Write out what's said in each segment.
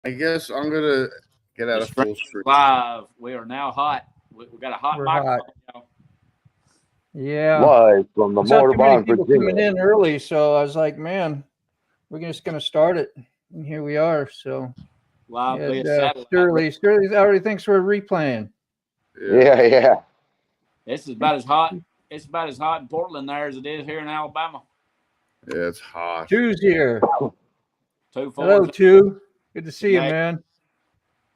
I guess I'm gonna get out The of full stream screen. live. We are now hot. We got a hot We're hot. microphone, y'all. Yeah. Live from the I saw too many MotoBaum people Virginia. coming in early, so I was like, man, we're just going to start it. And here we are. So, Live via and, satellite. Sterling already thinks we're replaying. Yeah. It's about as hot. It's about as hot in Portland there as it is here in Alabama. Yeah, it's hot. Two's here. 2 4. Hello, Two. Good to see you, Connect. man.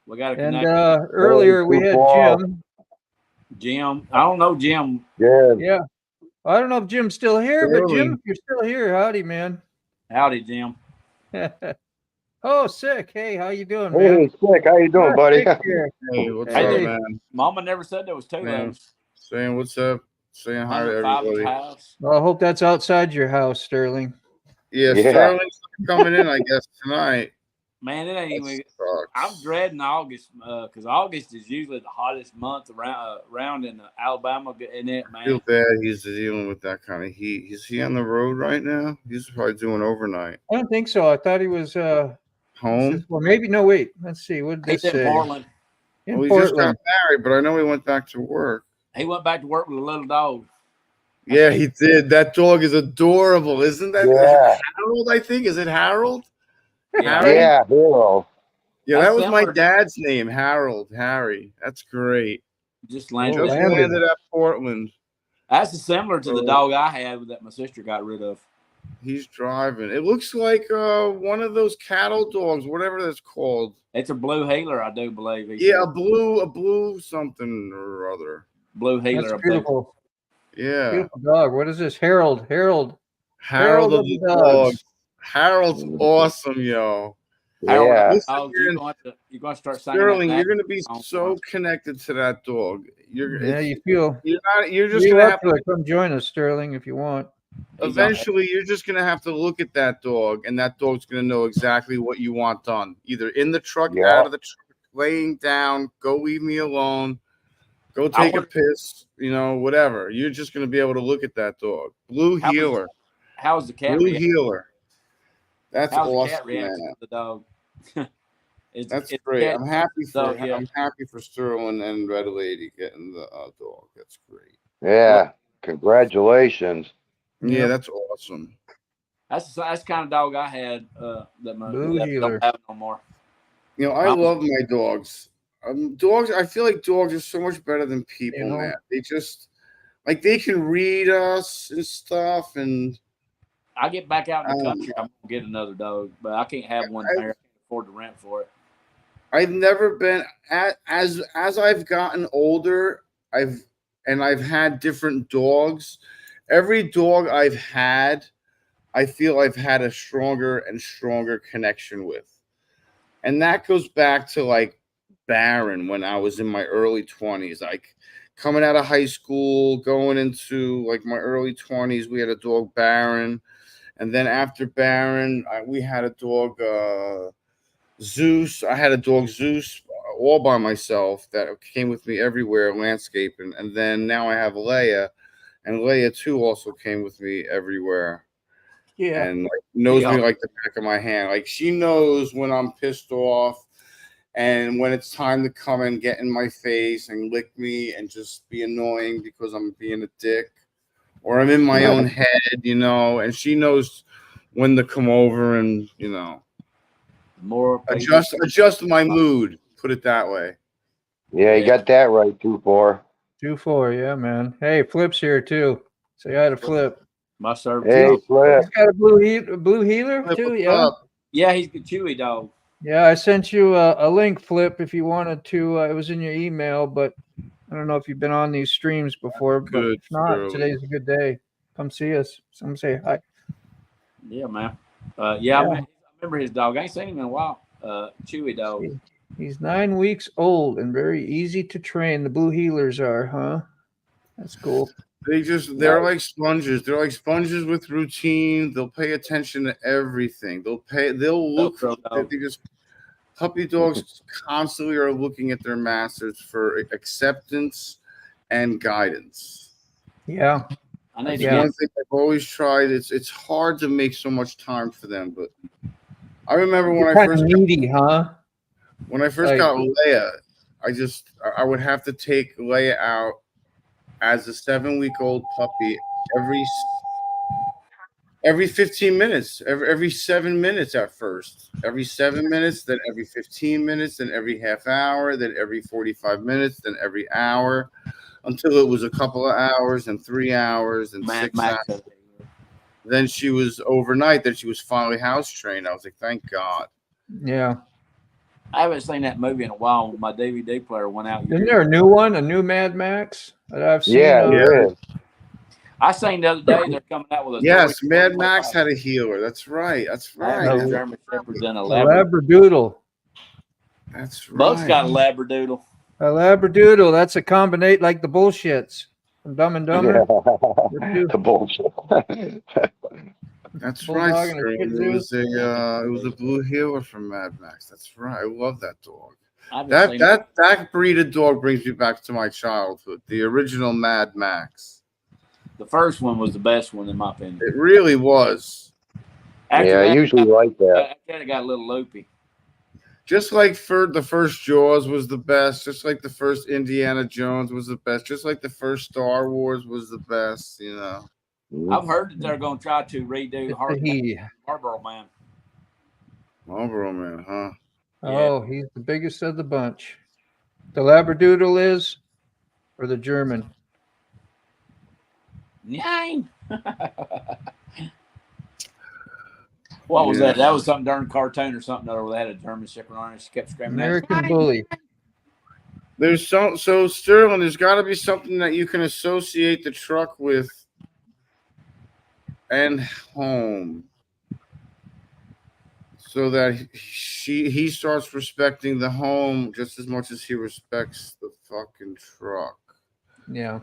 We got a And connection. earlier we had Jim. Jim. I don't know Jim. Yeah. I don't know if Jim's still here, but Jim, if you're still here, howdy, man. Howdy, Jim. Oh, Sick. Hey, how you doing, Hey, man? Sick. How you doing, buddy? Hey, what's up, man? Mama never said there was 2 of them. Saying what's up. Saying hi to everybody. House. Well, I hope that's outside your house, Sterling. Yeah, Sterling's coming in, I guess, tonight. Man, it ain't even. I'm dreading August because August is usually the hottest month around in Alabama. In it, man. I feel bad he's dealing with that kind of heat. Is he on the road right now? He's probably doing overnight. I don't think so. I thought he was home. Well, maybe no. Wait, let's see. What did this say? In Portland. In he Portland. just got married, but I know he went back to work. He went back to work with a little dog. Yeah, he did. That dog is adorable, isn't that? Yeah. Harold, I think. Is it Harold? Yeah, Harold. Yeah, that was my dad's name, Harold. Harry. That's great. Just landed at Portland. That's similar to the dog I had that my sister got rid of. He's driving. It looks like one of those cattle dogs, whatever that's called. It's a blue heeler, I do believe. Yeah, a blue something or other. Blue heeler. That's beautiful. Yeah. Beautiful dog. What is this? Harold of the dogs. Harold's awesome, yo. Yeah. You're going to start singing. Sterling, you're going to be so connected to that dog. You feel. You're just going to have to come join us, Sterling, if you want. Eventually, you're just going to have to look at that dog, and that dog's going to know exactly what you want done. Either in the truck, out of the truck, laying down, go leave me alone, go take a piss, whatever. You're just going to be able to look at that dog. Blue heeler. How's the cat? Blue heeler. That's awesome, the cat man. To the dog. That's great. I'm happy for Sterling and Red Lady getting the dog. That's great. Yeah, congratulations. Yeah, that's awesome. That's the kind of dog I had. That don't have no more. I love my dogs. Dogs. I feel like dogs are so much better than people, man. They just they can read us and stuff. And I get back out in the country, I'm gonna get another dog, but I can't have one there. I can't afford to rent for it. I've never been as I've gotten older. I've had different dogs. Every dog I've had, I feel I've had a stronger and stronger connection with, and that goes back to Baron when I was in my early 20s, coming out of high school, going into my early 20s. We had a dog, Baron. And then after Baron, we had a dog, Zeus. I had a dog, Zeus, all by myself that came with me everywhere, landscaping. And then now I have Leia, and Leia too also came with me everywhere. Yeah, and knows me like the back of my hand. She knows when I'm pissed off, and when it's time to come and get in my face and lick me and just be annoying because I'm being a dick. Or I'm in my own head, and she knows when to come over and, more adjust my mood. Put it that way. Yeah, you got that right, 2-4. 2-4, yeah, man. Hey, Flip's here too. Say hi to Flip. My service. Hey, Flip. He's got a blue heeler Flip, too, yeah. Yeah, he's a Chewy dog. Yeah, I sent you a link, Flip, if you wanted to. It was in your email, but I don't know if you've been on these streams before, but if not, today's a good day. Come see us. Some say hi. Yeah, man. I remember his dog. I ain't seen him in a while. Chewy dog. He's 9 weeks old and very easy to train. The blue heelers are, huh? That's cool. They're like sponges. They're like sponges with routine. They'll pay attention to everything. They'll look. Puppy dogs constantly are looking at their masters for acceptance and guidance. Yeah. That's one thing I've always tried. It's hard to make so much time for them, but I remember when I first needy, huh? When I first got Leia, I would have to take Leia out as a 7-week-old puppy every 15 minutes, every 7 minutes at first, every 7 minutes, then every 15 minutes, then every half hour, then every 45 minutes, then every hour, until it was a couple of hours and 3 hours and 6 hours. Then she was overnight. Then she was finally house trained. I was like, thank God. Yeah. I haven't seen that movie in a while. My DVD player went out. Isn't there a new one, a new Mad Max that I've seen? Yeah. I seen the other day they're coming out with a Yes, Mad Max had a healer. That's right. German Shepherds and a Labradoodle. That's right. Buck's got a Labradoodle. A Labradoodle. That's a combination like the bullshits from Dumb and Dumber. Yeah. The bullshit. That's right. It was a blue healer from Mad Max. That's right. I love that dog. That breed of dog brings me back to my childhood. The original Mad Max. The first one was the best one in my opinion. It really was. I usually like that. After it got a little loopy. Just like the first Jaws was the best, just like the first Indiana Jones was the best, just like the first Star Wars was the best, you know. I've heard that they're going to try to redo Marlboro Man. Marlboro Man, huh? Oh, he's the biggest of the bunch. The Labradoodle is, or the German? Nine. What was that? That was some darn cartoon or something where they had a German Shepherd on it. She kept screaming. American Bully. There's so Sterling. There's got to be something that you can associate the truck with and home, so that he starts respecting the home just as much as he respects the fucking truck. Yeah.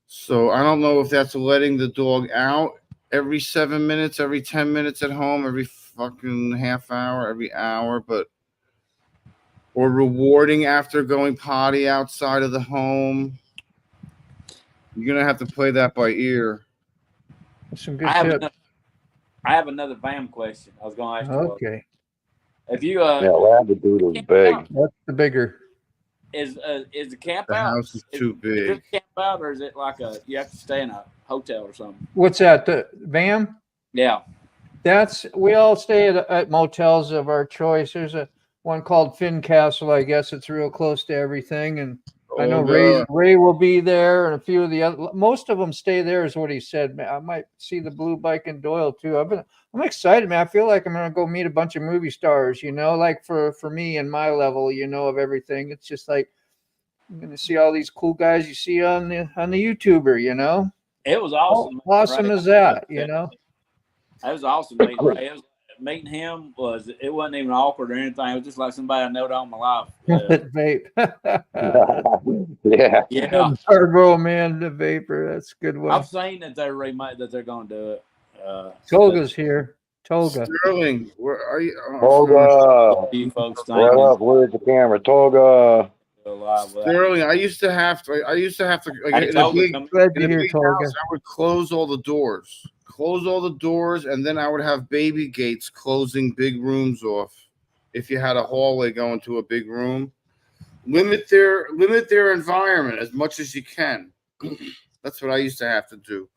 So I don't know if that's letting the dog out every 7 minutes, every 10 minutes at home, every fucking half hour, every hour, or rewarding after going potty outside of the home. You're gonna have to play that by ear. That's some good tips. I have another VAM question. I was going to ask you. Okay. If you Labradoodle is big. That's the bigger. Is the camp the out? The house is too big. Is it camp out, or is it like you have to stay in a hotel or something? What's that? The VAM? Yeah. We all stay at motels of our choice. There's one called Fincastle, I guess. It's real close to everything, and I know Ray will be there, and a few of the other. Most of them stay there, is what he said. Man, I might see the Blue Bike and Doyle too. I'm excited, man. I feel like I'm gonna go meet a bunch of movie stars. You know, like for me and my level, you know, of everything. It's just like I'm gonna see all these cool guys you see on the YouTuber. You know, it was awesome. How awesome is that? You know, that was awesome. Meeting him it wasn't even awkward or anything. It was just like somebody I knowed all my life. Vape. Yeah. Marlboro Man, the vapor. That's a good one. I've seen that they're going to do it. Tolga's here. Tolga. Sterling, where are you? Tolga. You folks, what up? Where's the camera? Tolga. Sterling, I used to have to. Like, in a big house, I would close all the doors, and then I would have baby gates closing big rooms off. If you had a hallway going to a big room, limit their environment as much as you can. That's what I used to have to do.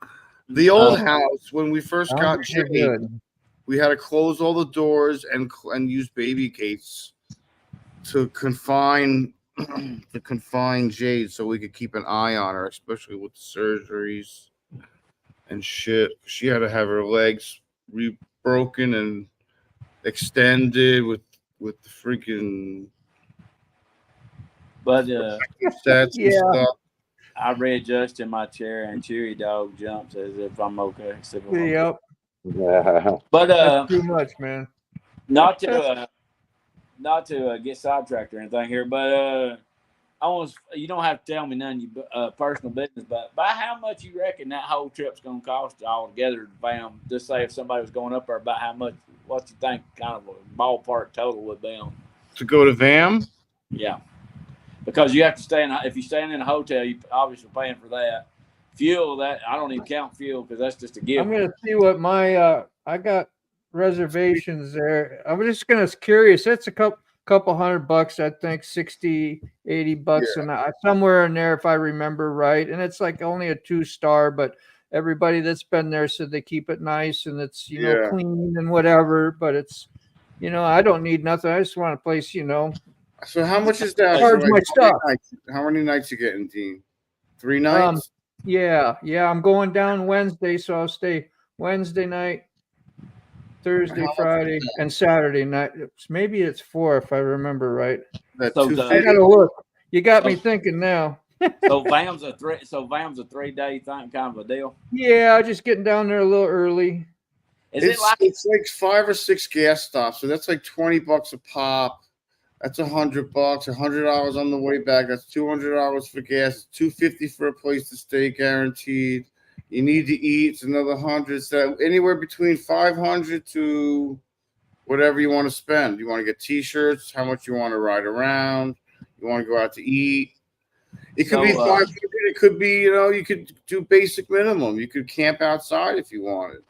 The old house, when we first got Jade, we had to close all the doors and use baby gates to confine Jade, so we could keep an eye on her, especially with the surgeries and shit. She had to have her legs broken and extended with the freaking sets and stuff. I readjust in my chair and Chewy Dog jumps as if I'm okay. Yep. But that's too much, man. Not to get sidetracked or anything here, but you don't have to tell me none of your personal business, but by how much you reckon that whole trip's going to cost all together to VAM? Just say if somebody was going up there, about how much, what you think kind of a ballpark total would be on? To go to VAM? Yeah. Because you have to if you're staying in a hotel, you're obviously paying for that. Fuel, that I don't even count fuel because that's just a gift. I'm going to see what my, I got reservations there. I was just curious. That's couple $100, I think 60, 80 bucks and somewhere in there, if I remember right. And it's like only a 2-star, but everybody that's been there said they keep it nice and it's, you know, clean and whatever, but it's, you know, I don't need nothing. I just want a place, you know. So how much is that? Charge my stuff. How many nights you getting, Dean? 3 nights? Yeah. I'm going down Wednesday, so I'll stay Wednesday night, Thursday, Friday, and Saturday night. Maybe it's 4 if I remember right. I gotta look. You got me thinking now. So VAM's a 3-day thing, kind of a deal. Yeah, just getting down there a little early. It's like 5 or 6 gas stops, so that's like $20 a pop. That's $100, $100 on the way back. That's $200 for gas. It's $250 for a place to stay, guaranteed. You need to eat. It's another $100. So anywhere between $500 to whatever you want to spend. You want to get T-shirts. How much you want to ride around? You want to go out to eat? It could be $500. It could be, you know, you could do basic minimum. You could camp outside if you wanted.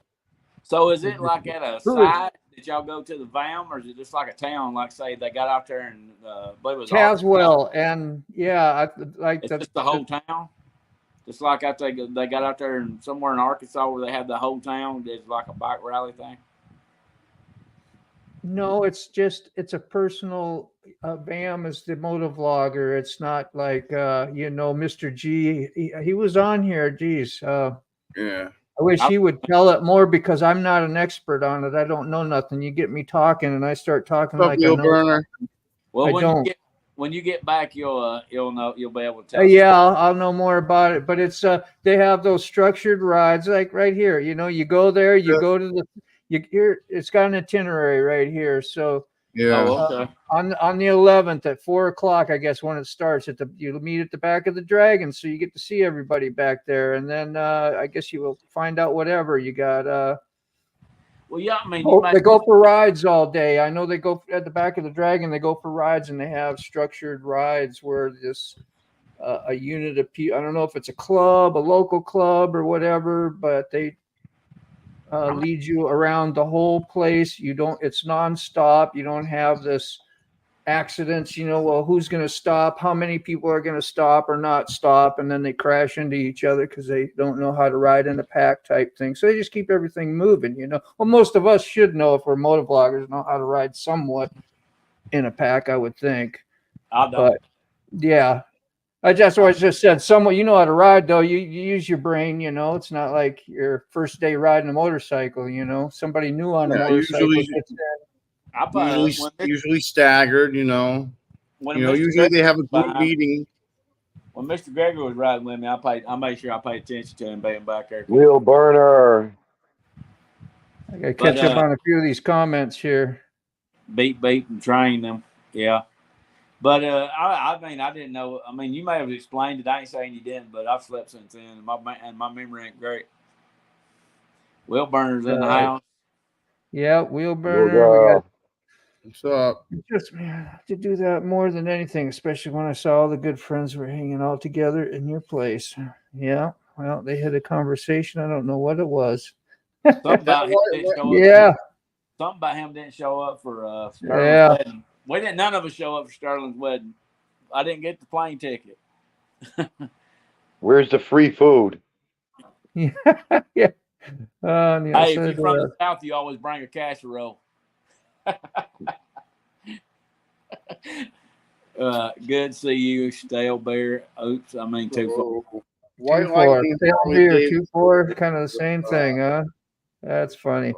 So is it like at a site that y'all go to the VAM, or is it just like a town? Like say they got out there and it was Caswell, and it's just the whole town. Just like they got out there and somewhere in Arkansas where they have the whole town. It's like a bike rally thing. No, it's a personal. VAM is the motovlogger. It's not like you know, Mr. G. He was on here. Geez. Yeah. I wish he would tell it more because I'm not an expert on it. I don't know nothing. You get me talking, and I start talking like Wheel burner. Well, when you get back, you'll know. You'll be able to tell. Yeah, I'll know more about it. But it's they have those structured rides like right here. You know, you go there, you go to it's got an itinerary right here. So okay. On the 11th at 4:00, I guess when it starts you'll meet at the back of the Dragon, so you get to see everybody back there, and then I guess you will find out whatever you got. Well, yeah, I mean, they go for rides all day. I know they go at the back of the Dragon. They go for rides, and they have structured rides where this a unit of people. I don't know if it's a club, a local club, or whatever, but they lead you around the whole place. It's nonstop. You don't have this accidents, you know, well, who's going to stop? How many people are going to stop or not stop? And then they crash into each other because they don't know how to ride in a pack type thing. So they just keep everything moving, you know. Well, most of us should know, if we're motovloggers, know how to ride somewhat in a pack, I would think. I don't. But yeah, I just said somewhat, you know how to ride though. You use your brain, you know. It's not like your first day riding a motorcycle, you know. Somebody new on a motorcycle. Usually staggered, you know. Usually they have a group meeting. When Mr. Gregory was riding with me, I made sure I paid attention to him being back there. Wheel burner. I gotta catch up on a few of these comments here. Beat and train them, yeah. But I mean, I didn't know. I mean, you may have explained it. I ain't saying you didn't, but I've slept since then, and my memory ain't great. Wheel burners in the house. Yeah, wheel burner. What's up? Just to do that more than anything, especially when I saw all the good friends were hanging all together in your place. Yeah, well, they had a conversation. I don't know what it was. Something about him didn't show up. Yeah. Something about him didn't show up for Sterling's wedding. We didn't. None of us show up for Sterling's wedding. I didn't get the plane ticket. Where's the free food? Yeah. Hey, if you're from the South, you always bring a casserole. Good to see you, Stale Bear. Oops, I mean 2-4. White lightning. 2-4, kind of the same thing, huh? That's funny.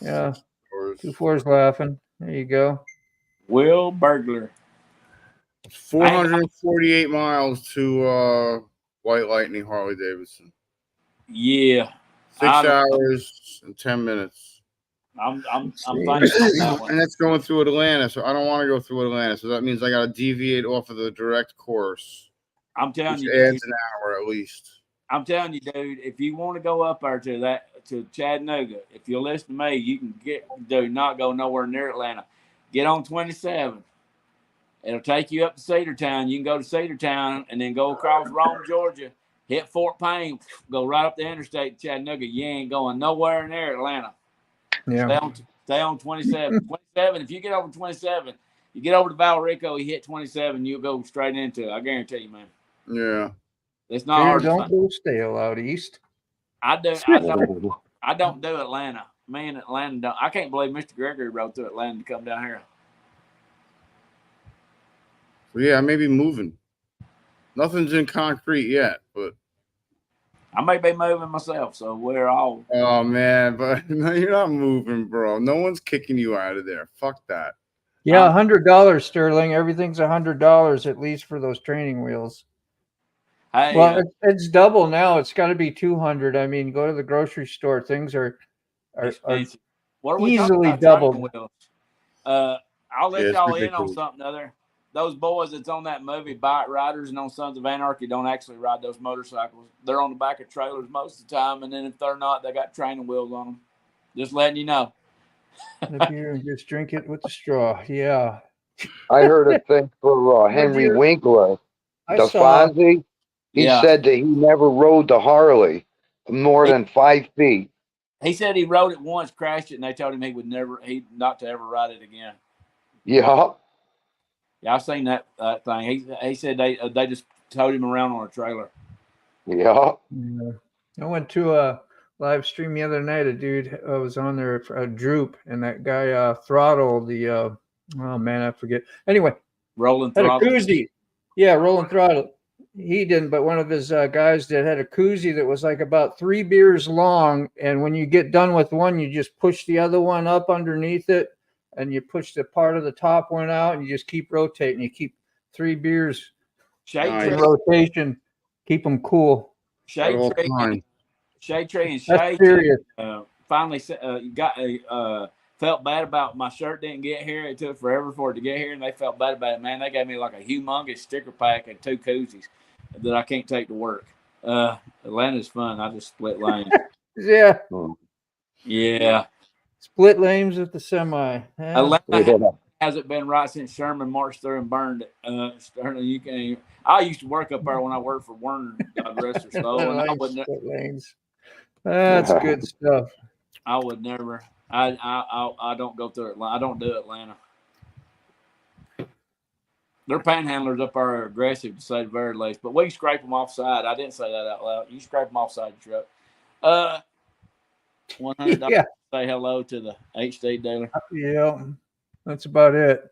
Yeah, 2-4's laughing. There you go. Will Burglar. 448 miles to White Lightning Harley Davidson. Yeah. 6 hours and 10 minutes. I'm thinking about that one. And that's going through Atlanta, so I don't want to go through Atlanta. So that means I got to deviate off of the direct course. I'm telling you, adds an hour at least. I'm telling you, dude. If you want to go up there to Chattanooga, if you listen to me, you can not go nowhere near Atlanta. Get on 27. It'll take you up to Cedartown. You can go to Cedartown and then go across Rome, Georgia, hit Fort Payne, go right up the interstate to Chattanooga. You ain't going nowhere near Atlanta. Yeah. Stay on 27. 27. If you get over 27, You get over to Valrico, you hit 27, you'll go straight into it. I guarantee you, man. Yeah. It's not Beer hard to don't find. go stale out east. I don't do Atlanta. Man, Atlanta don't. I can't believe Mr. Gregory rode through Atlanta to come down here. So yeah, I may be moving. Nothing's in concrete yet, but I may be moving myself, so we're all. oh man, but no, you're not moving, bro. No one's kicking you out of there. Fuck that. Yeah, $100, Sterling. Everything's $100 at least for those training wheels. Hey, Well, it's double now. It's got to be 200. I mean, go to the grocery store. Things are expensive. What are we easily talking about doubled. training wheels? I'll let Yeah, it's y'all in on ridiculous. something other. Those boys that's on that movie, Bike Riders and on Sons of Anarchy, don't actually ride those motorcycles. They're on the back of trailers most of the time, and then if they're not, they got training wheels on them. Just letting you know. The beer and just drink it with the straw. Yeah. I heard a thing for Henry Winkler, I the saw. Fonzie. He Yeah. said that he never rode the Harley more than 5 feet. He said he rode it once, crashed it, and they told him he not to ever ride it again. Yeah. Yeah, I've seen that thing. He said they just towed him around on a trailer. Yeah. Yeah. I went to a live stream the other night. A dude was on there, a Droop, and that guy throttled the. Oh man, I forget. Anyway, Rolling had a throttle. koozie. Yeah, rolling throttle. He didn't, but one of his guys did. Had a koozie that was like about 3 beers long, and when you get done with one, you just push the other one up underneath it, and you push the part of the top one out, and you just keep rotating. You keep 3 beers Shade Nice. in tree, rotation. Keep them cool. shade All tree, time. shade tree, and That's shade. serious. Finally, felt bad about my shirt didn't get here. It took forever for it to get here, and they felt bad about it. Man, they gave me like a humongous sticker pack and 2 koozies that I can't take to work. Atlanta's fun. I just split lanes. Yeah, Yeah, split lanes with the semi. Yeah. Atlanta hasn't been right since Sherman marched through and burned it. You can. I used to work up there when I worked for Warner. God rest her soul. And Split lanes. That's good stuff. I would never. I don't go through Atlanta. I don't do Atlanta. Their panhandlers up there are aggressive to say the very least, but we scrape them offside. I didn't say that out loud. You scrape them offside the truck. $100 Yeah. say hello to the HD dealer. Yeah, that's about it.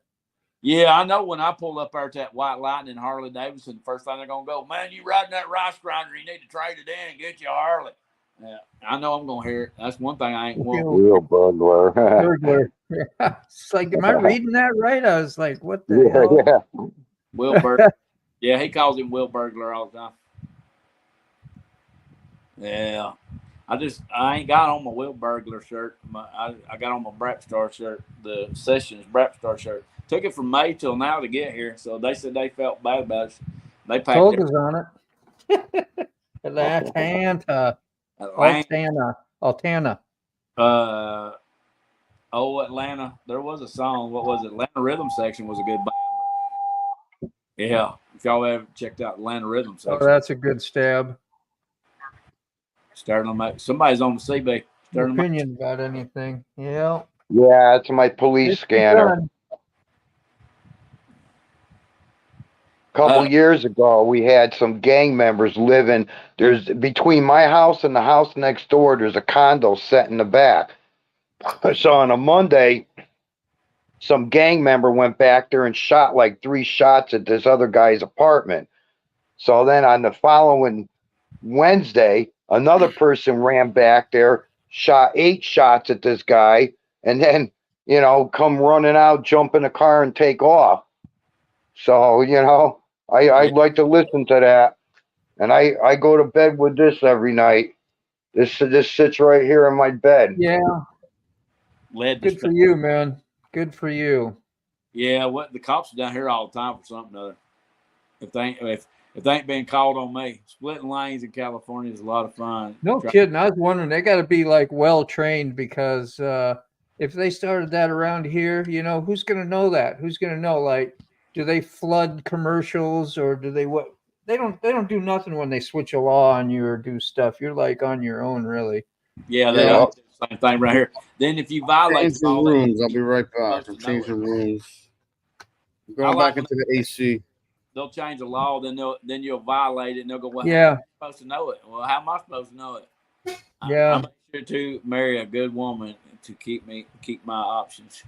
Yeah, I know when I pull up there to that White Lightning Harley Davidson, first thing they're going to go, man, you riding that rice grinder, you need to trade it in and get you a Harley. Yeah, I know I'm going to hear it. That's one thing I ain't want. Real burglar. Burglar. Yeah. It's like, am I reading that right? I was like, what the hell? Yeah. Will Burglar. Yeah, he calls him Will Burglar all the time. Yeah. I ain't got on my Will Burglar shirt. I got on my Brap Star shirt, the Sessions Brap Star shirt. Took it from May till now to get here, so they said they felt bad about it. They packed Told it. us on it. Atlanta. Altana. Atlanta. There was a song. What was it? Atlanta Rhythm Section was a good band. Yeah. If y'all ever checked out Atlanta Rhythm Section. Oh, that's a good stab. Starting them. Somebody's on the CB. Starting them. Opinion about anything. Yeah. Yeah, it's my police scanner. Done. A couple years ago, we had some gang members living. There's between my house and the house next door, there's a condo set in the back. So on a Monday, some gang member went back there and shot like 3 shots at this other guy's apartment. So then on the following Wednesday, another person ran back there, shot 8 shots at this guy, and then, come running out, jump in the car and take off. So, I'd like to listen to that. And I go to bed with this every night. This sits right here in my bed. Yeah. Led Good for you, man. Good for you. Yeah, the cops are down here all the time for something or other. If they ain't been called on me, splitting lanes in California is a lot of fun. No kidding. I was wondering, they got to be like well trained, because if they started that around here, who's going to know that? Who's going to know? Like, do they flood commercials, or do they what? They don't do nothing when they switch a law on you or do stuff. You're like on your own, really. Yeah, they all do the same thing right here. Then if you violate Change the rooms. I'll be right back. I'm changing rooms. Going back into the AC. They'll change the law, then you'll violate it, and they'll go, well, Yeah. how am I supposed to know it? Well, how am I supposed to know it? Yeah. I make sure to marry a good woman to keep my options.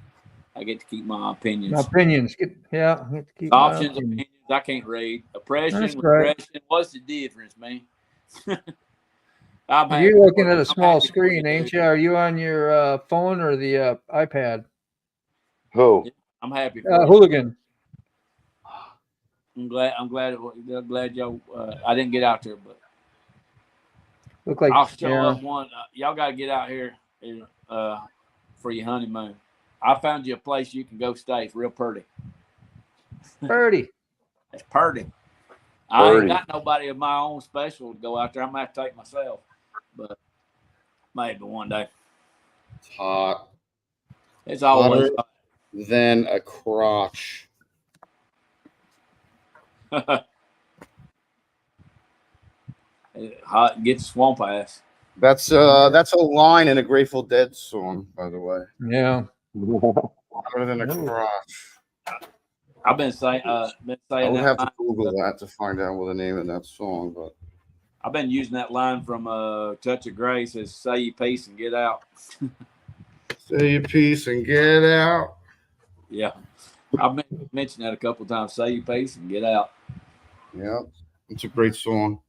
I get to keep my opinions. My opinions. Get to keep Options, my opinions. opinions. I can't read. Oppression, That's right. repression. What's the difference, man? You're looking at a small happy for screen, you, ain't dude. you? Are you on your phone or the iPad? Who? I'm happy for you. Hooligan. I'm glad y'all. I didn't get out there, but Look like I'll show up one. Y'all got to get out here for your honeymoon. I found you a place you can go stay. It's real pretty. Birdie. It's pretty. I ain't got nobody of my own special to go out there. I'm gonna have to take myself, but maybe one day. It's hot. It's always hotter than a crotch. hot. Get the swamp ass. That's a line in a Grateful Dead song, by the way. Yeah. Hotter than a crotch. I've been saying I would that have to line. Google that to find out what the name of that song, but I've been using that line from Touch of Grace as "Say your piece and get out." say your piece and get out. Yeah, I've been mentioning that a couple times. Say your piece and get out. Yeah, it's a great song.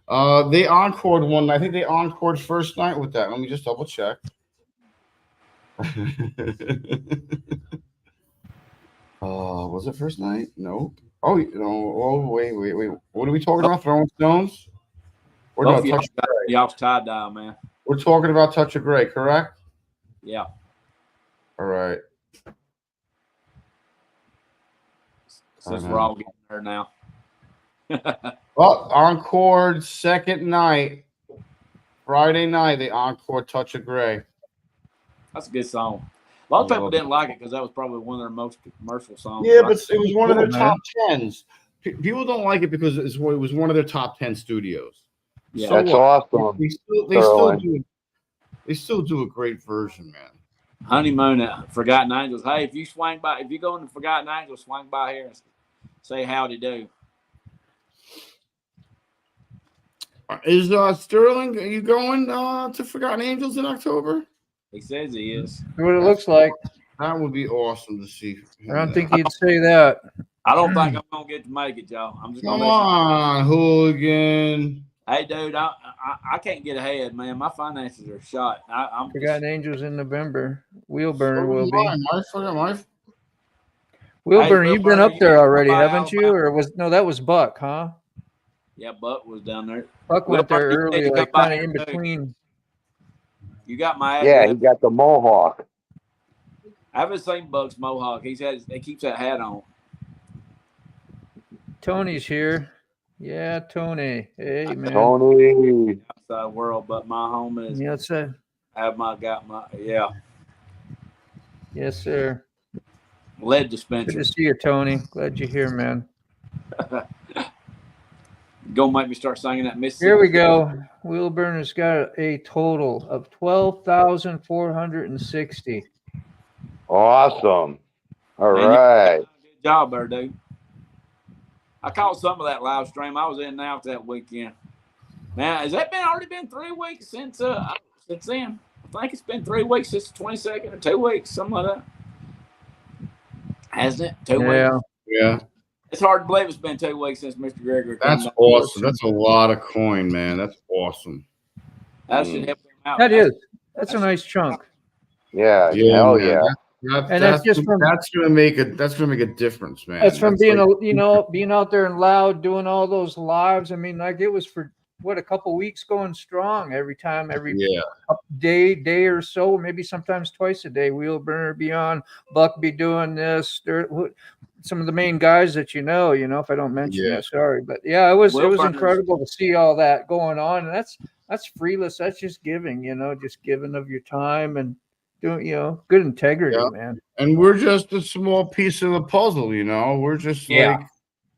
They encored one. I think they encored first night with that. Let me just double check. Was it first night? No. Oh, no. Oh, wait. What are we talking about? Throwing Stones? Or no, Touch of Grey. Y'all's tie-dye, man. We're talking about Touch of Grey, correct? Yeah. All right. Since we're all getting there now. Well, encored second night. Friday night, they encored Touch of Grey. That's a good song. A lot of people didn't like it because that was probably one of their most commercial songs. Yeah, but it was one of their man. top 10s. People don't like it because it was one of their top 10 studios. Yeah, So That's awesome. They still do a great version, man. Honeymoon at Forgotten Angels. Hey, if you go into Forgotten Angels, swing by here and say howdy do. Is Sterling? Are you going to Forgotten Angels in October? He says he is. What it looks like. That would be awesome to see. I don't think he'd say that. I don't think I'm gonna get to make it, y'all. I'm just Come gonna on, hooligan. Hey, dude, I can't get ahead, man. My finances are shot. I'm Forgotten Angels in November. Wheelburner will be. My Wheelburner, you've been Wheelburner, up there you already, buy haven't you? Alabama. Or that was Buck, huh? Yeah, Buck was down there. Buck went there Wheelburner, you early, need to like come by kind of in here, too. between. You got my Yeah, address. he got the mohawk. I haven't seen Buck's mohawk. He keeps that hat on. Tony's here. Yeah, Tony. Hey, man. Tony. Outside world, but my home is Yes, sir. Yeah. Yes, sir. Lead Good dispenser. to see you, Tony. Glad you're here, man. Gonna make me start singing that Mississippi. Here we go. Wheelburner's got a total of 12,460. Awesome. All Man, right. good job there, dude. I caught some of that live stream. I was in and out that weekend. Man, has that already been 3 weeks since then? I think it's been 3 weeks since the 22nd or 2 weeks, something like that. Hasn't it? 2 weeks? Yeah. It's hard to believe it's been 2 weeks since Mr. Gregory. That's awesome. That's a lot of coin, man. That's awesome. That should help him out. That's a nice chunk. Yeah. Hell man. yeah. That's gonna make a difference, man. That's from being out there and loud, doing all those lives. I mean, like it was for a couple weeks going strong every day or so, maybe sometimes twice a day. Wheelburner be on, Buck be doing this. Some of the main guys that if I don't mention that, sorry, but yeah, it was incredible to see all that going on, and that's freeless. That's just giving, just giving of your time and doing, good integrity, man. And we're just a small piece of the puzzle, We're just like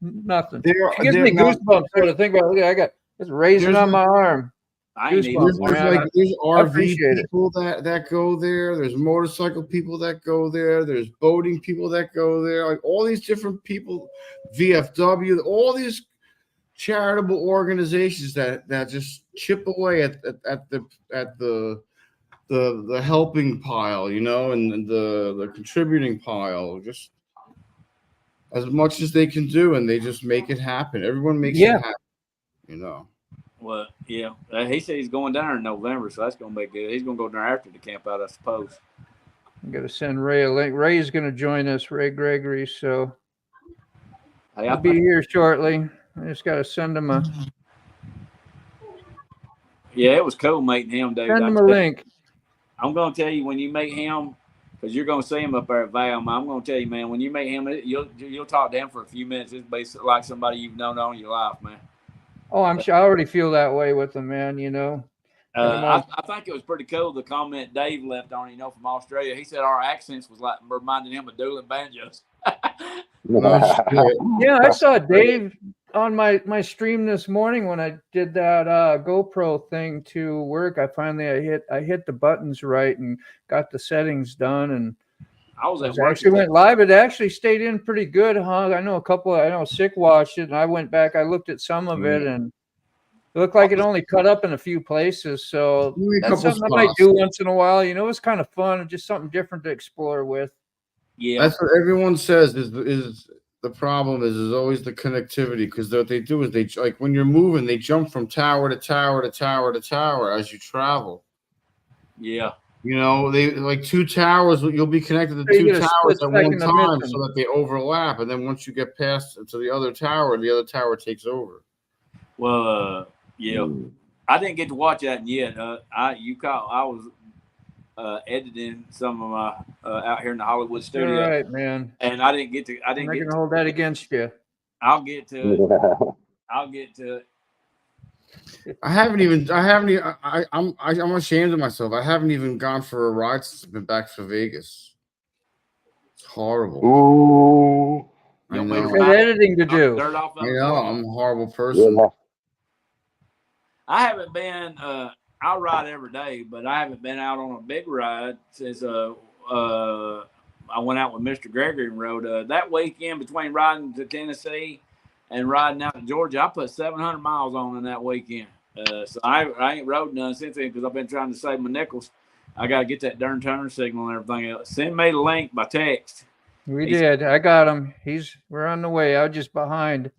nothing. It gives me goosebumps to think about. Look, I got it's raising on my arm. I ain't even. Goosebumps, man. There's I RV appreciate it. people that go there. There's motorcycle people that go there. There's boating people that go there. Like all these different people, VFW, all these charitable organizations that just chip away at the helping pile, you know, and the contributing pile, just as much as they can do, and they just make it happen. Everyone makes it happen, you know. Well, yeah. He said he's going down in November, so that's going to be good. He's going to go down after the camp out, I suppose. I'm going to send Ray a link. Ray's going to join us, Ray Gregory. So Hey, I'll be here shortly. I just got to send him a. Yeah, it was cool meeting him, dude. Send him a link. I'm going to tell you, when you meet him, because you're going to see him up there at Valma, I'm going to tell you, man, when you meet him, you'll talk to him for a few minutes. It's basically like somebody you've known all your life, man. Oh, I'm sure I already feel that way with him, man, you know. I think it was pretty cool, the comment Dave left on, you know, from Australia. He said our accents was like reminding him of dueling banjos. Yeah, I saw Dave on my stream this morning when I did that GoPro thing to work. I hit the buttons right and got the settings done, and I was at it work. actually went live. It actually stayed in pretty good, huh? I know Sick watched it, and I went back. I looked at some of it, and it looked like it only cut up in a few places. So that's something I might do once in a while. You know, it's kind of fun, just something different to explore with. Yeah, that's what everyone says is the problem is always the connectivity, because what they do is they, like, when you're moving, they jump from tower to tower to tower to tower as you travel. Yeah. You know, they like two towers. You'll be connected to two towers at one time, so that they overlap. And then once you get past to the other tower takes over. Well, yeah, I didn't get to watch that yet. I was editing some of my out here in the Hollywood studio. All right, man. And I didn't get to. I'm not gonna hold that against you. I'll get to it. I'll get to it. I'm ashamed of myself. I haven't even gone for a ride since I've been back to Vegas. It's horrible. Ooh. I know. You've got editing to do. I know. I'm a horrible person. Yeah. I haven't been. I'll ride every day, but I haven't been out on a big ride since I went out with Mr. Gregory and rode that weekend between riding to Tennessee and riding out to Georgia. I put 700 miles on in that weekend. So I ain't rode none since then because I've been trying to save my nickels. I got to get that darn turn signal and everything else. Send me the link by text. We did. I got him. We're on the way. I was just behind,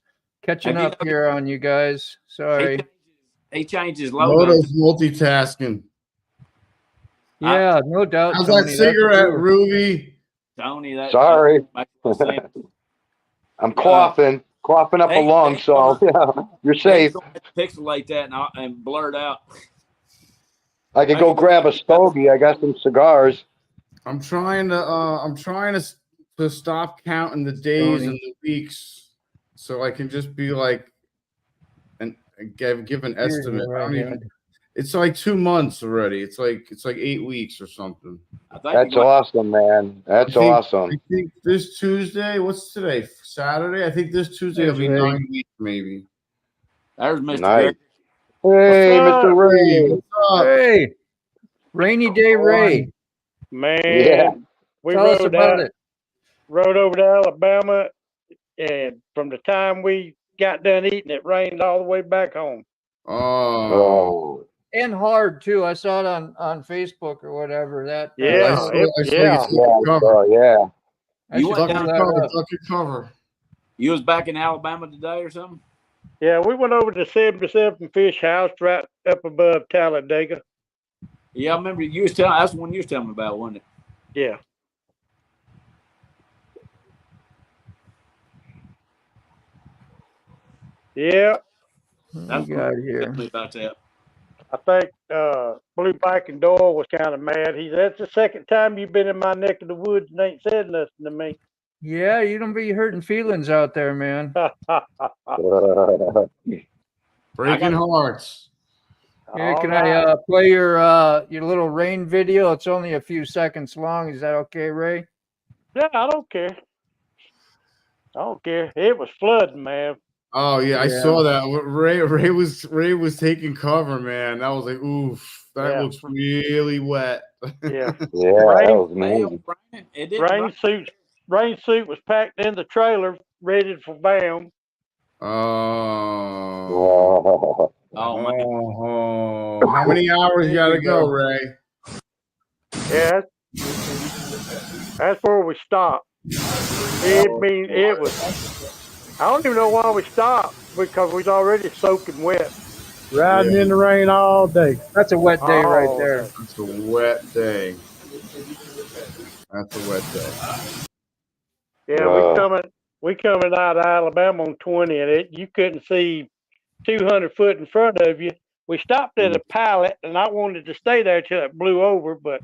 catching up here on you guys. Sorry. He changed his logo. Moto's multitasking. Yeah, no doubt. How's that cigarette, Ruby? Tony, sorry. I'm coughing up a lung, so yeah, you're safe. Pixelate that and blur it out. I could go grab a stogie. I got some cigars. I'm trying to stop counting the days and the weeks, so I can just be like, and give an estimate. It's like 2 months already. It's like 8 weeks or something. That's awesome, man. That's awesome. I think this Tuesday, what's today? Saturday? I think this Tuesday will be 9 weeks, maybe. There's Mr. Nice. Hey, Mr. Ray. What's up? Hey. Rainy day, Ray. Man, we Tell us about it. Rode over to Alabama, and from the time we got done eating, it rained all the way back home. Oh. And hard too. I saw it on Facebook or whatever. That yeah. Cover. You was back in Alabama today or something? Yeah, we went over to 77 Fish House right up above Talladega. Yeah, I remember you was telling. That's the one you was telling me about, wasn't it? Yeah. Yeah. That's got here. About that. I think Blue Viking Doyle was kind of mad. That's the second time you've been in my neck of the woods and ain't said nothing to me. Yeah, you don't be hurting feelings out there, man. Breaking hearts. Here, can I play your little rain video? It's only a few seconds long. Is that okay, Ray? Yeah, I don't care. It was flooding, man. Oh yeah, I Yeah. saw that. Ray was taking cover, man. That was like, oof, that Yeah. looks really wet. Yeah. Yeah, that Rain, was amazing. It didn't rain. rain suit was packed in the trailer, ready for BAM. Oh. Oh man. Oh. How many hours you gotta go, Ray? Yeah, that's where we stopped. It was. I don't even know why we stopped because we was already soaking wet. Riding in the rain all day. That's a wet day right All there. day. That's a wet day. That's a wet day. Yeah, we coming out of Alabama on 20, and you couldn't see 200 foot in front of you. We stopped at a pallet, and I wanted to stay there till it blew over, but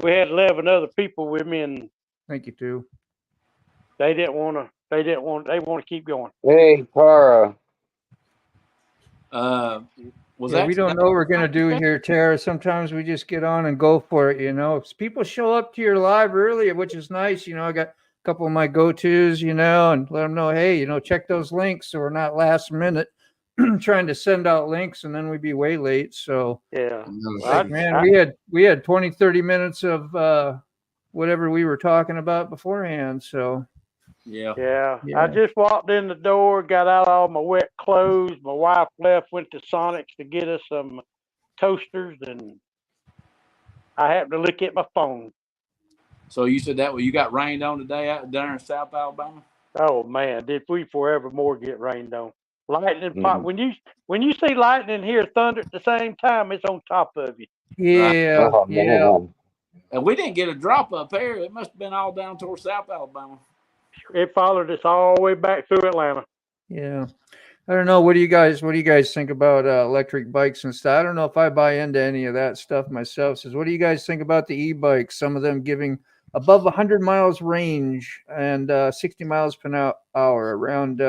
we had 11 other people with me, and Thank you, too. they didn't want to. They want to keep going. Hey, Tara. Was Yeah, that we don't know what we're going to do here, Tara. Sometimes we just get on and go for it, you know. People show up to your live early, which is nice. You know, I got a couple of my go-tos, you know, and let them know, hey, you know, check those links so we're not last minute trying to send out links and then we'd be way late. So, Yeah. man, we had 20, 30 minutes of whatever we were talking about beforehand. So, Yeah. I just walked in the door, got out all my wet clothes. My wife left, went to Sonic's to get us some toasters, and I happened to look at my phone. So you said that you got rained on today out there in South Alabama? Oh man, did we forevermore get rained on? Lightning pop. When you see lightning here, thunder at the same time, it's on top of you. Yeah, Oh, yeah. man. And we didn't get a drop up here. It must have been all down towards South Alabama. It followed us all the way back through Atlanta. Yeah. I don't know. What do you guys think about electric bikes and stuff? I don't know if I buy into any of that stuff myself. Says, what do you guys think about the e-bikes? Some of them giving above 100 miles range and 60 miles per hour around,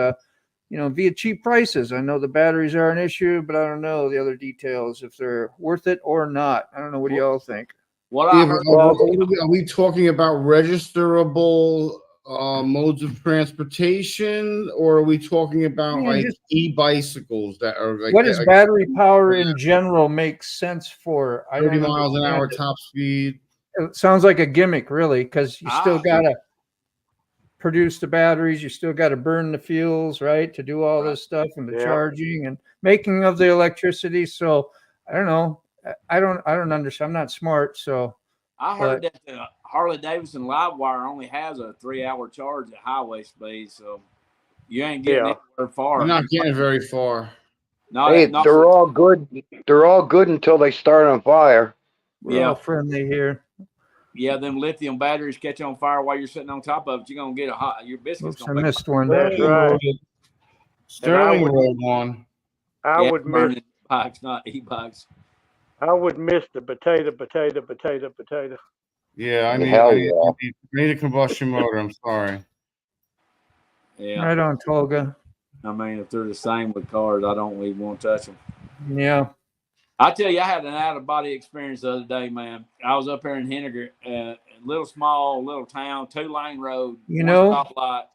via cheap prices. I know the batteries are an issue, but I don't know the other details, if they're worth it or not. I don't know. What do y'all think? What I heard, are we talking about registerable modes of transportation, or are we talking about like e-bicycles that are like? What does battery power in general make sense for? 30 miles an hour top speed. It sounds like a gimmick, really, because you still gotta produce the batteries, you still gotta burn the fuels, right, to do all this stuff and the charging and making of the electricity. So I don't know. I don't understand. I'm not smart, so. I heard that the Harley Davidson Livewire only has a 3-hour charge at highway speed, so you ain't getting anywhere far. You're not getting very far. They're all good. They're all good until they start on fire. We're all friendly here. Yeah, them lithium batteries catch on fire while you're sitting on top of it. You're gonna get your biscuits. I missed one. That's right. Sterling Road one. I would miss bikes, not e-bikes. I would miss the potato. Yeah, I need a combustion motor. I'm sorry. Yeah. Right on, Tolga. I mean, if they're the same with cars, I don't even want to touch them. Yeah. I tell you, I had an out-of-body experience the other day, man. I was up here in Henniger, little town, 2-lane road. You know, stoplight.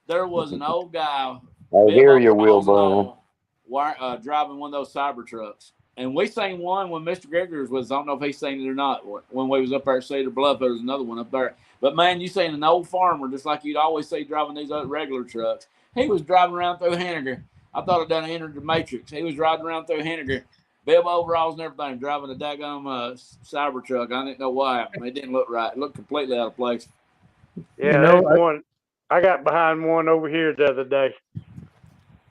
There was an old guy. I hear you, Wheelbone. Driving one of those cyber trucks. And we seen one when Mr. Gregory was, I don't know if he's seen it or not, when we was up there at Cedar Bluff. There was another one up there. But, man, you seen an old farmer, just like you'd always see driving these other regular trucks. He was driving around through Henniger. I thought I'd done entered the Matrix. He was riding around through Henniger, bib overalls and everything, driving a daggone cyber truck. I didn't know why. It didn't look right. It looked completely out of place. Yeah, I got behind one over here the other day.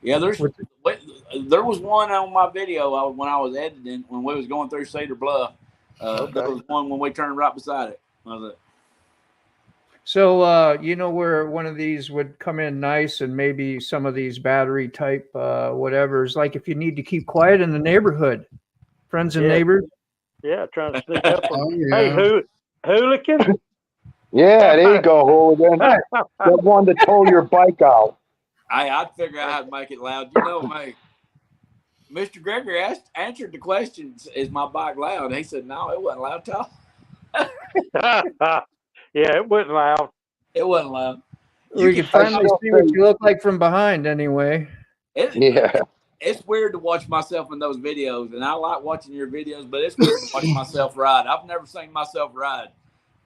Yeah, there was one on my video when I was editing when we was going through Cedar Bluff. There was one when we turned right beside it. So, where one of these would come in nice and maybe some of these battery type whatever's, like if you need to keep quiet in the neighborhood, friends and neighbors. Yeah, trying to sneak up on Hey, hooligan. Yeah, there you go, hooligan. The one to tow your bike out. I'd figure out how to make it loud. You know, mate. Mr. Gregory answered the question, is my bike loud? He said, no, it wasn't loud at all. Yeah, it wasn't loud. It wasn't loud. We can finally see what you look like from behind anyway. Yeah. It's weird to watch myself in those videos, and I like watching your videos, but it's weird to watch myself ride. I've never seen myself ride.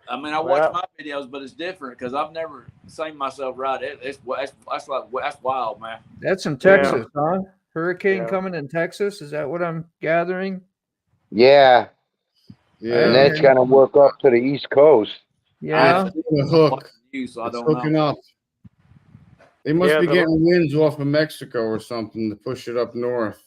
I mean, I watch my videos, but it's different because I've never seen myself ride. That's wild, man. That's in Texas, huh? Hurricane coming in Texas. Is that what I'm gathering? Yeah. Yeah. And that's going to work up to the East Coast. Yeah. The hook. So I It's don't hooking know. up. They must be getting winds off of Mexico or something to push it up north.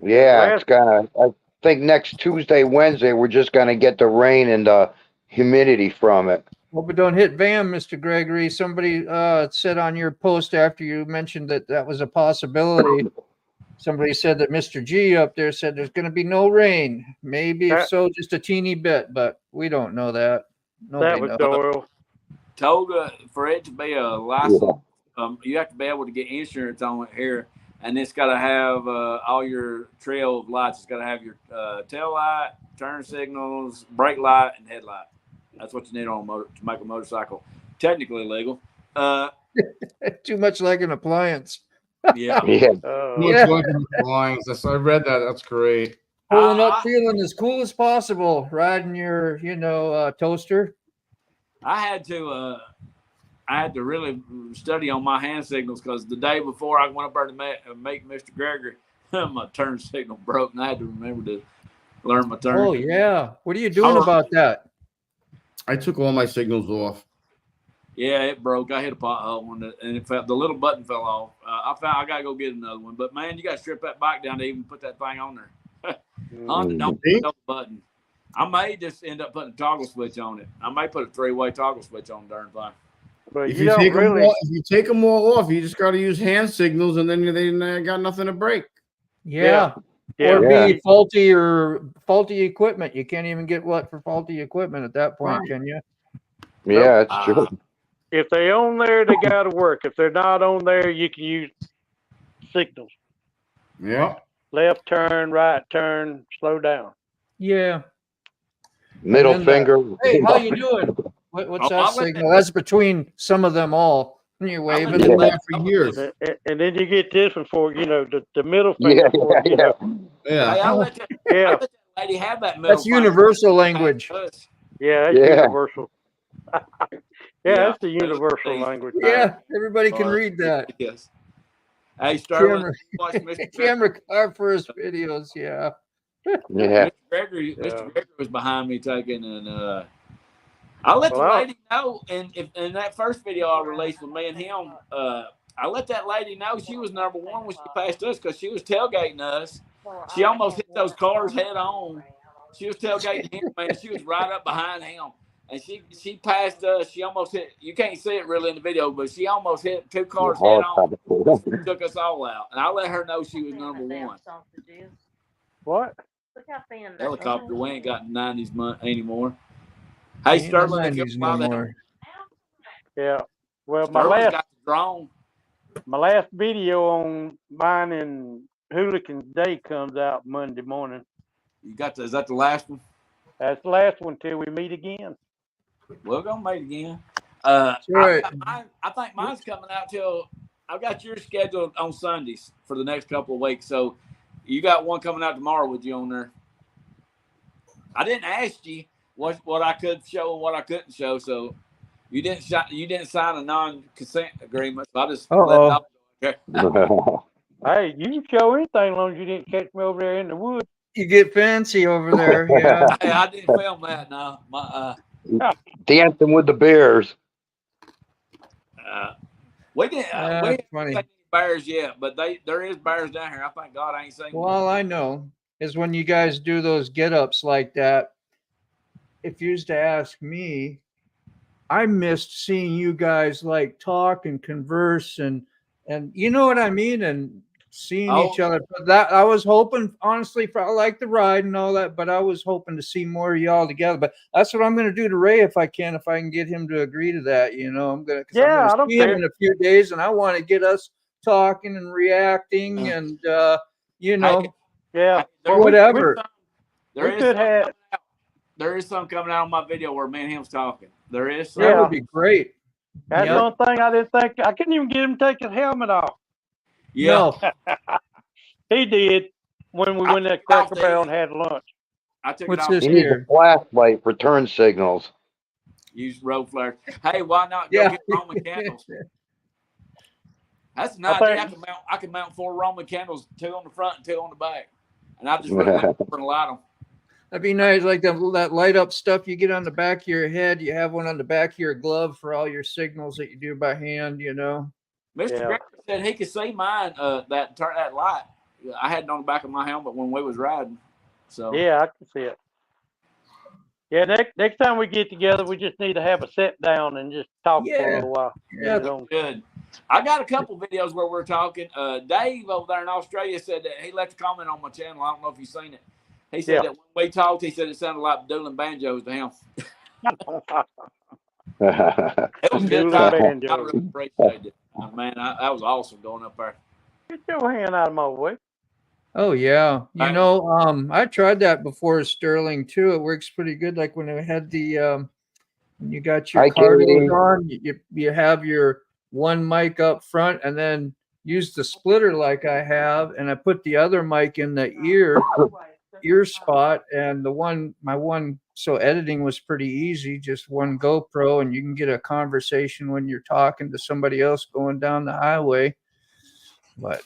Yeah, it's gonna. I think next Tuesday, Wednesday, we're just gonna get the rain and the humidity from it. Hope it don't hit Vam, Mr. Gregory. Somebody said on your post after you mentioned that was a possibility. Somebody said that Mr. G up there said there's going to be no rain. Maybe if so, just a teeny bit, but we don't know that. Nobody that was knows. Doyle. Told for it to be a license, you have to be able to get insurance on it here, and it's got to have all your trail lights. It's got to have your tail light, turn signals, brake light, and headlight. That's what you need on to make a motorcycle technically legal. Too much like an appliance. Yeah. Much like an appliance. I read that. That's great. Pulling up, feeling as cool as possible, riding your, toaster. I had to really study on my hand signals because the day before I went up there to make Mr. Gregory, my turn signal broke, and I had to remember to learn my turn. Oh yeah, what are you doing about that? I took all my signals off. Yeah, it broke. I hit a pothole and it fell. The little button fell off. I gotta go get another one. But man, you gotta strip that bike down to even put that thing on there. Honda don't put no button. I may just end up putting a toggle switch on it. I may put a 3-way toggle switch on the darn thing. But if you take them all off, you just got to use hand signals, and then they got nothing to break. Or be faulty equipment. You can't even get for faulty equipment at that point, can you? Yeah, it's true. If they're on there, they got to work. If they're not on there, you can use signals. Yeah. Left turn, right turn, slow down. Yeah. Middle finger. Hey, how you doing? What's that signal? That's between some of them all. You're waving for years. And then you get this one for, the middle finger. Yeah. Hey, I'll let that lady have that middle That's universal language. Yeah, that's universal. That's the universal language. Yeah, everybody can read that. Yes. Hey, Sterling, camera car for his videos. Yeah. Yeah. Mr. Gregory was behind me taking, and I let the lady know. And in that first video I released with me and him, I let that lady know she was number one when she passed us because she was tailgating us. She almost hit those cars head on. She was tailgating him, man. She was right up behind him. And she passed us. She almost hit. You can't see it really in the video, but she almost hit 2 cars head on. She took us all out, and I let her know she was number one. What? Helicopter. We ain't got 90s anymore. Hey, Sterling, if you're bothered. Yeah. Well, Sterling got the drone. My last video on mine and Hooligan Day comes out Monday morning. You got is that the last one? That's the last one till we meet again. We're gonna meet again. Right. I think mine's coming out till I've got yours scheduled on Sundays for the next couple of weeks. So you got one coming out tomorrow with you on there. I didn't ask you what I could show and what I couldn't show, so you didn't sign a non-consent agreement. So I just let it out. Hey, you can show anything as long as you didn't catch me over there in the woods. You get fancy over there. Yeah. Hey, I didn't film that. No, dancing with the bears. We didn't. We haven't funny. seen any bears yet, but there is bears down here. I thank God I ain't seen. Well, all I know is when you guys do those get-ups like that. If you used to ask me, I missed seeing you guys like talk and converse and you know what I mean, and seeing each other. But that I was hoping, honestly, I like the ride and all that, but I was hoping to see more of y'all together. But that's what I'm going to do to Ray if I can get him to agree to that. I'm going to see him in a few days, and I want to get us talking and reacting and whatever. There is some coming out on my video where me and him's talking. There is some. That would be great. That's one thing I didn't think. I couldn't even get him to take his helmet off. Yeah. No. He did when we went to Cracker Barrel and had lunch. I took What's it off. this You need a here? flashlight for turn signals. Use road flares. Hey, why not go Yeah. get Roman candles? That's an I idea. think- I can mount 4 Roman candles, 2 on the front and 2 on the back, and I just run over and light them. That'd be nice, like that light up stuff you get on the back of your head. You have one on the back of your glove for all your signals that you do by hand. You know. Mr. Yeah. Gregory said he could see mine. That light. I had it on the back of my helmet when we was riding. So Yeah, I can see it. Yeah, next time we get together, we just need to have a sit down and just talk for Yeah. a little while. Yeah. Get it on. good. I got a couple videos where we're talking. Dave over there in Australia said that he left a comment on my channel. I don't know if you've seen it. He said that when we talked, he said it sounded like dueling banjos to him. It was a good Dueling time. I banjos. really appreciate it. Man, that was awesome going up there. Get your hand out of my way. Oh yeah. You Right. know, I tried that before Sterling too. It works pretty good. Like when I had the when you got your Hi, cardios Katie. on, you have your one mic up front and then use the splitter like I have, and I put the other mic in the ear spot, and my one so editing was pretty easy, just one GoPro, and you can get a conversation when you're talking to somebody else going down the highway. But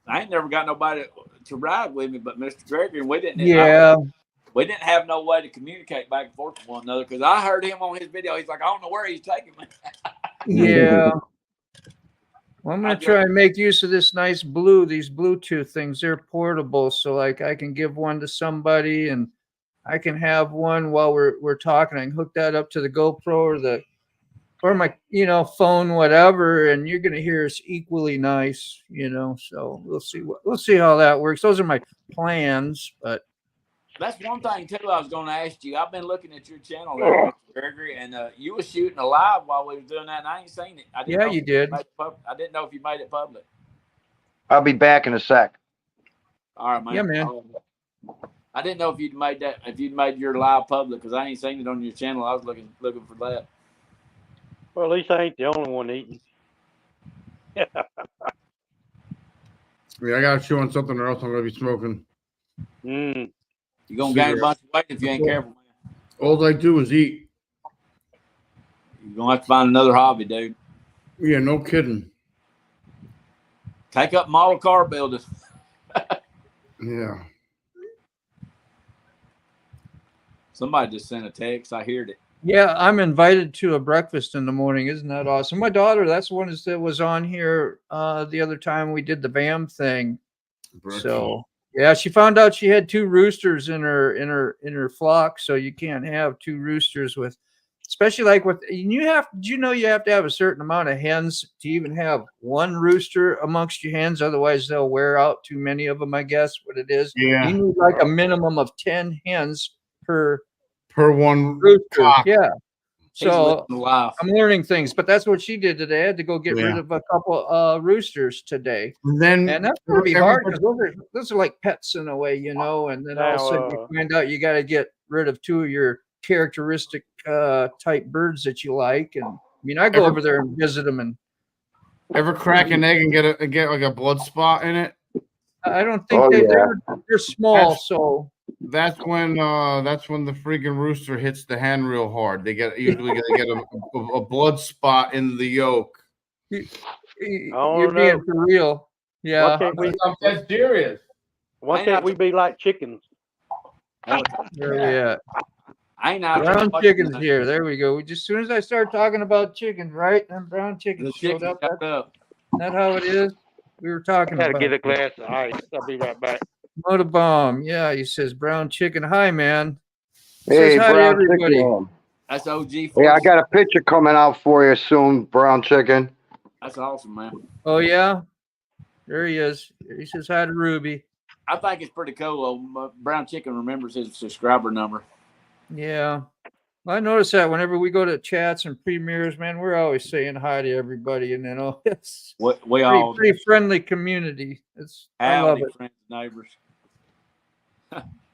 I ain't never got nobody to ride with me but Mr. Gregory, and we didn't have no way to communicate back and forth with one another because I heard him on his video. He's like, I don't know where he's taking me. yeah. Well, I'm gonna try and make use of this nice these Bluetooth things. They're portable, so like I can give one to somebody, and I can have one while we're talking. I can hook that up to the GoPro or my phone, whatever, and you're gonna hear us equally nice. So we'll see how that works. Those are my plans, but That's one thing too. I was going to ask you. I've been looking at your channel, there, Mr. Gregory, and you were shooting a live while we were doing that, and I ain't seen it. I didn't know you if did. made it I didn't know if you made it public. I'll be back in a sec. All right, man. Yeah, man. I didn't know if you'd made your live public because I ain't seen it on your channel. I was looking for that. Well, at least I ain't the only one eating. Yeah, I gotta chew on something or else I'm gonna be smoking. Mm. You're gonna gain a bunch of weight if you ain't careful, man. All I do is eat. You're gonna have to find another hobby, dude. Yeah, no kidding. Take up model car building. Yeah. Somebody just sent a text. I heard it. yeah, I'm invited to a breakfast in the morning. Isn't that awesome? My daughter, that's the one that was on here the other time we did the BAM thing. So yeah, she found out she had 2 roosters in her flock, so you can't have 2 roosters especially like you have to have a certain amount of hens to even have 1 rooster amongst your hens, otherwise they'll wear out too many of them, I guess what it is. Yeah. You need like a minimum of 10 hens per one rooster. cock. Yeah. He's So living life. I'm learning things, but that's what she did today. I had to go get rid Yeah. of a couple roosters today. Then And that's going to be hard because those are like pets in a way, and then all of a sudden you find out you got to get rid of 2 of your characteristic type birds that you like. And I mean, I go over there and visit them, and ever crack an egg and get like a blood spot in it? I don't think they're small. So that's when the freaking rooster hits the hen real hard. They usually get a blood spot in the yolk. you're being for real. Yeah. That's serious. Why can't we be like chickens? Where we at? I ain't out Brown there chickens here. There we go. Just as soon as I start talking about chickens, right? And brown The chickens showed chicken up. got up. Isn't that how it is? We were talking Gotta about get a glass of ice. I'll be right back. MotoBaum. Yeah, he says brown chicken. Hi, man. Hey, Says hi to brown everybody. chicken. That's OG. Yeah, I got a picture coming out for you soon, brown chicken. That's awesome, man. Oh yeah, there he is. He says hi to Ruby. I think it's pretty cool. Brown Chicken remembers his subscriber number. Yeah, I noticed that whenever we go to chats and premieres, man, we're always saying hi to everybody, and then it's We all pretty friendly community. I love it. friends and neighbors.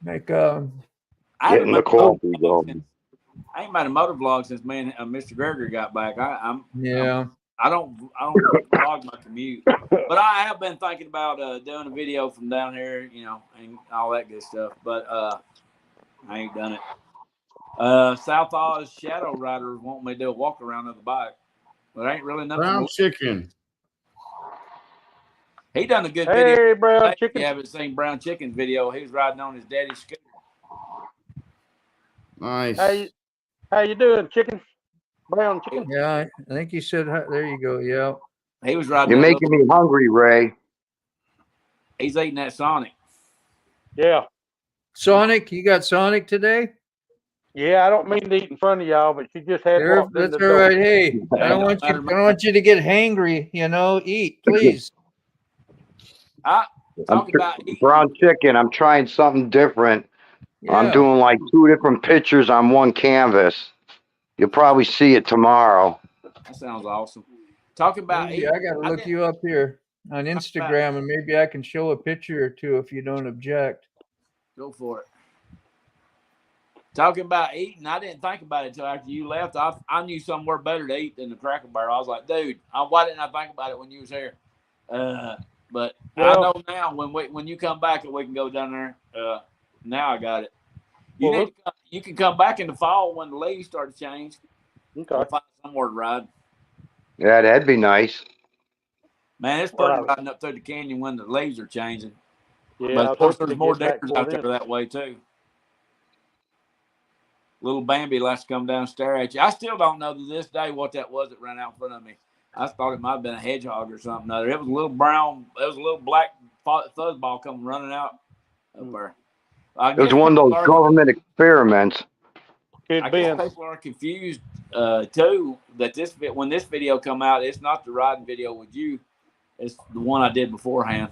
Like I Getting the coffee going. I ain't made a motovlog since me and Mr. Gregory got back. yeah. I don't vlog my commute, but I have been thinking about doing a video from down here, you know, and all that good stuff. But I ain't done it. South Oz Shadow Rider want me to do a walk around of the bike, but ain't really nothing. Brown chicken. He done a good video. Hey, Brown If Chicken. you haven't seen Brown Chicken's video, he was riding on his daddy's scooter. Nice. How you doing, Chicken? Brown Chicken. Yeah, I think you said there you go. Yeah. He was riding. You're making me hungry, Ray. He's eating that Sonic. Yeah. Sonic, you got Sonic today? Yeah, I don't mean to eat in front of y'all, but you just had walked in That's the all door. right. Hey, I don't want you to get hangry. You know, eat, please. Talk about eating. Brown chicken. I'm trying something different. Yeah. I'm doing like 2 different pictures on one canvas. You'll probably see it tomorrow. That sounds awesome. Talking about Maybe eating. I got to look you up here on Instagram, and maybe I can show a picture or two if you don't object. Go for it. Talking about eating, I didn't think about it until after you left. I knew somewhere better to eat than the Cracker Barrel. I was like, dude, why didn't I think about it when you was here? But I know now when you come back and we can go down there. Now I got it. You can come back in the fall when the leaves start to change. Okay. We'll find somewhere to ride. Yeah, that'd be nice. Man, it's pretty riding up through the canyon when the leaves are changing. Yeah, but of course, there's more deers out there that way too. Little Bambi likes to come down and stare at you. I still don't know to this day what that was that ran out in front of me. I thought it might have been a hedgehog or something other. It was a little brown. It was a little black fuzzball coming running out up there. It was one of those government experiments. I guess people are confused too that when this video come out, it's not the riding video with you. It's the one I did beforehand.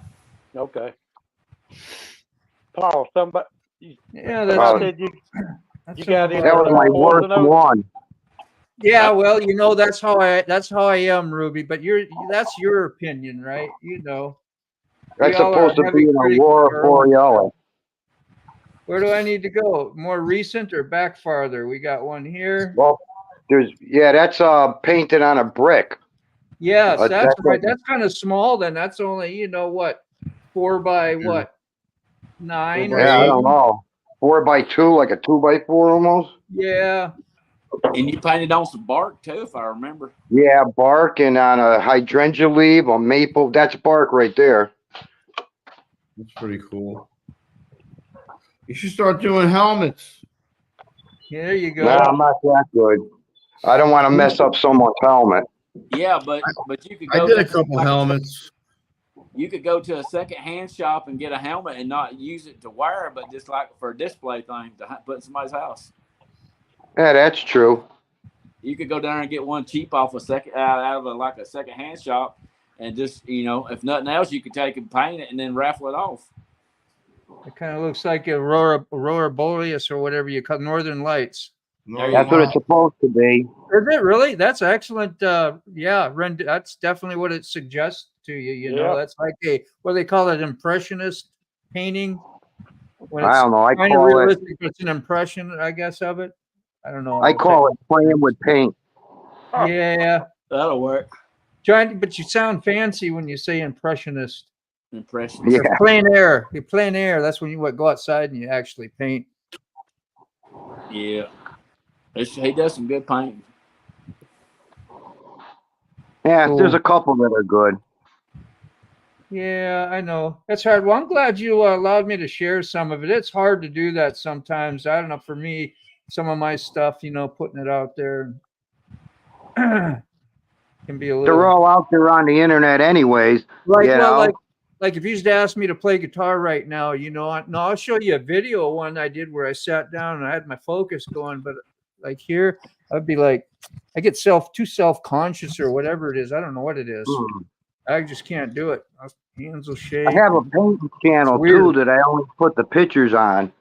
Okay. Paul, somebody. Yeah, that's. You got it. That was my worst one. Yeah, well, you know that's how I am, Ruby. But that's your opinion, right? You know. That's supposed to be an Aurora Borealis. Where do I need to go? More recent or back farther? We got one here. Well, that's painted on a brick. Yes, that's right. That's kind of small. Then that's only 4 by what? 9? Yeah, I don't know. 4 by 2, like a 2 by 4 almost. Yeah. And you painted on some bark too, if I remember. Yeah, bark and on a hydrangea leaf, a maple. That's bark right there. That's pretty cool. You should start doing helmets. Yeah, there you go. No, I'm not that good. I don't want to mess up someone's helmet. Yeah, but you could go. I did a couple helmets. You could go to a second-hand shop and get a helmet and not use it to wear, but just like for a display thing to put in somebody's house. Yeah, that's true. You could go down and get one cheap off out of a second-hand shop, and just if nothing else, you could take and paint it and then raffle it off. It kind of looks like Aurora Borealis or whatever you call Northern Lights. That's what it's supposed to be. Is it really? That's excellent. Yeah, that's definitely what it suggests to you. You know, that's like what do they call it? Impressionist painting. When I don't know. I kind of call realistic, it's an impression, I guess, of it. I don't know. I call it playing with paint. Yeah, that'll work. But you sound fancy when you say impressionist. Impressionist. Yeah. Plein air. You plein air. That's when you go outside and you actually paint. Yeah. He does some good painting. Yeah, Cool. There's a couple that are good. Yeah, I know. It's hard. Well, I'm glad you allowed me to share some of it. It's hard to do that sometimes. I don't know. For me, some of my stuff, putting it out there can be a little. They're all out there on the internet anyways. Right. Well, like if you just asked me to play guitar right now, I'll show you a video of one I did where I sat down and I had my focus going, but like here, I'd be like, I get too self-conscious or whatever it is. I don't know what it is. I just can't do it. My hands will shake. I have a painting channel too that I only put the pictures on.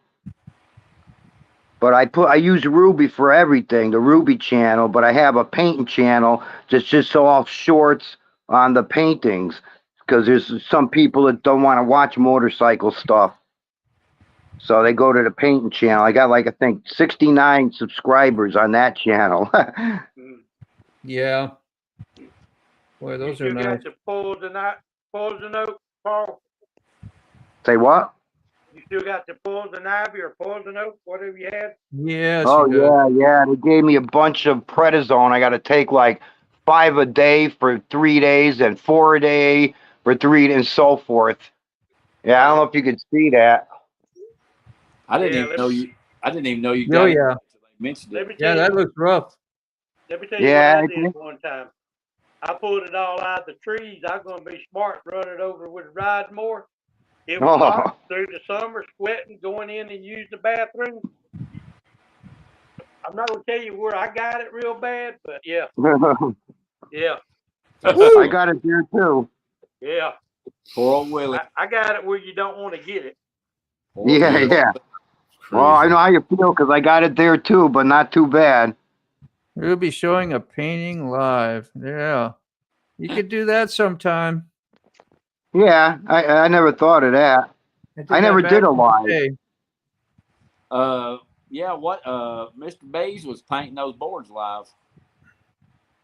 But I use Ruby for everything, the Ruby channel, but I have a painting channel that's just all shorts on the paintings because there's some people that don't want to watch motorcycle stuff. So they go to the painting channel. I got I think 69 subscribers on that channel. Yeah. Boy, You those are still nice. got the poison oak, Paul? Say what? You still got the poison ivy or poison oak, whatever you had? Yes, Oh he does. yeah. They gave me a bunch of prednisone. I got to take like 5 a day for 3 days and 4 a day for 3 and so forth. Yeah, I don't know if you could see that. I didn't Yeah, even know you. I didn't even know you Oh, got it. yeah. until they mentioned Let it. me Yeah, tell that you, looks rough. let me tell you Yeah, what I I did think- one time. I pulled it all out of the trees. I'm gonna be smart, run it over with a ride more. It was hot through the summer, sweating, going in and use the bathroom. I'm not gonna tell you where I got it real bad, but yeah, yeah, I got it there too. yeah. Poor old Willie. I got it where you don't want to get it. Poor old Yeah, Willie. yeah. Well, I know how you feel because I got it there too, but not too bad. We'll be showing a painting live. Yeah. You could do that sometime. Yeah, I never thought of that. I never did a live. Yeah, what Mr. Bays was painting those boards live.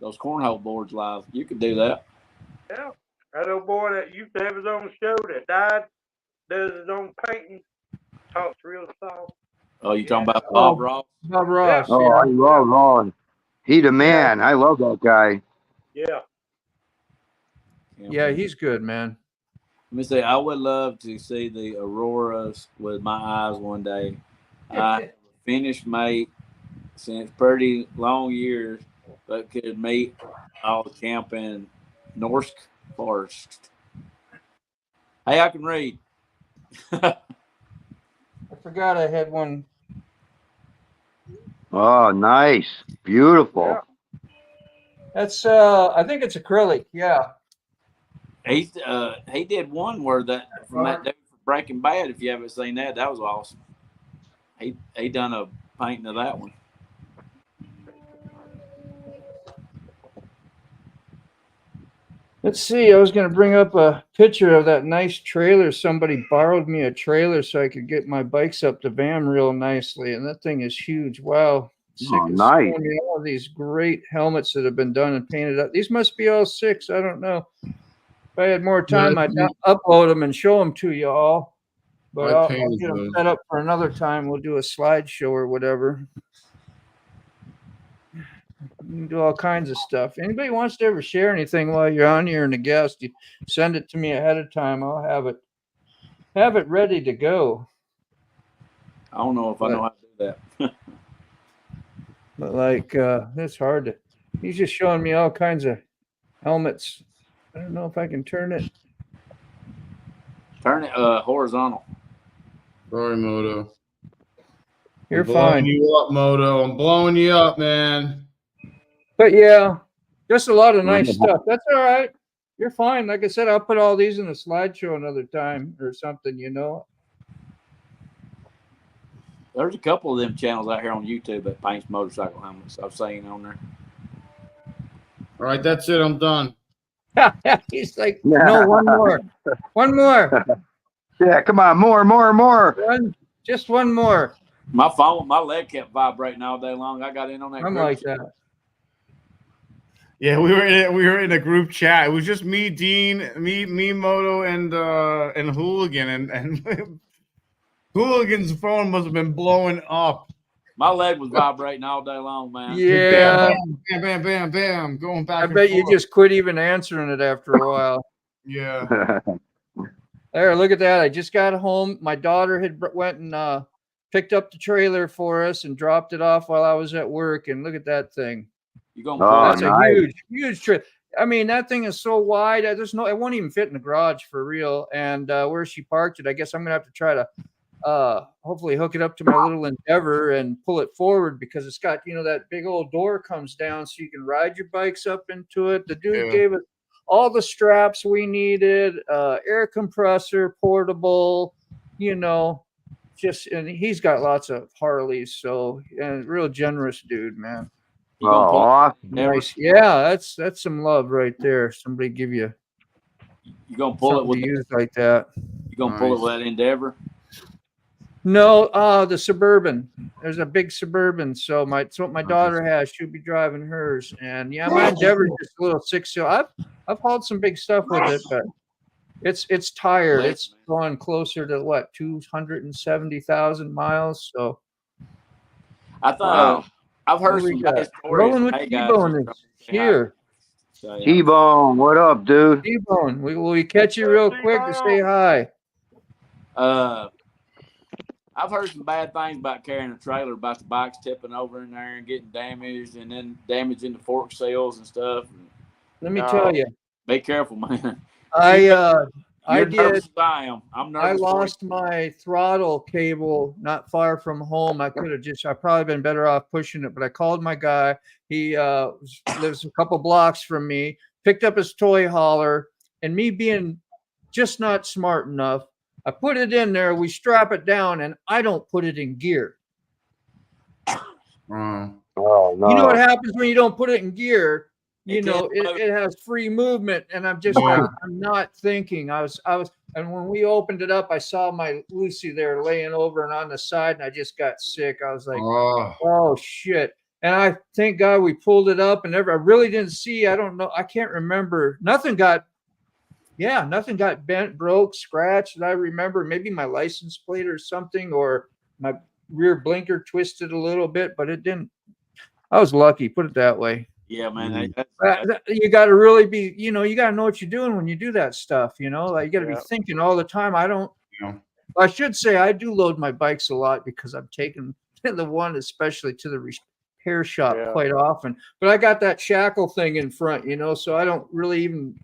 Those cornhole boards live. You could do that. Yeah, that old boy that used to have his own show that died, does his own painting, talks real soft. Oh, you talking about Bob Ross? Bob Ross. Oh, Yeah. I love Ron. He the man. I love that guy. Yeah. Yeah, he's good, man. Let me say, I would love to see the auroras with my eyes one day. I have a finished mate since pretty long years, but could meet all camp in Norsk Forest. Hey, I can read. I forgot I had one. Oh, nice. Beautiful. Yeah. That's I think it's acrylic. Yeah. He did one where that from that dude from Breaking Bad. If you haven't seen that, that was awesome. He done a painting of that one. Let's see. I was going to bring up a picture of that nice trailer. Somebody borrowed me a trailer so I could get my bikes up the van real nicely, and that thing is huge. Wow. Sick Oh, of nice. showing me all these great helmets that have been done and painted up. These must be all 6. I don't know. If I had more time, I'd upload them and show them to you all. But I'll get them set up for another time. We'll do a slideshow or whatever. You can do all kinds of stuff. Anybody wants to ever share anything while you're on here and a guest, you send it to me ahead of time. I'll have it ready to go. I don't know if I know how to do that. But like it's hard to. He's just showing me all kinds of helmets. I don't know if I can turn it. Turn it horizontal. Sorry, Moto. You're I'm blowing fine. you up, Moto. I'm blowing you up, man. But yeah, just a lot of nice stuff. That's all right. You're fine. Like I said, I'll put all these in a slideshow another time or something, you know. There's a couple of them channels out here on YouTube that paints motorcycle helmets. I've seen on there. All right, that's it. I'm done. He's like, no, one more. One more. Yeah, come on, more. Just one more. My leg kept vibrating all day long. I got in on that. I'm like that. Yeah, we were in a group chat. It was just me, Dean, me, Moto, and Hooligan, and Hooligan's phone must have been blowing up. My leg was vibrating all day long, man. Yeah. Bam, bam, bam, bam, going back. I bet you just quit even answering it after a while. Yeah. There, look at that. I just got home. My daughter had went and picked up the trailer for us and dropped it off while I was at work. And look at that thing. You gonna That's a huge trip. I mean, that thing is so wide. It won't even fit in the garage for real. And where she parked it, I guess I'm gonna have to try to hopefully hook it up to my little Endeavor and pull it forward because it's got, that big old door comes down so you can ride your bikes up into it. The dude gave us all the straps we needed, air compressor, portable, and he's got lots of Harleys. So, and real generous dude, man. Nice. Yeah, that's some love right there. Somebody give you. You gonna pull it with like that? You gonna pull it with that Endeavor? No, the Suburban. There's a big Suburban. So my daughter has. She'll be driving hers, and yeah, my Endeavor's just a little 6-cylinder. I've hauled some big stuff with it, but it's tired. Late, It's going closer to what 270,000 miles. So I thought Wow. I've heard what do some we got? bad stories. Rolling with Hey, guys, T-Bone just is say hi. here. So, yeah. T-Bone, what up, dude? T-Bone, we catch you real quick to say hi. I've heard some bad things about carrying a trailer, about the bikes tipping over in there and getting damaged, and then damaging the fork seals and stuff. Let me tell you, Be careful, man. I You're did. nervous as I am. I'm nervous. I for you. lost my throttle cable not far from home. I probably been better off pushing it, but I called my guy. He lives a couple blocks from me, picked up his toy hauler, and me being just not smart enough, I put it in there, we strap it down, and I don't put it in gear. Oh, no. You know what happens when you don't put it in gear? You It know, can't it has free movement, and I'm just like, I'm not thinking. I was, and when we opened it up, I saw my Lucy there laying over and on the side, and I just got sick. I was like, oh shit. And I thank God we pulled it up, and I really didn't see. I don't know. I can't remember. Nothing got bent, broke, scratched. I remember maybe my license plate or something, or my rear blinker twisted a little bit, but it didn't. I was lucky, put it that way. Yeah, man. You got to really be, you got to know what you're doing when you do that stuff, like you got to be thinking all the time. I should say I do load my bikes a lot because I'm taking the one, especially to the repair shop quite often, but I got that shackle thing in front, so I don't really even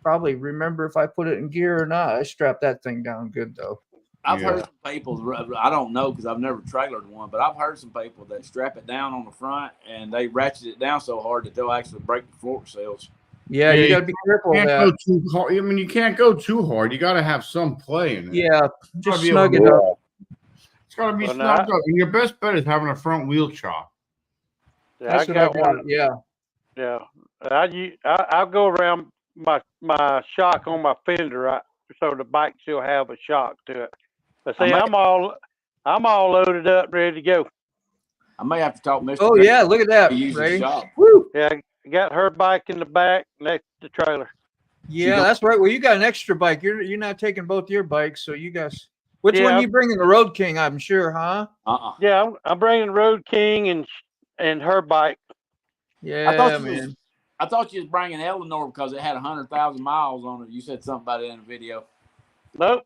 probably remember if I put it in gear or not. I strapped that thing down good though. I've heard some people, I don't know because I've never trailered one, but I've heard some people that strap it down on the front and they ratchet it down so hard that they'll actually break the fork seals. Yeah, you got to be careful of that. Go too hard. I mean, you can't go too hard. You got to have some play in it. Yeah, just snug it up. It's got to be snugged up. And your best bet is having a front wheel chop. Yeah, That's what I got. Yeah. I'll go around my shock on my fender, so the bike still have a shock to it. But see, I'm all loaded up, ready to go. I may have to talk Mr. Oh, yeah, look at that, Ray. Woo. Yeah, I got her bike in the back next to the trailer. Yeah, that's right. Well, you got an extra bike. You're not taking both your bikes, so you guys. Which one are you bringing? The Road King, I'm sure, huh? Yeah, I'm bringing Road King and her bike. Yeah, man. I thought you was bringing Eleanor because it had 100,000 miles on it. You said something about it in the video. Nope.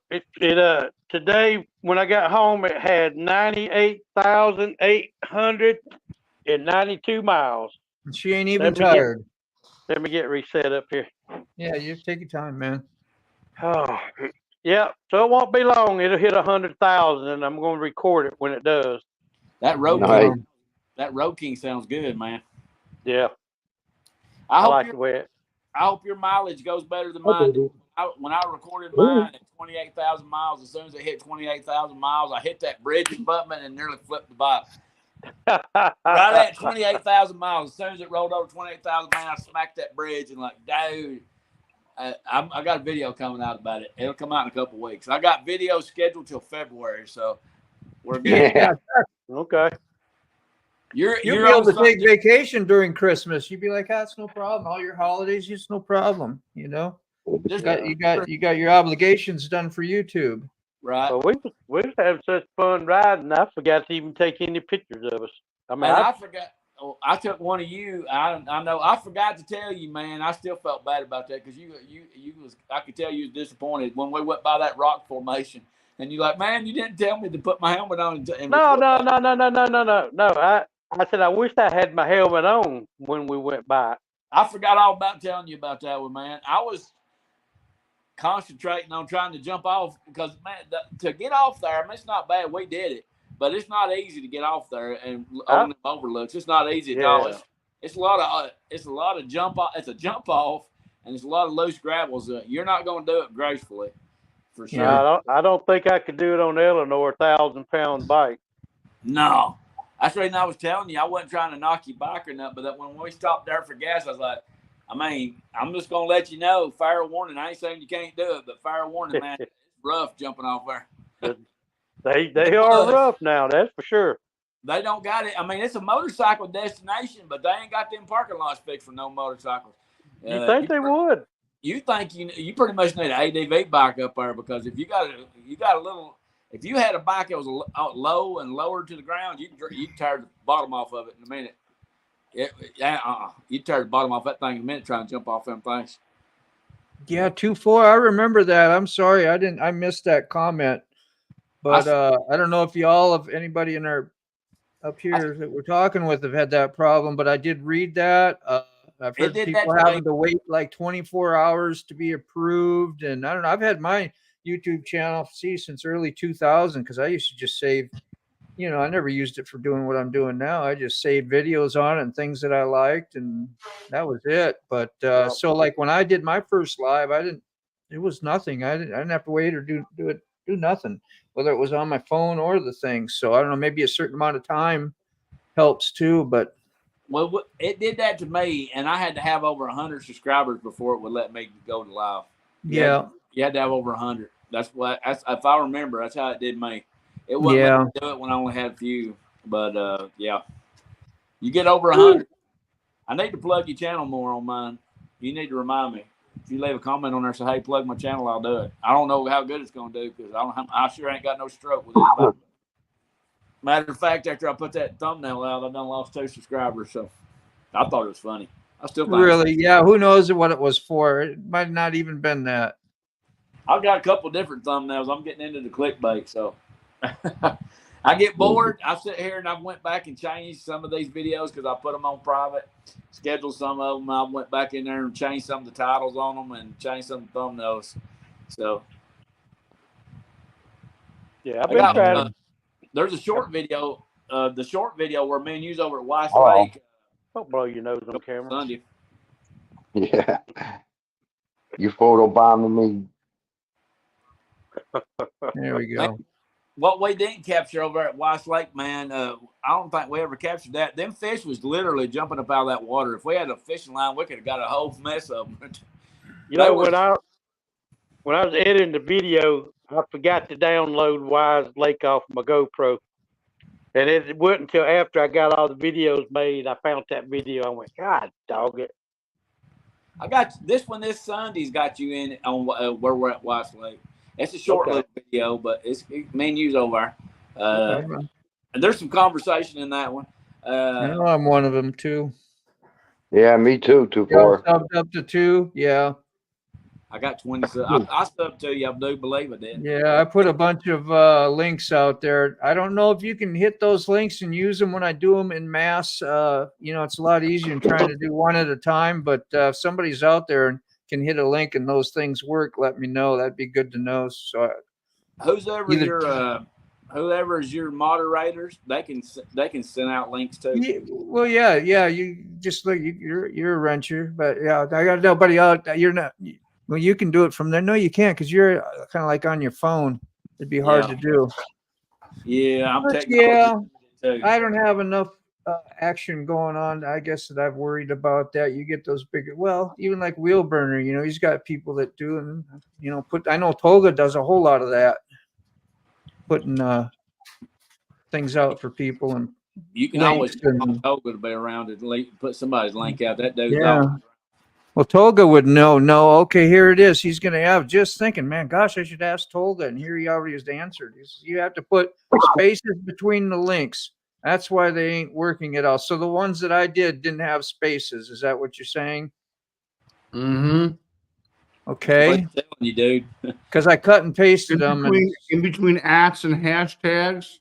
Today when I got home, it had 98,892 miles. And she ain't even tired. Let me get reset up here. Yeah, you take your time, man. Oh, yeah. So it won't be long. It'll hit 100,000, and I'm going to record it when it does. That Road King sounds good, man. Yeah. I like the way it. I hope your mileage goes better than mine. When I recorded mine at 28,000 miles, as soon as it hit 28,000 miles, I hit that bridge abutment and nearly flipped the bike. Right at 28,000 miles, as soon as it rolled over 28,000, man, I smacked that bridge and like, dude, I got a video coming out about it. It'll come out in a couple of weeks. I got videos scheduled till February, so we're good. Yeah. Okay. You'll be able to take vacation during Christmas. You'd be like, that's no problem. All your holidays, it's no problem. You got your obligations done for YouTube. Right. Well, we was having such fun riding. I forgot to even take any pictures of us. I forgot. Oh, I took one of you. I know. I forgot to tell you, man. I still felt bad about that because you was. I could tell you was disappointed when we went by that rock formation, and you're like, man, you didn't tell me to put my helmet on. No. I said I wish I had my helmet on when we went by. I forgot all about telling you about that one, man. I was concentrating on trying to jump off because, man, to get off there, I mean, it's not bad. We did it, but it's not easy to get off there and on them overlooks. It's not easy at all. It's a lot of jump off. It's a jump off, and it's a lot of loose gravels. You're not going to do it gracefully, for sure. No, I don't think I could do it on Eleanor 1,000-pound bike. No. That's the reason I was telling you. I wasn't trying to knock your bike or nothing, but that when we stopped there for gas, I was like, I mean, I'm just going to let you know, fair warning. I ain't saying you can't do it, but fair warning, man, it's rough jumping off there. They are rough now, that's for sure. They don't got it. I mean, it's a motorcycle destination, but they ain't got them parking lots fixed for no motorcycles. You think they would? you think you pretty much need an ADV bike up there, because if you got a little, if you had a bike that was low and lower to the ground, you'd tear the bottom off of it in a minute. You'd tear the bottom off that thing in a minute trying to jump off them things. Yeah, 2.4. I remember that. I'm sorry, I missed that comment. But I don't know if anybody in our up here that we're talking with have had that problem, but I did read that. I've heard people having to wait like 24 hours to be approved. And I don't know, I've had my YouTube channel since early 2000, because I used to just save, I never used it for doing what I'm doing now. I just saved videos on it and things that I liked, and that was it. But so like when I did my first live, it was nothing. I didn't have to wait or do nothing, whether it was on my phone or the thing. So I don't know, maybe a certain amount of time helps too, but. Well, it did that to me, and I had to have over 100 subscribers before it would let me go to live. You had to have over 100. That's if I remember, that's how it did me. It wouldn't let me do it when I only had a few. But you get over 100. I need to plug your channel more on mine. You need to remind me. If you leave a comment on there, say, "Hey, plug my channel," I'll do it. I don't know how good it's gonna do, because I sure ain't got no stroke with it. Matter of fact, after I put that thumbnail out, I done lost 2 subscribers. So I thought it was funny. I still think really, who knows what it was for? It might not even been that. I've got a couple different thumbnails. I'm getting into the clickbait, so I get bored. I sit here and I went back and changed some of these videos because I put them on private, scheduled some of them. I went back in there and changed some of the titles on them and changed some of the thumbnails. So I've been trying. There's a short video, the short video where me and you's over at Weiss Lake. Don't blow your nose on camera. Sunday. Yeah. You photobombing me. There we go. What we didn't capture over at Weiss Lake, man, I don't think we ever captured that. Them fish was literally jumping up out of that water. If we had a fishing line, we could have got a whole mess of them. When I was editing the video, I forgot to download Wise Lake off my GoPro. And it wasn't until after I got all the videos made, I found that video. I went, God dog it. I got this one this Sunday's got you in on where we're at Weiss Lake. It's a short little video, but it's me and you's over. And there's some conversation in that one. I know I'm one of them too. Yeah, me too. 2.4. Subbed up to 2. Yeah. I got 20. So I subbed to you. I do believe I did. Yeah, I put a bunch of links out there. I don't know if you can hit those links and use them when I do them in mass. It's a lot easier than trying to do one at a time. But if somebody's out there and can hit a link and those things work, let me know. That'd be good to know. So, whoever is your moderators, they can send out links too. Yeah. You just look. You're a wrencher, but I got nobody out. You're not. Well, you can do it from there. No, you can't, because you're kind of like on your phone. It'd be hard to do. Yeah, I don't have enough action going on, I guess, that I've worried about that. You get those bigger, even like Wheelburner, he's got people that do, and I know Tolga does a whole lot of that, putting things out for people. And you can always tell Tolga to be around to put somebody's link out. That dude's Well, Tolga would know. Okay, here it is. He's going to have, just thinking, man, gosh, I should ask Tolga. And here he already has answered. You have to put spaces between the links. That's why they ain't working at all. So the ones that I did didn't have spaces. Is that what you're saying? Mm-hmm. Okay. I'm telling you, dude. Because I cut and pasted them. In between ats and hashtags?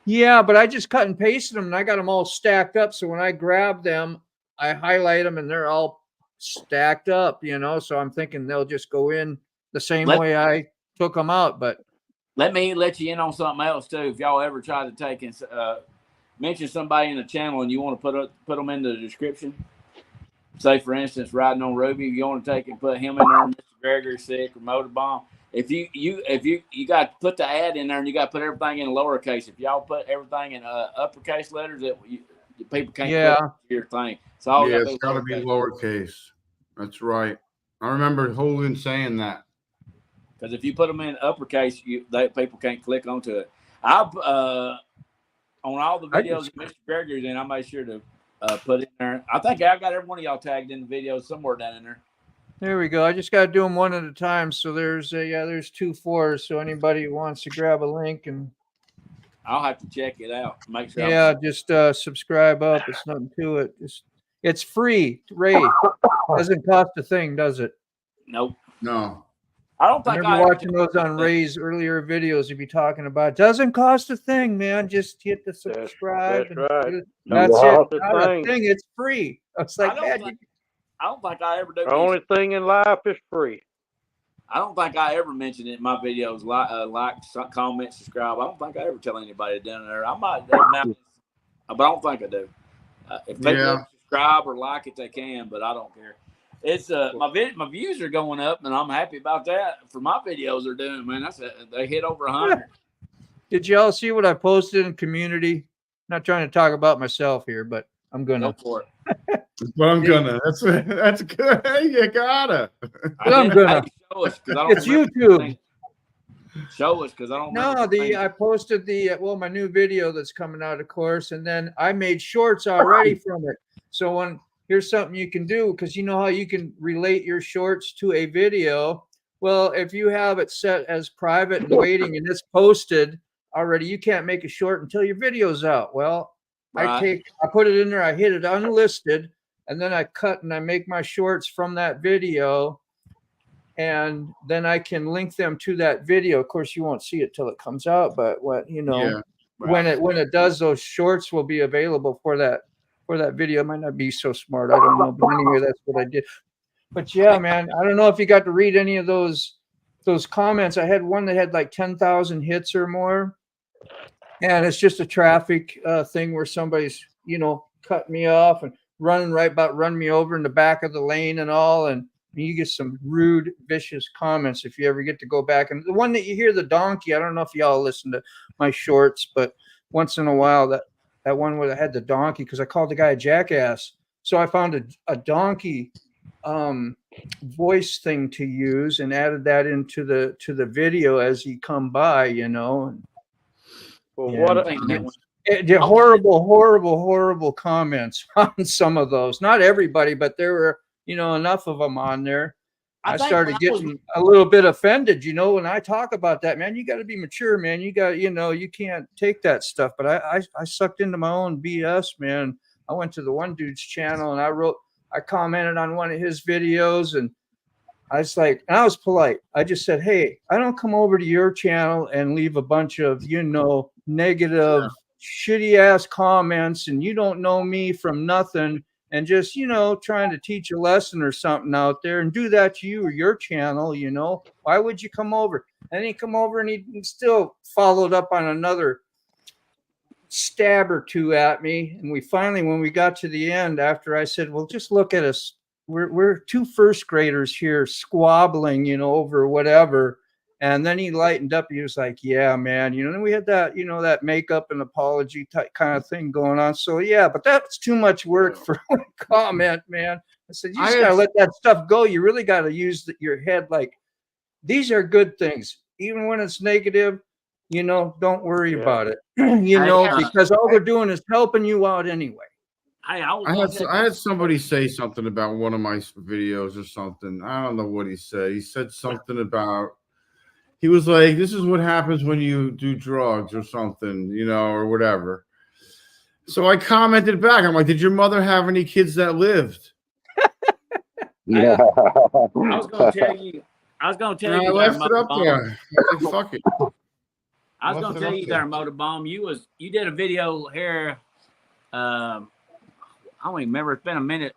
Yeah, but I just cut and pasted them, and I got them all stacked up. So when I grab them, I highlight them, and they're all stacked up, so I'm thinking they'll just go in the same way I took them out. But let me let you in on something else too. If y'all ever try to take and mention somebody in the channel and you want to put them in the description, say for instance, riding on Ruby, you want to take and put him in there, Mr. Gregory's sick or Motorbomb. If you got to put the ad in there, and you got to put everything in lowercase. If y'all put everything in uppercase letters, people can't put your thing. So it's got to be lowercase. That's right. I remember Hogan saying that. Because if you put them in uppercase, people can't click onto it. On all the videos that Mr. Gregory's in, I made sure to put in there. I think I got every one of y'all tagged in the videos somewhere down in there. There we go. I just got to do them one at a time. So there's there's 2 4s. So anybody who wants to grab a link and I'll have to check it out. Make sure. yeah, just subscribe up. It's nothing to it. It's free. Ray, doesn't cost a thing, does it? Nope. No. I don't I think remember watching those on Ray's earlier videos. He'd be talking about doesn't cost a thing, man. Just hit the subscribe. That's right. That's Yeah. it. Not a thing. It's free. I was like, I don't think I ever do. The only thing in life is free. I don't think I ever mentioned it in my videos. Like, comment, subscribe. I don't think I ever tell anybody down there. I might do now, but I don't think I do. If people subscribe or like it, they can, but I don't care. It's my views are going up, and I'm happy about that. For my videos they're doing, man, they hit over 100. Did y'all see what I posted in community? Not trying to talk about myself here, but I'm gonna. Go for it. But I'm gonna. That's good. Hey, you gotta. I'm gonna. Show us, 'cause I don't It's remember YouTube. anything. Show us, because I don't. No, remember I posted my new video that's coming out, of course, and then I made shorts already from it. So here's something you can do, because you know how you can relate your shorts to a video. Well, if you have it set as private and waiting, and it's posted already, you can't make a short until your video's out. Well, Right. I put it in there, I hit it unlisted, and then I cut and I make my shorts from that video. And then I can link them to that video. Of course, you won't see it till it comes out, but when it does, those shorts will be available for that video. It might not be so smart, I don't know, but anyway, that's what I did. But yeah, man, I don't know if you got to read any of those comments. I had one that had like 10,000 hits or more, and it's just a traffic thing where somebody's cut me off and run me over in the back of the lane and all, and you get some rude, vicious comments if you ever get to go back. And the one that you hear, the donkey, I don't know if y'all listen to my shorts, but once in a while that one where I had the donkey, because I called the guy a jackass. So I found a donkey voice thing to use and added that into the video as he come by, Well, horrible comments on some of those. Not everybody, but there were enough of them on there. I started getting a little bit offended, when I talk about that, man. You got to be mature, man. You got, you can't take that stuff. But I sucked into my own BS, man. I went to the one dude's channel and I commented on one of his videos, and I was polite. I just said, hey, I don't come over to your channel and leave a bunch of, negative, shitty ass comments, and you don't know me from nothing. And just, trying to teach a lesson or something out there, and do that to you or your channel, why would you come over? And he come over and he still followed up on another stab or two at me. And we finally, when we got to the end, after I said, well, just look at us. We're 2 first graders here squabbling, over whatever. And then he lightened up. He was like, yeah, man, then we had that, that makeup and apology type kind of thing going on. So, yeah, but that's too much work for a comment, man. I said, you just got to let that stuff go. You really got to use your head. Like, these are good things. Even when it's negative, don't worry about it, because all they're doing is helping you out anyway. I had somebody say something about one of my videos or something. I don't know what he said. He said something about, he was like, this is what happens when you do drugs or something, or whatever. So I commented back. I'm like, did your mother have any kids that lived? Yeah. I was going to tell you. I left it up there. I was like, fuck it. I was going to tell you there, MotoBaum. You did a video here. I don't even remember. It's been a minute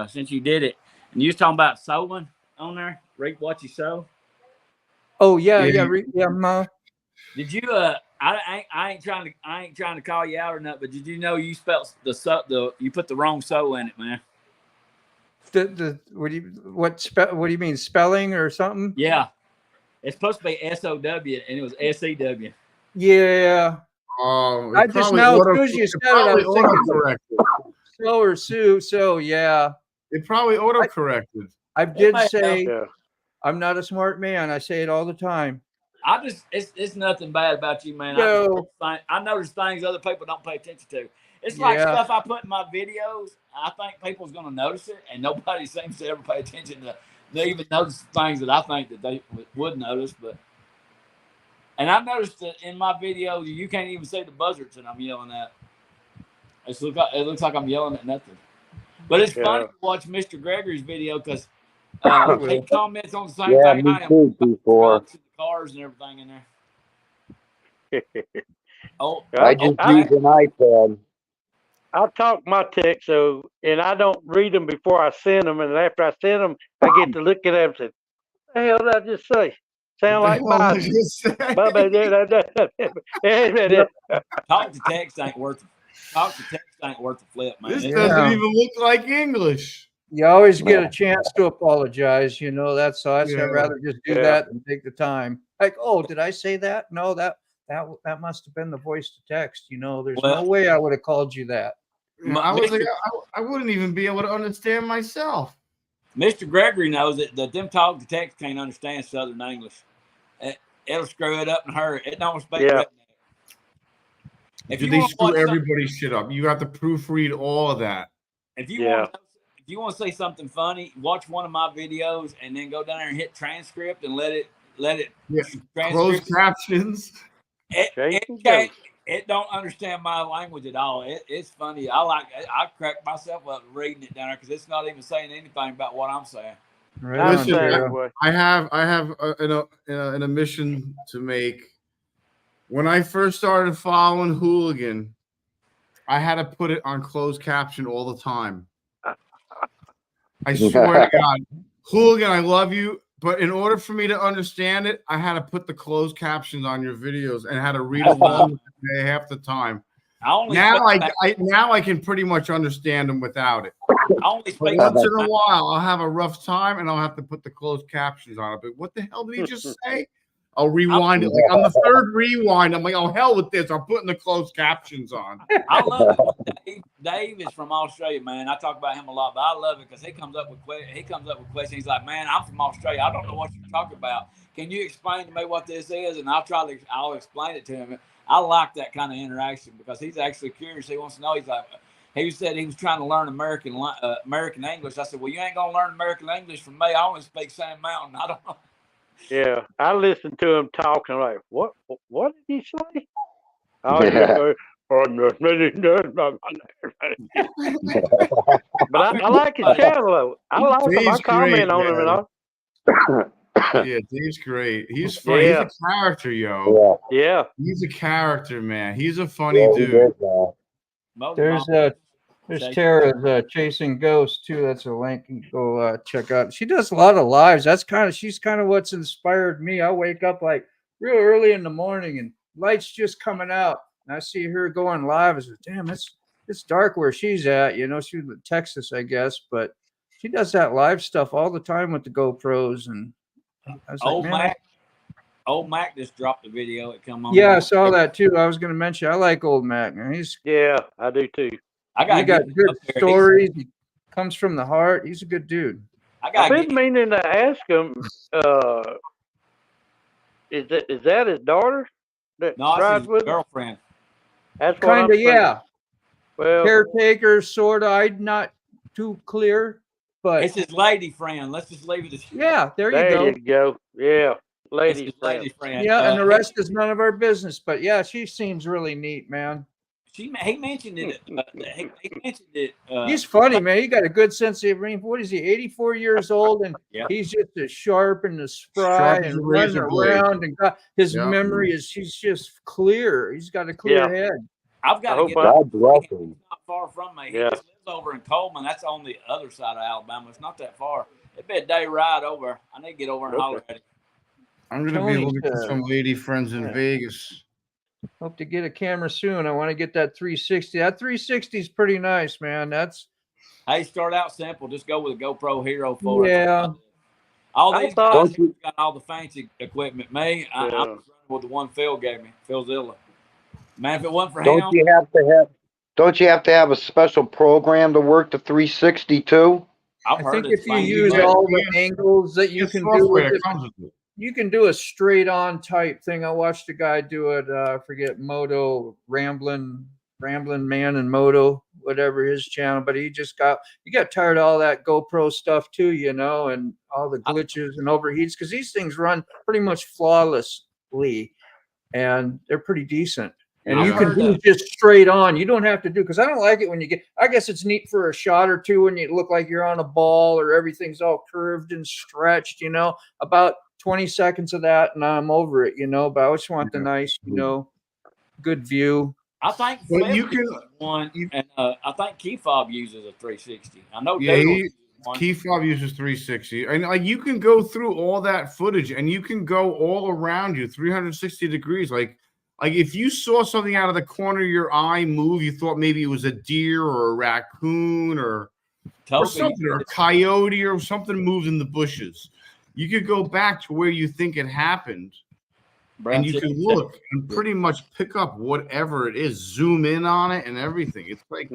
since you did it, and you was talking about sewing on there. Reap what you sow. Oh yeah. Ma. Did you? I ain't trying to call you out or nothing, but did you know you spelled you put the wrong "so" in it, man? What do you mean, spelling or something? Yeah, it's supposed to be SOW and it was SEW. Yeah. I just now, as soon as you said it, I was thinking so or Sue. So yeah, it probably auto-corrected. I did say. I'm not a smart man. I say it all the time. It's nothing bad about you, man. No. I notice things other people don't pay attention to. It's like stuff I put in my videos. I think people's going to notice it, and nobody seems to ever pay attention to they even notice things that I think that they would notice. And I noticed that in my video, you can't even see the buzzards that I'm yelling at. It looks like I'm yelling at nothing. But it's funny to watch Mr. Gregory's video because he comments on the same thing me I am. too, before. The cars and everything in there. I just use an iPad. I'll talk my text, and I don't read them before I send them, and after I send them, I get to look at them and say, "What the hell did I just say? Sound like mine." Talk to text ain't worth a flip, man. This doesn't even look like English. You always get a chance to apologize, you know. That's so. I'd rather just do that than take the time. Like, oh, did I say that? No, that must have been the voice to text. You know, there's no way I would have called you that. I wouldn't even be able to understand myself. Mr. Gregory knows that them talk to text can't understand Southern English. It'll screw it up and hurt. It don't speak. Yeah. If they screw everybody's shit up, you have to proofread all of that. If you want to say something funny, watch one of my videos and then go down there and hit transcript and let it close captions. It don't understand my language at all. It's funny. I crack myself up reading it down there because it's not even saying anything about what I'm saying. Right. Listen, I have an admission to make. When I first started following Hooligan, I had to put it on closed caption all the time. I swear to God, Hooligan, I love you, but in order for me to understand it, I had to put the closed captions on your videos and had to read along half the time. Now I can pretty much understand them without it. Once in a while, I'll have a rough time and I'll have to put the closed captions on it. But what the hell did he just say? I'll rewind it. Like on the third rewind, I'm like, oh, hell with this. I'm putting the closed captions on. I love it. Dave is from Australia, man. I talk about him a lot, but I love it because he comes up with questions. He's like, man, I'm from Australia. I don't know what you're talking about. Can you explain to me what this is? And I'll explain it to him. I like that kind of interaction because he's actually curious. He wants to know. He said he was trying to learn American English. I said, well, you ain't going to learn American English from me. I only speak Sand Mountain. I don't know. Yeah, I listened to him talking like, what did he say? Oh, yeah. But I like his channel though. I like him. I comment on him and all. Yeah, Dave's great. He's funny. He's a character, yo. Yeah. He's a character, man. He's a funny dude. There's Tara's Chasing Ghosts too. That's a link you can go check out. She does a lot of lives. She's kind of what's inspired me. I wake up like real early in the morning and lights just coming out. And I see her going live. I said, damn, it's dark where she's at. You know, she's in Texas, I guess, but she does that live stuff all the time with the GoPros. And I was like, Old Mac just dropped the video. It come on. Yeah, I saw that too. I was going to mention I like Old Mac. Man. I do too. He got good stories. He comes from the heart. He's a good dude. I've been meaning to ask him. Is that his daughter? That no, drives it's his with girlfriend. That's kind of yeah. Well, caretaker, sort of. I'm not too clear, but it's his lady friend. Let's just leave it as there you go. Yeah, lady friend. Yeah, and the rest is none of our business. But yeah, she seems really neat, man. He mentioned it. He mentioned it. He's funny, man. He got a good sense of humor. What is he? 84 years old, and he's just as sharp and as spry and running around. And his memory he's just clear. He's got a clear head. I've got to get God bless him. He's not far from me. He just lives over in Coleman. That's on the other side of Alabama. It's not that far. It'd be a day ride over. I need to get over and holler at him. I'm gonna be looking for some lady friends in Vegas. Hope to get a camera soon. I want to get that 360. That 360 is pretty nice, man. Hey, start out simple. Just go with a GoPro Hero 4. Yeah. All these guys got all the fancy equipment. Me, I'm running with the one Phil gave me. Phil Zilla. Man, if it wasn't for him. Don't you have to have a special program to work the 360 too? I think if you use all the angles that you can do with it. You can do a straight on type thing. I watched a guy do it. I forget Moto Rambling Rambling Man and Moto, whatever his channel. But he got tired of all that GoPro stuff too, you know, and all the glitches and overheats because these things run pretty much flawlessly, and they're pretty decent. And you can do just straight on. You don't have to do, because I don't like it when you get, I guess it's neat for a shot or two when you look like you're on a ball or everything's all curved and stretched, you know, about 20 seconds of that and I'm over it, you know, but I just want the nice, you know, good view. I think you can one, and I think Key Fob uses a 360. I know Key Fob uses 360, and like you can go through all that footage and you can go all around you 360 degrees. Like if you saw something out of the corner of your eye move, you thought maybe it was a deer or a raccoon or something, or a coyote or something moved in the bushes. You could go back to where you think it happened, and you can look and pretty much pick up whatever it is, zoom in on it and everything. It's like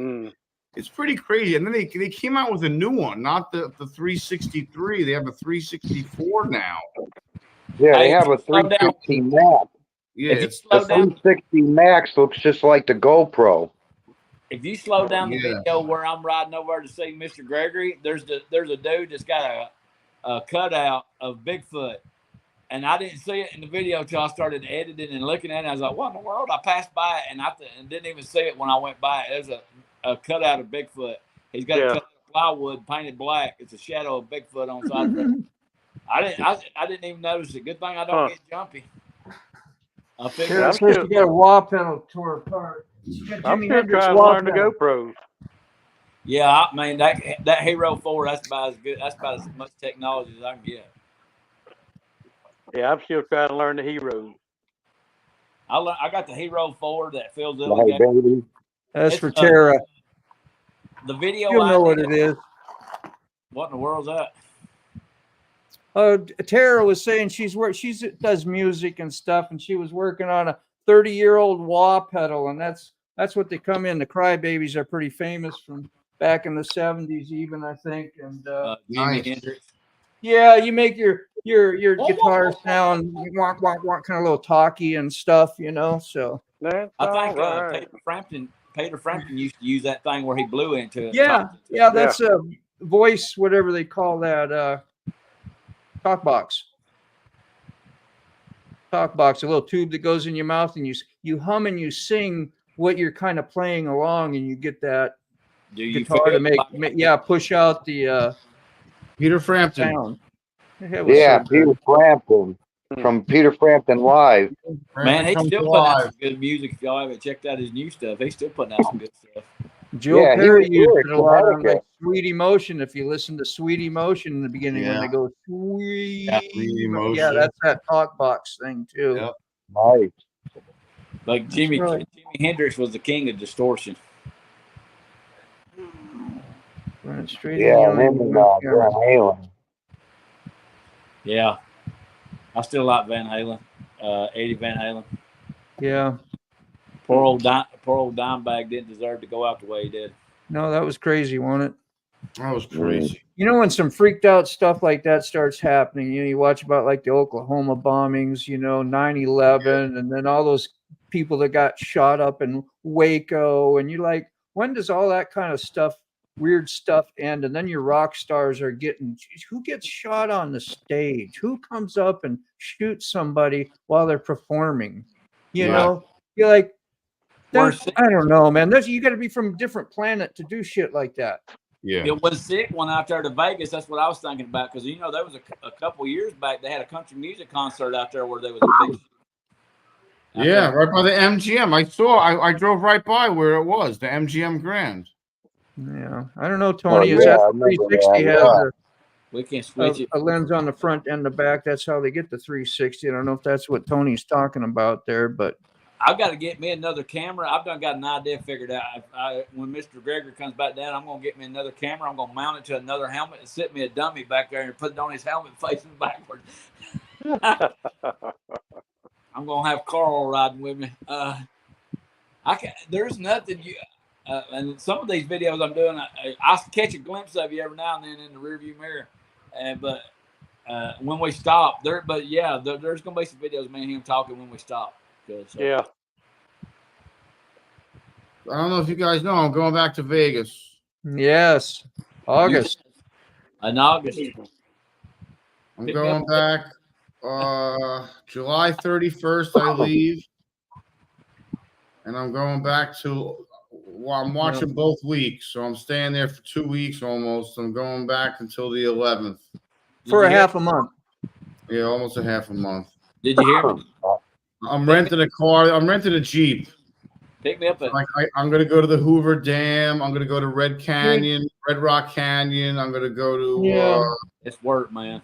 it's pretty crazy. And then they came out with a new one, not the 363. They have a 364 now. Yeah, they have a 360 Max. Yeah, the 360 Max looks just like the GoPro. If you slow down the video where I'm riding over to see Mr. Gregory, there's a dude that's got a cutout of Bigfoot. And I didn't see it in the video until I started editing and looking at it. I was like, what in the world? I passed by it and didn't even see it when I went by it. There's a cutout of Bigfoot. He's got a cutout of plywood painted black. It's a shadow of Bigfoot on the side of it. I didn't even notice it. Good thing I don't get jumpy. I figured I'm supposed to get a wah pedal tore apart. I'm still trying to learn the GoPros. Yeah, I mean that Hero 4, that's about as good. That's about as much technology as I can get. Yeah, I'm still trying to learn the Heroes. I got the Hero 4 that fills in. Hey, baby. That's for Tara. The video. You know what it is. What in the world's that? Tara was saying she does music and stuff, and she was working on a 30-year-old wah pedal, and that's what they come in. The Crybabies are pretty famous from back in the 70s, even, I think. And Jimi Hendrix. Yeah, you make your guitar sound walk, kind of a little talky and stuff, you know. So that's I think Peter Frampton used to use that thing where he blew into it. Yeah, that's a voice, whatever they call that, talk box, a little tube that goes in your mouth, and you hum and you sing what you're kind of playing along, and you get that guitar to push out the Peter Frampton sound. Yeah, Peter Frampton from Peter Frampton Live. Man, he's still putting out some good music. If y'all haven't checked out his new stuff, he's still putting out some good stuff. Joe Perry used it a lot on like Sweet Emotion. If you listen to Sweet Emotion in the beginning, when they go sweet emotion, that's that talk box thing too. Yep. Nice. Like Jimi Hendrix was the king of distortion. Running straight Van Halen. Yeah, I still like Van Halen, Eddie Van Halen. Yeah. Poor old Dimebag didn't deserve to go out the way he did. No, that was crazy, wasn't it? That was crazy. You know, when some freaked out stuff like that starts happening, you watch about like the Oklahoma bombings, 9/11, and then all those people that got shot up in Waco, and you're like, when does all that kind of stuff, weird stuff, end? And then your rock stars are getting, who gets shot on the stage? Who comes up and shoots somebody while they're performing? You know, you're like, I don't know, man. You got to be from a different planet to do shit like that. Yeah, it was sick when out there to Vegas. That's what I was thinking about, because there was a couple years back they had a country music concert out there where there was a big. Yeah, right by the MGM. I drove right by where it was, the MGM Grand. Yeah, I don't know, Tony. Is that 360 has we can switch a lens on the front and the back? That's how they get the 360. I don't know if that's what Tony's talking about there, but. I've got to get me another camera. I've got an idea figured out. When Mr. Gregory comes back down, I'm going to get me another camera. I'm going to mount it to another helmet and sit me a dummy back there and put it on his helmet facing backward. I'm going to have Carl riding with me. There's nothing and some of these videos I'm doing, I catch a glimpse of you every now and then in the rearview mirror. But when we stop, there's going to be some videos of me and him talking when we stop. Good, so. Yeah. I don't know if you guys know, I'm going back to Vegas. Yes, August. In August. I'm Pick me going up. back July 31st. I leave, and I'm going back to. Well, I'm watching both weeks, so I'm staying there for 2 weeks almost. I'm going back until the 11th. For a half a month. Yeah, almost a half a month. Did you hear me? I'm renting a car. I'm renting a Jeep. Pick me up at I'm going to go to the Hoover Dam. I'm going to go to Red Canyon, Red Rock Canyon. I'm going to go to. it's work, man.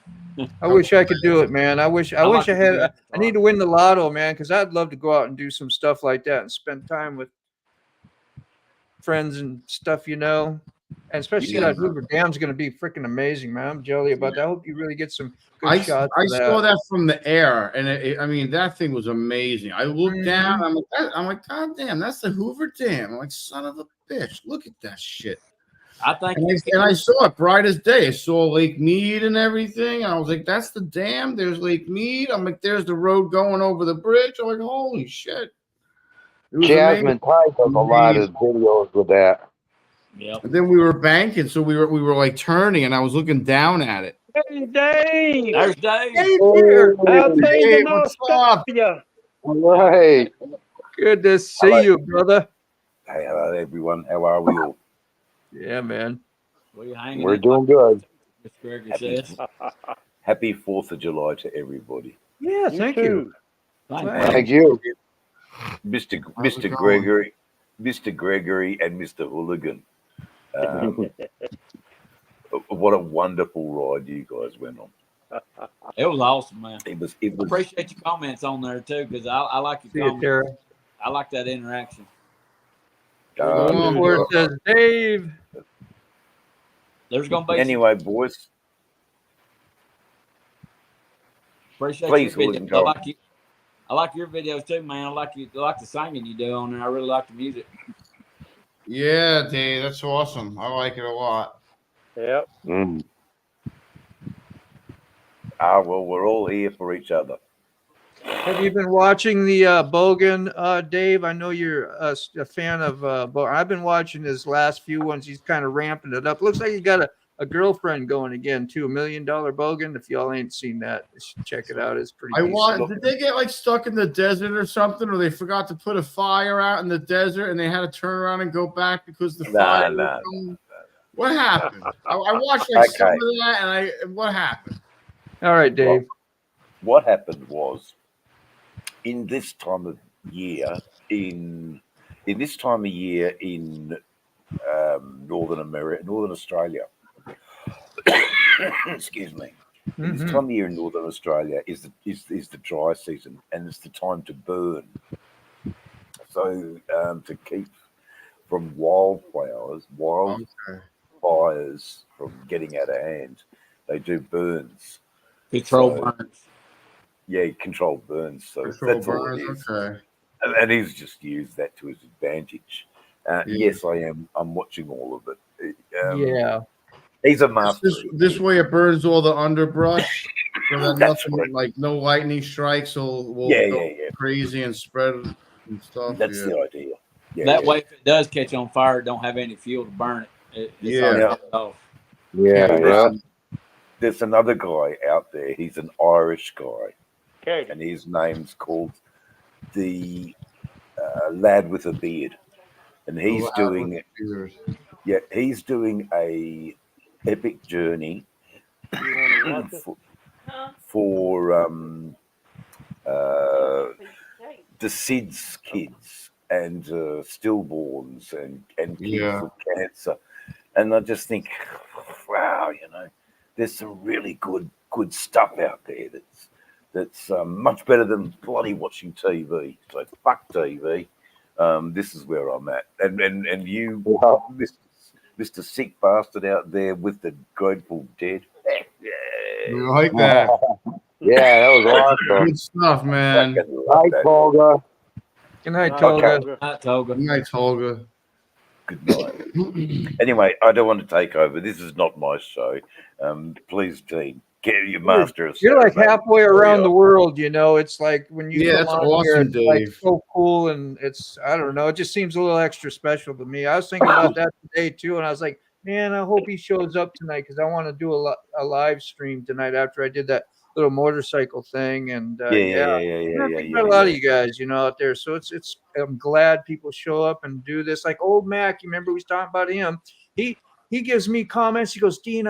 I wish I could do it, man. I wish I like to do had. that. I need to win the lotto, man, because I'd love to go out and do some stuff like that and spend time with friends and stuff, you know. And especially that Hoover Dam's going to be freaking amazing, man. I'm jelly about that. I hope you really get some good shots. I saw that from the air, and I mean that thing was amazing. I looked down. I'm like, God damn, that's the Hoover Dam. I'm like, son of a bitch, look at that shit. I think, and I saw it bright as day. I saw Lake Mead and everything. I was like, that's the dam. There's Lake Mead. I'm like, there's the road going over the bridge. I'm like, holy shit. Jasmine Ty does a lot of videos with that. yeah. And then we were banking, so we were like turning, and I was looking down at it. Hey, Dave. There's Dave. Here. How's things Hey, in what's up? Australia? Right. Good to see you, brother. Hey, hello everyone. How are we all? Yeah, man. We're doing good. Mr. Gregory says. Happy 4th of July to everybody. Yeah, thank you. Thank you. Mr. Gregory, Mr. Gregory and Mr. Hooligan. What a wonderful ride you guys went on. It was awesome, man. It was Appreciate your comments on there too, because I like your comments. I like that interaction. Where it says Dave. There's gonna be anyway, boys. Appreciate Please, your Hooligan, videos. I like your videos too, man. I like the singing you do on there. I really like the music. Yeah, Dave, that's awesome. I like it a lot. Yep. Well, we're all here for each other. Have you been watching the Bogan, Dave? I know you're a fan of Bogan. I've been watching his last few ones. He's kind of ramping it up. Looks like he got a girlfriend going again, too. $1 Million Bogan. If y'all ain't seen that, check it out. It's pretty decent. Did they get like stuck in the desert or something, or they forgot to put a fire out in the desert and they had to turn around and go back because the fire? What happened? I watched like some of that, and what happened? All right, Dave. What happened was, in this time of year, in Northern Australia, excuse me. This time of year in Northern Australia is the dry season, and it's the time to burn. So to keep from wildfires from getting out of hand, they do burns. Burns. Yeah, controlled burns. So that's all it is. Okay. And he's just used that to his advantage. Yes, I am. I'm watching all of it. Yeah. He's a master. This way it burns all the underbrush. So that nothing, like no lightning strikes will go crazy and spread and stuff. That's the idea. Yeah, that way, if it does catch on fire, it don't have any fuel to burn it. There's another guy out there. He's an Irish guy, and his name's called the Lad with a Beard, and he's doing a epic journey for the SIDS kids and stillborns and kids with cancer, and I just think, wow, there's some really good stuff out there that's much better than bloody watching TV. So fuck TV. This is where I'm at, and you, Mr. Sick Bastard out there with the Grateful Dead. You like that? Yeah, that was awesome. Good stuff, man. Night, Tolga. Good night, Tolga. Good night, Tolga. Good night, Tolga. Good night. Anyway, I don't want to take over. This is not my show. Please, Dean, Get your master. You're like halfway around the world, you know. It's like when you come that's on awesome, here, it's like Dave. so cool, and it's I don't know, it just seems a little extra special to me. I was thinking about that today too, and I was like, man, I hope he shows up tonight because I want to do a live stream tonight after I did that little motorcycle thing, and I think about a lot of you guys, you know, out there. So it's I'm glad people show up and do this. Like old Mac, you remember we was talking about him? He gives me comments. He goes, Dean,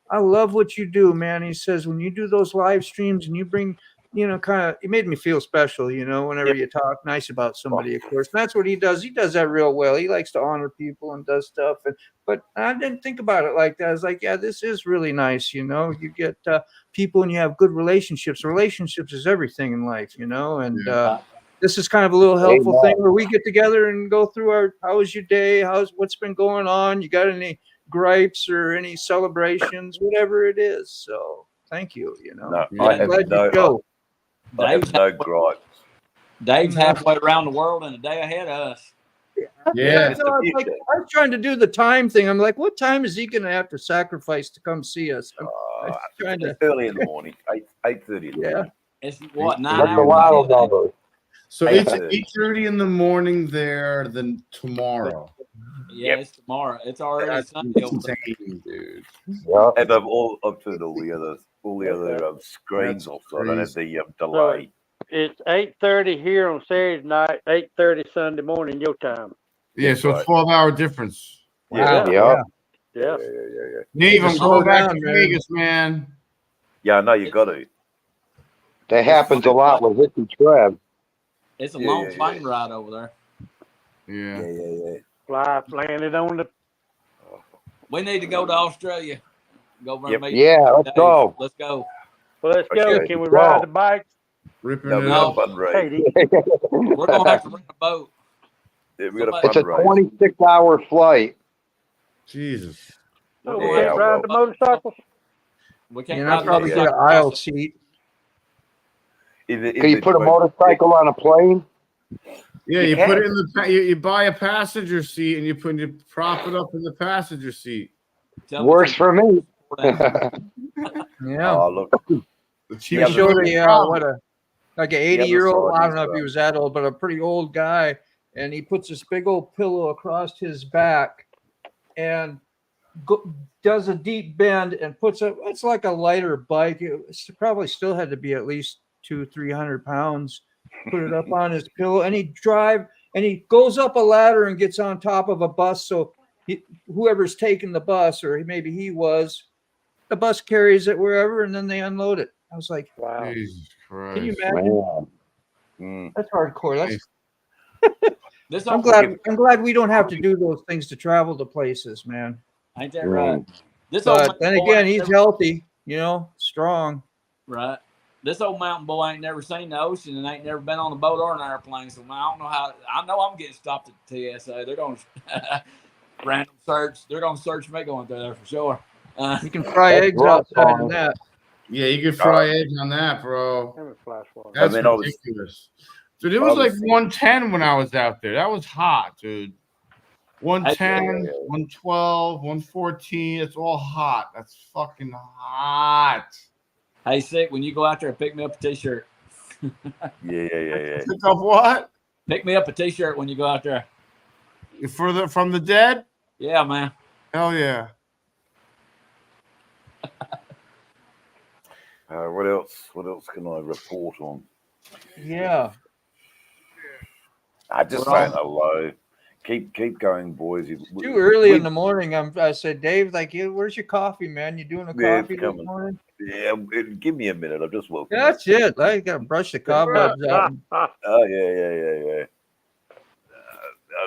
I love what you do, man. He says, when you do those live streams and you bring, you know, kind of, it made me feel special, you know, whenever you talk nice about somebody, of course. And that's what he does. He does that real well. He likes to honor people and does stuff. But I didn't think about it like that. I was like, yeah, this is really nice. You know, you get people and you have good relationships. Relationships is everything in life, you know, and this is kind of a little helpful thing where we get together and go through how was your day? What's been going on? You got any gripes or any celebrations, whatever it is. So thank you. You know, I have no gripes. Dave's halfway around the world and a day ahead of us. Yeah. I'm trying to do the time thing. I'm like, what time is he going to have to sacrifice to come see us? I'm trying to early in the morning, 8:30. Yeah. It's what, 9 That's a hours? lot of numbers. So it's 8:30 in the morning there, then tomorrow. Yeah, it's tomorrow. It's already Sunday. Insane, dude. Yeah. And I've turned all the other screens off, so I don't have the delay. It's 8:30 here on Saturday night, 8:30 Sunday morning, your time. Yeah, so it's 12-hour difference. Wow. Yeah. Neve, I'm Slow going back down, to man. Vegas, man. Yeah, I know you got to. That happens a lot with Hippie Trev. It's a long plane ride over there. Yeah. Fly landed on the. We need to go to Australia. Go over and meet. Yeah, let's Dave. go. Let's go. Well, let's go. Okay. Can we ride the bike? Ripping No, it we got a up. fun ride. Katie. We're gonna have to rent a boat. Yeah, we got a It's fun a ride. 26-hour flight. Jesus. Oh, we Yeah, can't ride the motorcycles. We can't And I'll ride the probably get an motorcycle. aisle seat. Can you put a motorcycle on a plane? Yeah, You you can. put it in the you buy a passenger seat and you prop it up in the passenger seat. Tell me Works to- for me. Yeah. Oh, look. The He cheapest showed way me to travel. what like an other 80-year-old. side I is, don't know if he was that old, but a pretty old guy, and he puts this big old pillow across his back, and does a deep bend and puts it's like a lighter bike. It probably still had to be at least 200-300 pounds. Put it up on his pillow, and he goes up a ladder and gets on top of a bus. So whoever's taking the bus, or maybe he was, the bus carries it wherever, and then they unload it. I was like, Wow. Jesus Christ. can you imagine? Man. That's hardcore. This I'm old- glad we don't have to do those things to travel to places, man. Ain't that right? This But old then mountain boy again, ain't he's never- healthy, you know, strong. right. This old mountain boy ain't never seen the ocean and ain't never been on a boat or an airplane. So I don't know how. I know I'm getting stopped at the TSA. They're going to random search. They're going to search me going through there for sure. You can fry eggs outside in that. Yeah, you can fry eggs on that, bro. Have a flash water. That's I mean, I was- ridiculous. Dude, it was like 110 when I was out there. That was hot, dude. 110, 112, 114. It's all hot. That's fucking hot. Hey, Sick, when you go out there, pick me up a T-shirt. Yeah. Pick up what? Pick me up a T-shirt when you go out there. From the dead? Yeah, man. Hell yeah. What else? What else can I report on? Yeah. I just saying hello. Keep going, boys. Too early in the morning. I said, Dave, like, where's your coffee, man? You doing a Yeah, coffee it's this coming. morning? Yeah, give me a minute. I've just woken up. That's it. I got to brush the cobwebs out. Oh yeah.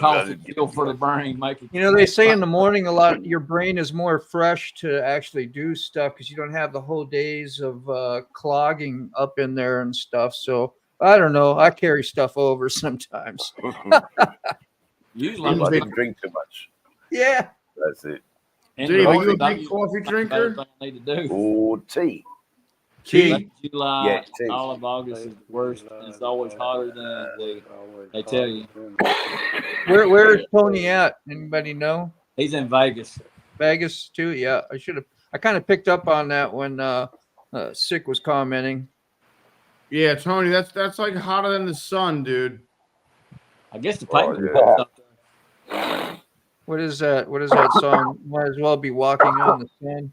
Coffee fuel for the brain, make it. You know, they say in the morning a lot, your brain is more fresh to actually do stuff because you don't have the whole days of clogging up in there and stuff. So I don't know. I carry stuff over sometimes. Usually, I didn't drink too much. Yeah. That's it. Dave, are you a big coffee drinker? I need to do. Or tea. Tea. July, Yeah, tea. all of August is the worst. And it's always hotter than they tell you. Where's Tony at? Anybody know? He's in Vegas. Vegas too? Yeah. I kind of picked up on that when Sick was commenting. Yeah, Tony, that's like hotter than the sun, dude. I guess the Oh, paint. yeah. What is that? What is that song? Might as well be walking on the sand.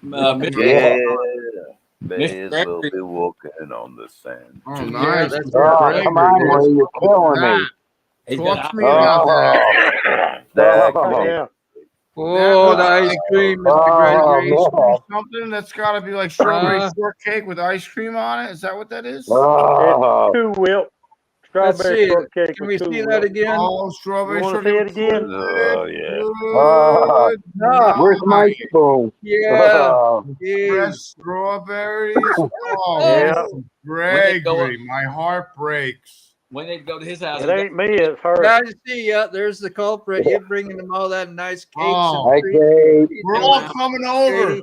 Mr. Yeah. Mr. May as well Gregory. be walking on the sand. Oh, Yeah, nice. that's Mr. right. Oh, come on, Gregory. Ray, you're killing me. He's Talk got to me about that. That Oh, Yeah. Oh, the ice cream, Mr. Oh, Gregory. man. Something that's got to be like strawberry shortcake with ice cream on it. Is that what that is? Oh, Cool Whip. Let's Strawberry see. shortcake. Can with we Cool see Whip. that again? Oh, strawberry You wanna shortcake. see it again? Oh, yeah. Good. where's my night. spoon? Yeah. Oh, Fresh Jeez. strawberries. Oh, Yeah. Gregory, my heart breaks. We need to go to his house. It ain't me, it's her. Glad to see ya. There's the culprit. You're bringing them all that nice cakes Oh. and treats. okay. We're all coming over.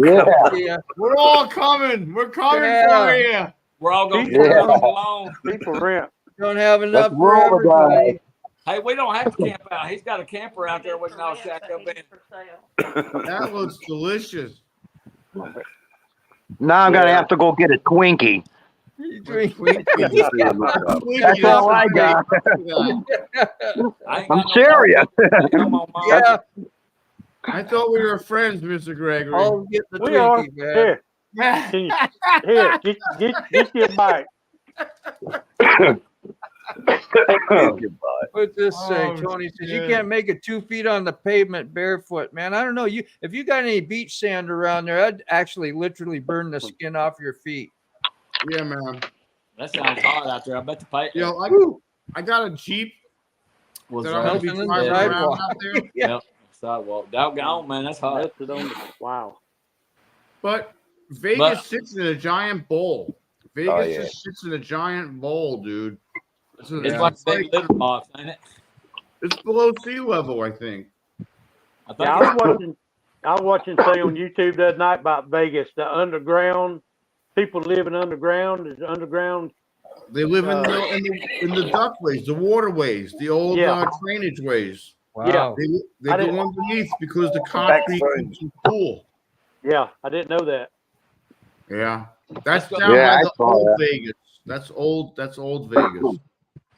Yeah. Yeah. We're all coming. We're coming Yeah. for you. We're all going to Yeah. camp alone. People rent. Don't have enough Let's for roll, everybody. Hey, we don't have to camp out. He's got a camper out there we can all shack up in. That looks delicious. Now I'm gonna have to go get a Twinkie. You drink- That's all I got. I ain't got I'm no serious. Come on, Mom. Yeah, I thought we were friends, Mr. Gregory. I'll get the We are. Twinkie, man. Here, can you- here, get your bite. What's this say? Oh, Tony says you shit. can't make it 2 feet on the pavement barefoot, man. I don't know. If you got any beach sand around there, I'd actually literally burn the skin off your feet. Yeah, man. That sounds hot out there. I bet the pipe Yo, I got a Jeep was that I'm gonna be melting in the driving around sidewalk. out there. Yep. Sidewalk. Doggone, man. That's hot. Melted on the, wow. But Vegas But- sits in a giant bowl. Vegas Oh, yeah. just sits in a giant bowl, dude. It's like a big litter box, ain't it? it's below sea level, I think. I think Yeah, I was watching say on YouTube the other night about Vegas, the underground, people living underground, is underground. They live in the duckways, the waterways, the old Yeah. drainage ways. Wow. They I go didn't- underneath because the concrete Backbone. is cool. Yeah, I didn't know that. Yeah, that's Let's go. down Yeah, by I the saw old that. Vegas. That's old. That's old Vegas.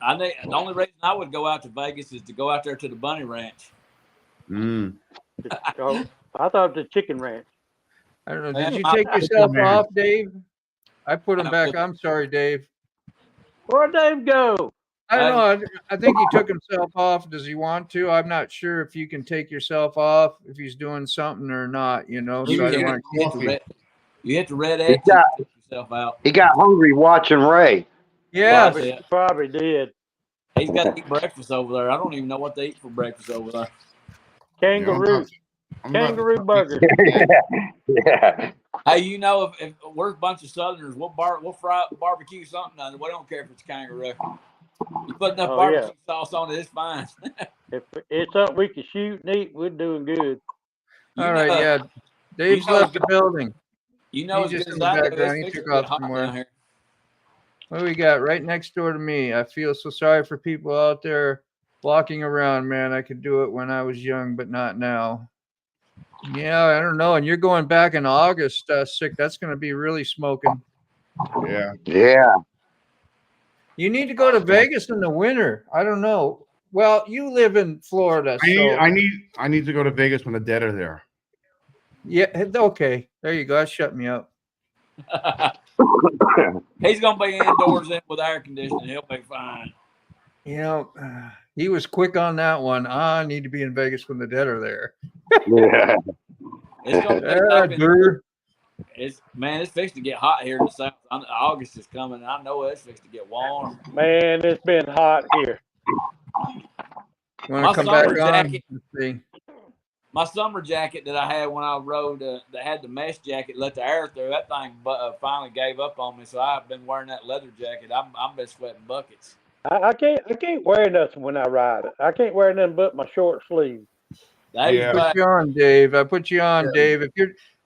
I think the only reason I would go out to Vegas is to go out there to the Bunny Ranch. Mm. Oh, I thought it was the chicken ranch. I don't know. Man, Did you I- take yourself man. off, Dave? I put him back. I'm sorry, Dave. Where'd Dave go? I don't know. I think he took himself off. Does he want to? I'm not sure if you can take yourself off if he's doing something or not. You know, You so I don't hit, want you hit the red, you hit the red He X got- and took yourself out. He got hungry watching Ray. Yeah, That's it. Probably did. He's got to eat breakfast over there. I don't even know what they eat for breakfast over there. Kangaroo, I'm about to- kangaroo burger. Yeah. Hey, you know, if we're a bunch of Southerners, we'll fry up barbecue something. We don't care if it's kangaroo. You put enough Oh, barbecue yeah. sauce on it, it's fine. If it's something we can shoot and eat, we're doing good. You all right. know- Yeah, Dave's know- left the building. You know, He's as just good in as the I know, background. He it's took fixing to off get hot somewhere. down here. What do we got right next door to me? I feel so sorry for people out there walking around, man. I could do it when I was young, but not now. Yeah, I don't know. And you're going back in August, Sick. That's going to be really smoking. Yeah. Yeah. You need to go to Vegas in the winter. I don't know. Well, you live in Florida, so I need to go to Vegas when the dead are there. yeah. Okay, there you go. That shut me up. He's gonna be indoors in with air conditioning. He'll be fine. You know, he was quick on that one. I need to be in Vegas when the dead are there. Yeah. It's gonna be Yeah, fucking- dude. it's fixing to get hot here in the south. August is coming. I know it's fixing to get warm. Man, it's been hot here. You want My to come back summer on? jacket- Let's see. My summer jacket that I had when I rode, that had the mesh jacket, let the air through. That thing finally gave up on me, so I've been wearing that leather jacket. I've been sweating buckets. I can't wear nothing when I ride it. I can't wear nothing but my short sleeve. Dave's Yeah. back. Put you on, Dave. I put you on, Dave.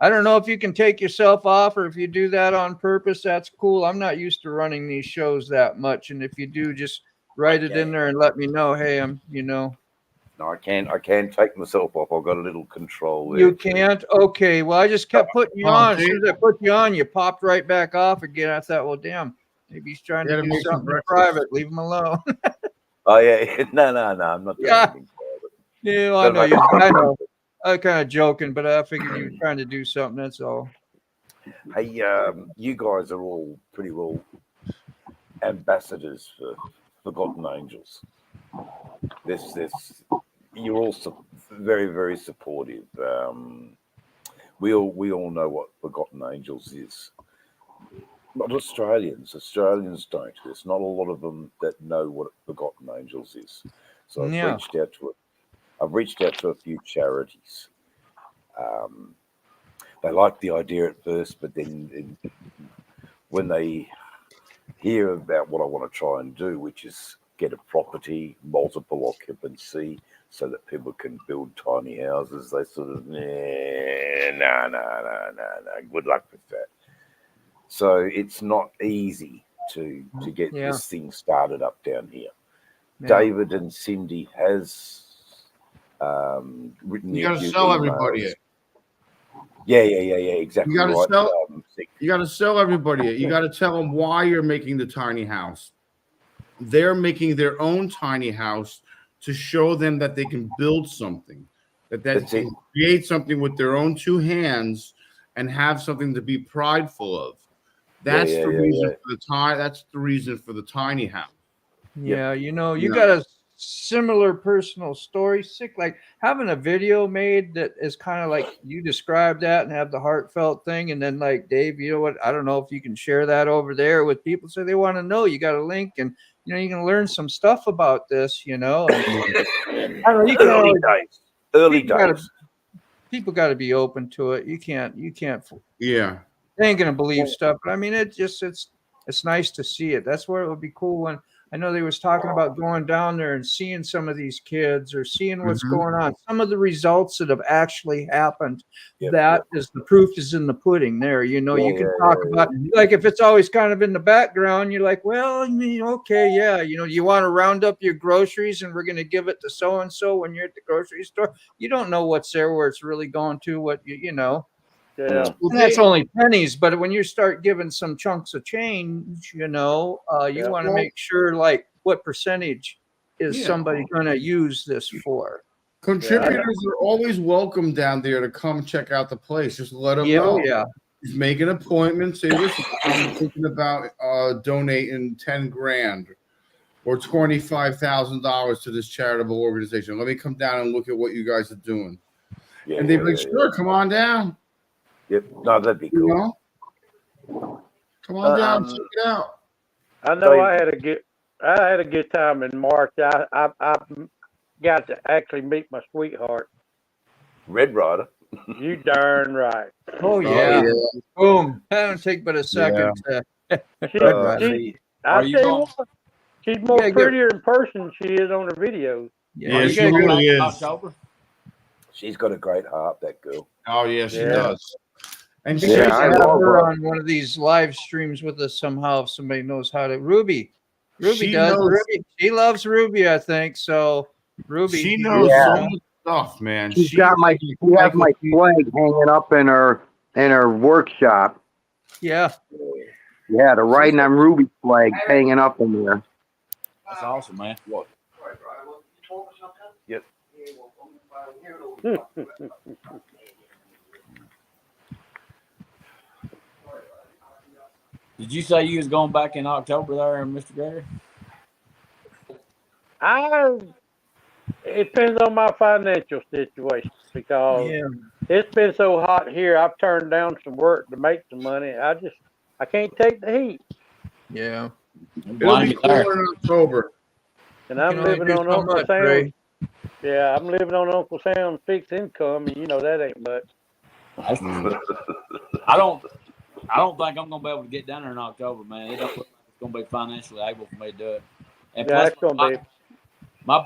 I don't know if you can take yourself off or if you do that on purpose. That's cool. I'm not used to running these shows that much, and if you do, just write it in there and let me know. Hey, No, I can't take myself off. I've got a little control there. You can't? Okay. Well, I just kept putting you on. As soon as I put you on, you popped right back off again. I thought, well, damn, maybe he's trying to do something in private. Leave him alone. Oh yeah, no, I'm not doing anything private. Yeah, I know you. I know. I'm kind of joking, but I figured you were trying to do something. That's all. Hey, you guys are all pretty well ambassadors for Forgotten Angels. You're all very, very supportive. We all know what Forgotten Angels is. Not Australians. Australians don't. There's not a lot of them that know what Forgotten Angels is. So I've reached out to a few charities. They like the idea at first, but then when they hear about what I want to try and do, which is get a property, multiple occupancy, so that people can build tiny houses, they sort of, no, good luck with that. So it's not easy to get this thing started up down here. Yeah. David and Cindy has written. You got to sell everybody it. Yeah, exactly. You got to right. sell. You got to sell everybody it. You got to tell them why you're making the tiny house. They're making their own tiny house to show them that they can build something, that they can create something with their own two hands and have something to be prideful of. That's the reason for the That's the reason for the tiny house. Yeah, you know, you got a similar personal story. Like having a video made that is kind of like you described that and have the heartfelt thing, and then like Dave, you know what? I don't know if you can share that over there with people, so they want to know. You got a link, and you know you can learn some stuff about this. You know, and, I don't know, you can early days. People got to be open to it. You can't. Yeah. They ain't gonna believe stuff, but I mean, it's nice to see it. That's where it would be cool when I know they was talking about going down there and seeing some of these kids or seeing what's going on. Some of the results that have actually happened. Is the proof is in the pudding. There, you know, you can talk about like if it's always kind of in the background, you're like, well, I mean, okay, yeah, you know, you want to round up your groceries and we're gonna give it to so and so when you're at the grocery store. You don't know what's there where it's really going to. What you know. Yeah, and that's only pennies, but when you start giving some chunks of change, you know, you want to make sure, like, what percentage is somebody going to use this for? Contributors are always welcome down there to come check out the place. Just let them know. Yeah, just make an appointment. Say, listen, I'm thinking about donating $10,000 or $25,000 to this charitable organization. Let me come down and look at what you guys are doing. Yeah, and they'd be like, sure, come on down. Yep, no, that'd be cool. You know? Come on down, check it out. I know I had a good time in March. I got to actually meet my sweetheart. Red Rider. You darn right. Oh yeah. Boom. That don't take but a second. She's more prettier in person than she is on her videos. Yeah, she really is. October. She's got a great heart, that girl. Oh yeah, she does. And she should have her on one of these live streams with us somehow if somebody knows how to. Ruby does. Ruby, she loves Ruby, I think. So Ruby, she knows so much stuff, man. She has my flag hanging up in her workshop. Yeah. Yeah, the writing on Ruby's flag hanging up in there. That's awesome, man. What? Yep. Did you say you was going back in October there, Mr. Gregory? It depends on my financial situation because it's been so hot here. I've turned down some work to make some money. I can't take the heat. Yeah. It'll be cooler in October. And I'm living on Uncle Sam. Yeah, I'm living on Uncle Sam's fixed income, and you know that ain't much. I don't think I'm gonna be able to get down there in October, man. It don't look like it's gonna be financially able for me to do it. And plus, it's gonna be. My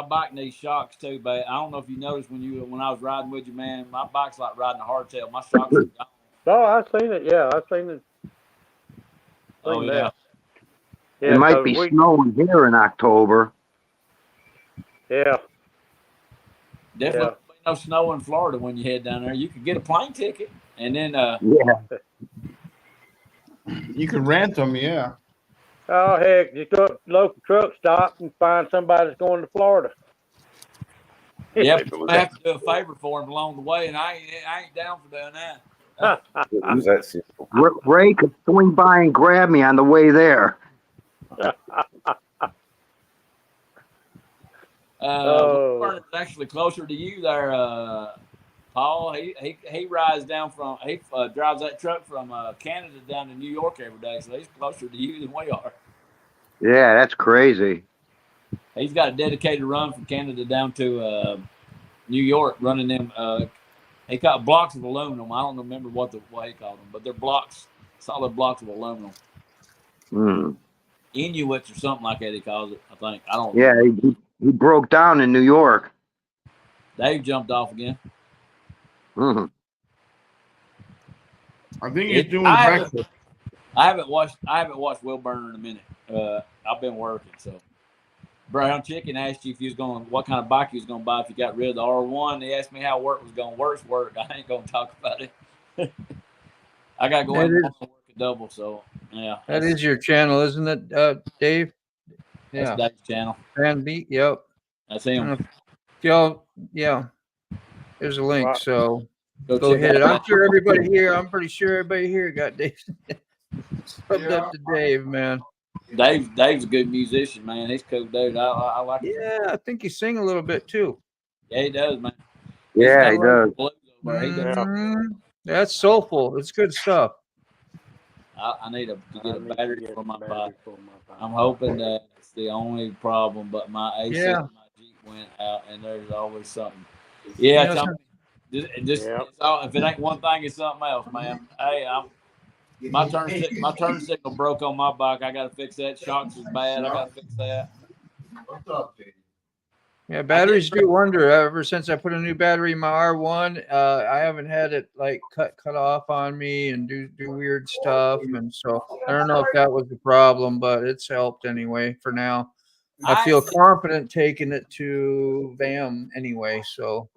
bike needs shocks too, but I don't know if you noticed when I was riding with you, man. My bike's like riding a hardtail. My shocks are gone. Oh, I've seen it. Yeah, I've seen it. Yeah. It might be snowing here in October. Yeah. Definitely no snow in Florida when you head down there. You could get a plane ticket and then You can rent them, yeah. Oh heck, just go up to the local truck stop and find somebody that's going to Florida. Yeah, but I have to do a favor for him along the way, and I ain't down for doing that. It was that simple. Ray could swing by and grab me on the way there. Woodburn is actually closer to you there, Paul. He rides down from drives that truck from Canada down to New York every day, so he's closer to you than we are. Yeah, that's crazy. He's got a dedicated run from Canada down to New York, running them. He called blocks of aluminum. I don't remember what he called them, but they're blocks, solid blocks of aluminum. Inuits or something like that. He calls it. I think. I don't. Yeah, he broke down in New York. Dave jumped off again. Mm-hmm. I think he's doing breakfast. I haven't watched Will Burner in a minute. I've been working, so. Brown Chicken asked you if you was what kind of bike you was going to buy if you got rid of the R1. He asked me how work was going. Work. I ain't going to talk about it. I got to go and work a double, so yeah. That is your channel, isn't it, Dave? Yeah. That's Dave's channel. Fan Beat, yep. That's him. Yeah. There's a link, so go hit it. I'm pretty sure everybody here got Dave. Subbed up to Dave, man. Dave's a good musician, man. He's a cool dude. I like him. Yeah, I think he sing a little bit too. Yeah, he does, man. Yeah, he does. That's soulful. It's good stuff. I need to get a battery for my bike. I'm hoping that's the only problem, but my AC and my Jeep went out, and there's always something. Yeah, if it ain't one thing, it's something else, man. Hey, my turn signal broke on my bike. I got to fix that. Shocks is bad. I got to fix that. What's up, Dave? Yeah, batteries do wonder. Ever since I put a new battery in my R1, I haven't had it like cut off on me and do weird stuff. And so I don't know if that was the problem, but it's helped anyway for now. I feel confident taking it to VAM anyway. So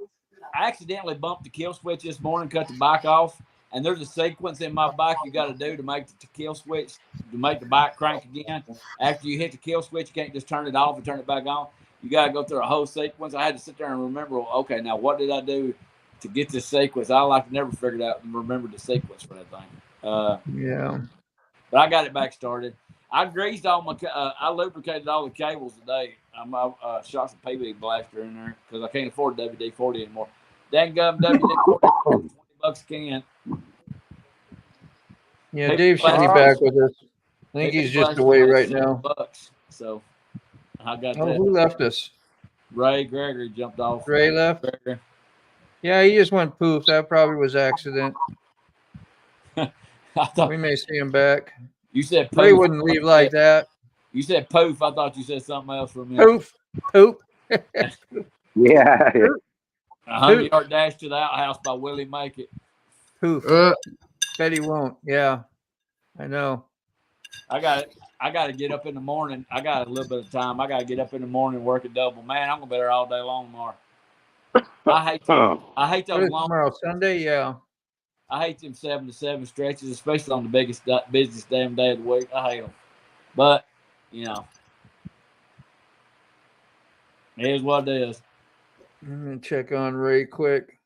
I accidentally bumped the kill switch this morning, cut the bike off. And there's a sequence in my bike you got to do to make the kill switch, to make the bike crank again. After you hit the kill switch, you can't just turn it off and turn it back on. You got to go through a whole sequence. I had to sit there and remember, okay, now what did I do to get this sequence? I never figured out and remembered the sequence for that thing. Yeah. But I got it back started. I greased I lubricated all the cables today. I shot some PB blaster in there because I can't afford WD-40 anymore. Dang gum WD-40, $20 a can. Yeah, Dave should be back with us. I think he's just away right now. So I got that. Who left us? Ray Gregory jumped off. Ray left? Gregory. Yeah, he just went poof. That probably was accident. We may see him back. You said poof. Ray wouldn't leave like that. You said poof. I thought you said something else for me. Poof. Poop. Yeah. 100-yard dash to the outhouse by Willie Make It. Poof. Bet he won't. Yeah, I know. I got to get up in the morning. I got a little bit of time. I got to get up in the morning and work a double. Man, I'm gonna be there all day long tomorrow. I hate those long. Tomorrow, Sunday, yeah. I hate them 7 to 7 stretches, especially on the busiest damn day of the week. I hate them. But it is what it is. Let me check on Ray quick.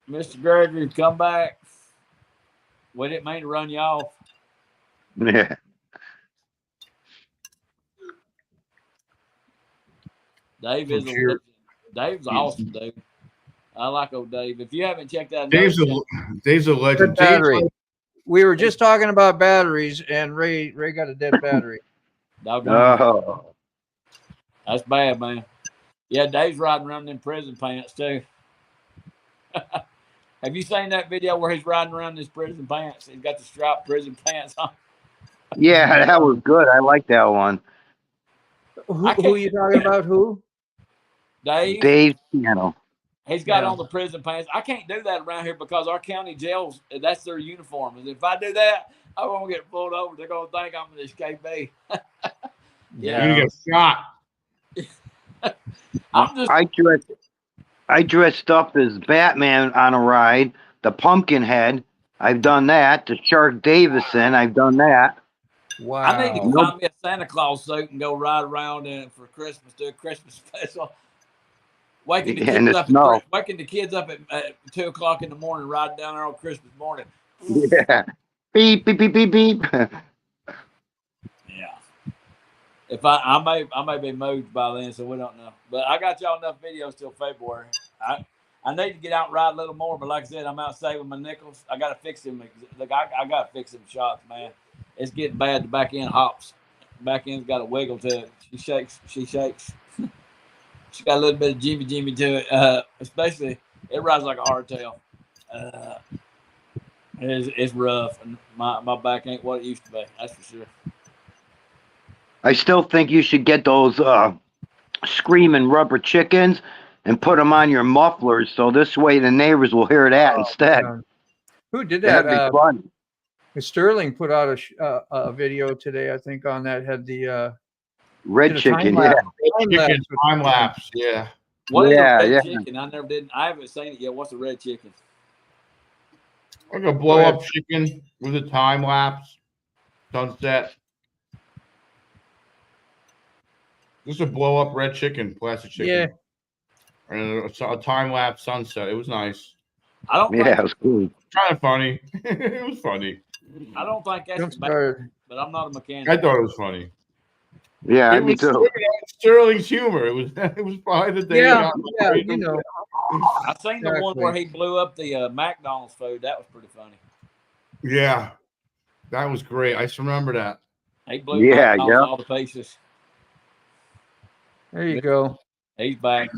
Mr. Gregory, come back. We didn't mean to run you off. Yeah. Dave is Dave's awesome, dude. I like old Dave. If you haven't checked out, Dave's a legend. Battery. We were just talking about batteries, and Ray got a dead battery. Oh. That's bad, man. Yeah, Dave's riding around in prison pants too. Have you seen that video where he's riding around in his prison pants? He's got the striped prison pants on. Yeah, that was good. I like that one. Who are you talking about? Who? Dave Piano. He's got on the prison pants. I can't do that around here because our county jails, that's their uniform. And if I do that, I won't get pulled over. They're going to think I'm an escapee. Yeah. You get shot. I I dressed up as Batman on a ride. The Pumpkinhead, I've done that. The Shark Davison, I've done that. Wow. I need to find me a Santa Claus suit and go ride around for Christmas, do a Christmas special. Waking the kids up at 2 o'clock in the morning, riding down there on Christmas morning. Yeah. Beep, beep, beep, beep, beep. Yeah. If I may be moved by then, so we don't know. But I got y'all enough videos till February. I need to get out and ride a little more, but like I said, I'm out saving my nickels. I gotta fix them. Look, I gotta fix them shots, man. It's getting bad. The back end hops. Back end's got a wiggle to it. She shakes. She got a little bit of Jimmy to it. Especially it rides like a hardtail. It's rough, and my back ain't what it used to be. That's for sure. I still think you should get those screaming rubber chickens and put them on your mufflers, so this way the neighbors will hear that instead. Who did that? That'd be fun. Sterling put out a video today, I think, on that. Had the Red chicken, Time lapse, yeah. What is a red chicken? I haven't seen it yet. What's a red chicken? Like a blow up chicken with a time lapse sunset. Just a blow up red chicken, plastic chicken. Yeah. And a time lapse sunset. It was nice. It was cool. Kind of funny. It was funny. I don't think that's bad, but I'm not a mechanic. I thought it was funny. Yeah, me too. Sterling's humor. It was probably the day. Yeah, you know. I seen the one where he blew up the McDonald's food. That was pretty funny. Yeah, that was great. I just remember that. He blew McDonald's all the pieces. There you go. He's back.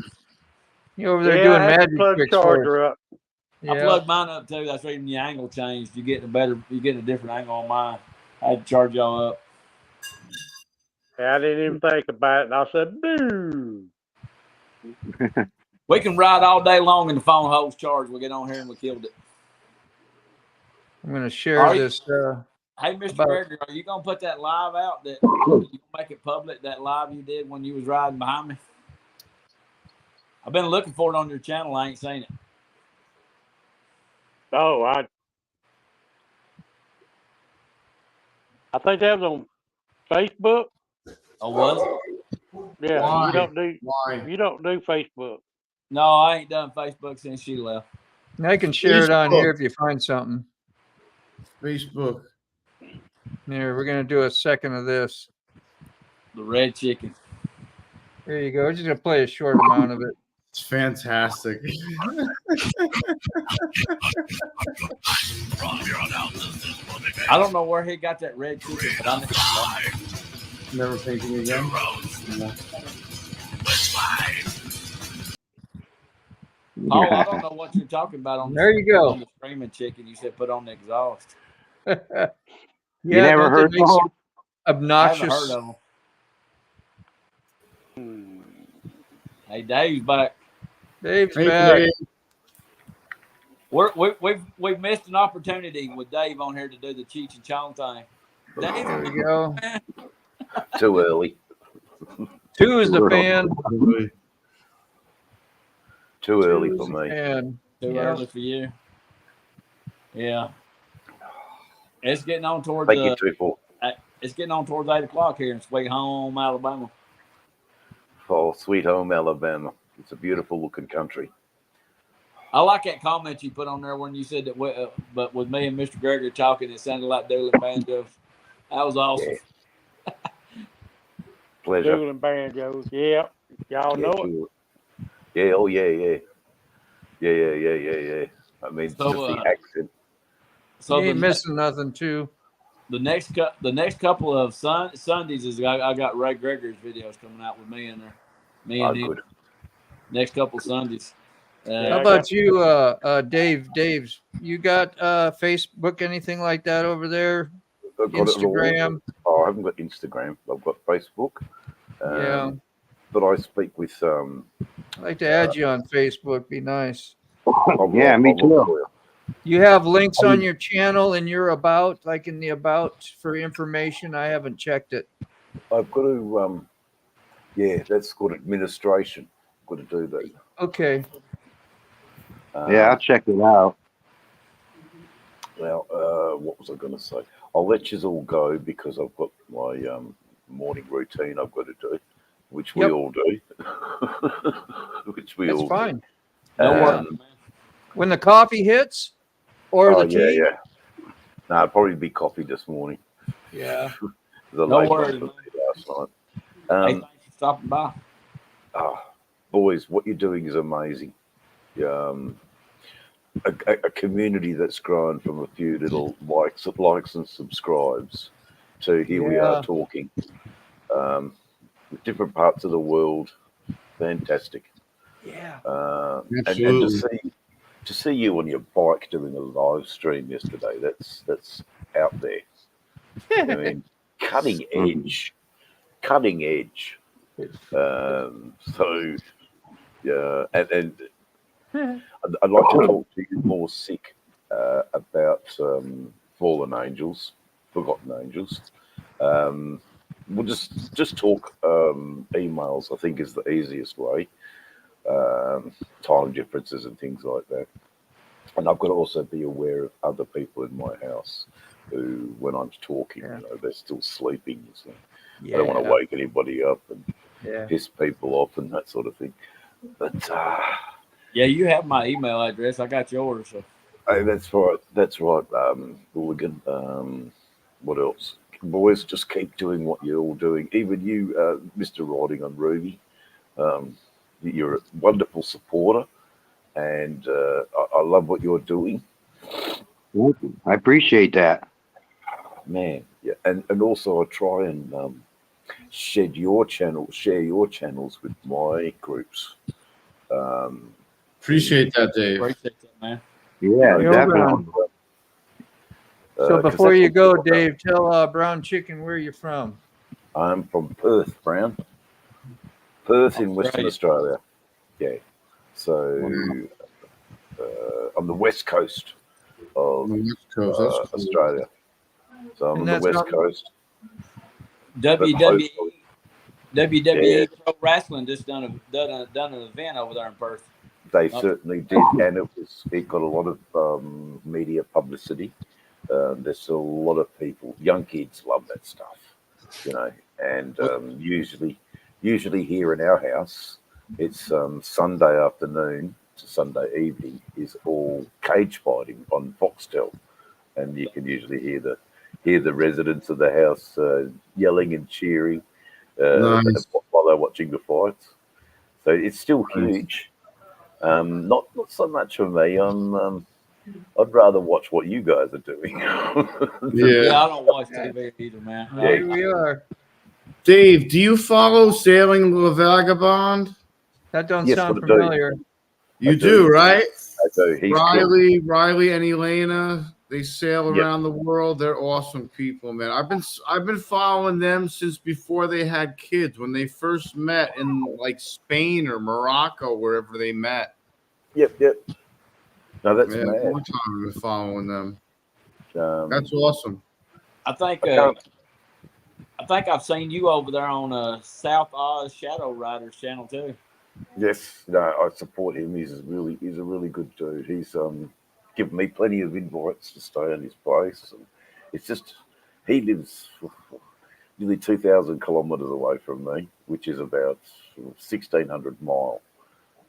You over there doing magic tricks charger up. I plugged mine up too. That's even the angle changed. You're getting a different angle on mine. I had to charge y'all up. I didn't even think about it. And I said, boo. We can ride all day long and the phone holds charged. We'll get on here and we killed it. I'm going to share this. Hey, Mr. Gregory, are you going to put that live out? That you make it public, that live you did when you was riding behind me? I've been looking for it on your channel. I ain't seen it. Oh, I think that was on Facebook. Oh, was it? Yeah, Why? You don't do Facebook. No, I ain't done Facebook since she left. I can share it on here if you find something. Facebook. Here, we're going to do a second of this. The red chicken. There you go. We're just going to play a short amount of it. It's fantastic. I don't know where he got that red chicken, but I'm Never thinking again. Oh, I don't know what you're talking about there you go. On the screaming chicken. You said put on the exhaust. You never heard of them? Obnoxious. I haven't heard of them. Hey, Dave's back. Dave's back. Dave. We've missed an opportunity with Dave on here to do the Cheech and Chong thing. Dave, there you go. Too early. 2 is the fan. Too early for me. Too early for you. Yeah. It's getting on towards it's getting on towards 8 o'clock here in Sweet Home, Alabama. Oh, Sweet Home, Alabama. It's a beautiful looking country. I like that comment you put on there when you said that, but with me and Mr. Gregory talking, it sounded like Doolin banjos. That was awesome. Yeah. Pleasure. Doolin banjos. Yeah. Y'all know it. Yeah. Oh, yeah. Yeah. I mean, just the accent. So you ain't missing nothing, too. The next couple of Sundays is I got Ray Gregory's videos coming out with me in there. Me and him. Good. Next couple Sundays. How about you, Dave? Dave's, you got Facebook, anything like that over there? Instagram? I haven't got Instagram. I've got Facebook. Yeah. But I speak with. I'd like to add you on Facebook. Be nice. Yeah, me too. You have links on your channel and your about, like in the about for information. I haven't checked it. I've got to. Yeah, that's called administration. Got to do that. Okay. Yeah, I'll check it out. Well, what was I going to say? I'll let you all go because I've got my morning routine I've got to do, which we all do. Which we That's all fine. No do. worries, man. When the coffee hits, or the tea. Yeah. No, it'd probably be coffee this morning. Yeah. The No late one worries, for man. me last night. Hey, thanks for stopping by. Boys, what you're doing is amazing. A community that's grown from a few little likes and subscribes to here we are talking. Different parts of the world, fantastic. Yeah. And Absolutely. to see you on your bike doing a live stream yesterday, that's out there. I mean, cutting edge. So yeah, and I'd like to talk to you more, Sick, about fallen angels, forgotten angels. We'll just talk emails. I think is the easiest way. Time differences and things like that. And I've got to also be aware of other people in my house who, when I'm talking, they're still sleeping. So I don't want to wake anybody up and piss people off and that sort of thing. But yeah, you have my email address. I got yours. So. Hey, that's right. Hooligan. What else? Boys, just keep doing what you're all doing. Even you, Mr. Riding on Ruby. You're a wonderful supporter, and I love what you're doing. Thank you. I appreciate that. Man, yeah, and also I try and share your channels with my groups. Appreciate that, Dave. Appreciate that, man. Yeah, definitely. So before you go, Dave, tell Brown Chicken where you're from. I'm from Perth, Brown. Perth in Western Australia. Yeah. So on the west coast of Australia. So I'm on the west coast. WWE Pro Wrestling just done an event over there in Perth. They certainly did, and it got a lot of media publicity. There's a lot of people, young kids love that stuff, and usually here in our house, it's Sunday afternoon to Sunday evening is all cage fighting on Foxtel, and you can usually hear the residents of the house yelling and cheering while they're watching the fights. So it's still huge. Not so much for me. I'd rather watch what you guys are doing. Yeah, I don't watch TV either, man. Here we are. Dave, do you follow Sailing the Vagabond? That don't sound familiar. You do, right? I do. He's Riley and Elena, they sail around the world. They're awesome people, man. I've been following them since before they had kids, when they first met in like Spain or Morocco, wherever they met. Yep. No, that's mad. mad. One time I've been following them. That's awesome. I think I've seen you over there on South Oz Shadow Riders channel too. Yes, no, I support him. He's a really good dude. He's given me plenty of invites to stay in his place. And it's just he lives nearly 2,000 kilometers away from me, which is about 1,600 miles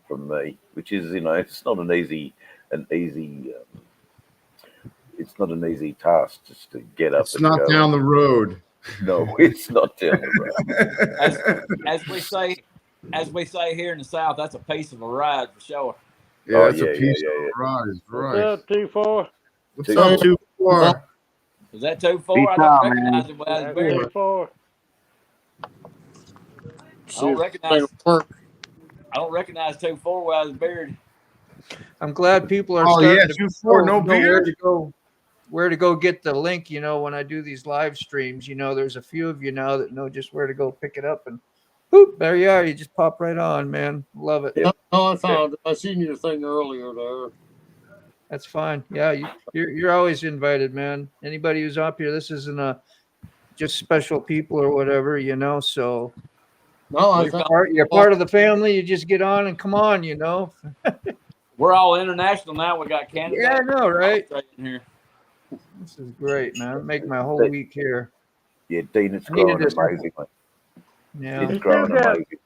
from me. Which is it's not an easy it's not an easy task just to get up. It's not down the road. No, it's not down the road. As we say here in the South, that's a piece of a ride for sure. Yeah, that's a piece of a ride. Right. What's up, 2-4? What's up, 2-4? Is that 2-4? I don't recognize him without his beard. 2-4. I don't recognize 2-4 without his beard. I'm glad people are starting to 2-4, no beard. Where to go get the link, when I do these live streams, there's a few of you now that know just where to go pick it up, and boop, there you are. You just pop right on, man. Love it. Yeah. No, I found it. I seen your thing earlier there. That's fine. Yeah, you're always invited, man. Anybody who's up here, this isn't just special people or whatever, so no, you're part of the family. You just get on and come on, We're all international now. We got Canada. Yeah, I know, right? Australia in here. This is great, man. Make my whole week here. Yeah, Dean, it's I needed growing this. amazingly. Yeah. It's He's growing still got- amazing.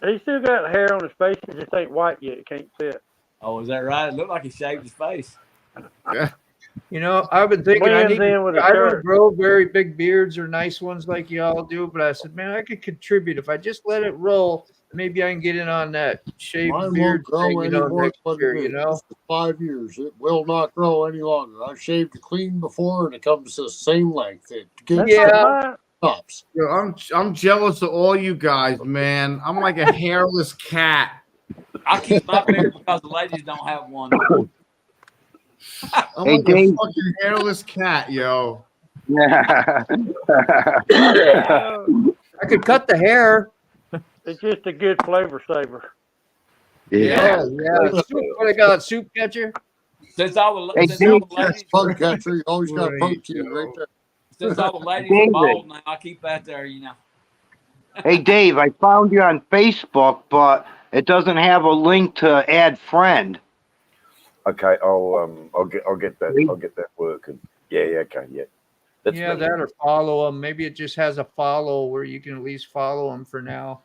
He still got hair on his face. It just ain't white yet. It can't see it. Oh, is that right? It looked like he shaved his face. You know, I've been thinking I Blends in with the don't shirt. grow very big beards or nice ones like y'all do, but I said, man, I could contribute if I just let it roll. Maybe I can get in on that shaved Mine beard won't grow thing, anymore. next year, you know. This is 5 years. It will not grow any longer. I've shaved it clean before, and it comes to the same length. It gets Yeah. stops. Yo, I'm jealous of all you guys, man. I'm like a hairless cat. I keep my beard because the ladies don't have one. I'm Hey, like a Dave. fucking hairless cat, yo. Yeah. I could cut the hair. It's just a good flavor saver. Yeah. Oh, yeah. What I got? Soup catcher? Since all the, Hey, since all the That's ladies, bug catcher. You always got Great, protein yo. right there. since all the ladies David. are bald now, I keep that there. You know. Hey, Dave, I found you on Facebook, but it doesn't have a link to add friend. Okay, I'll get that working. Yeah, okay, yeah. That's Yeah, me. that or follow them. Maybe it just has a follow where you can at least follow them for now.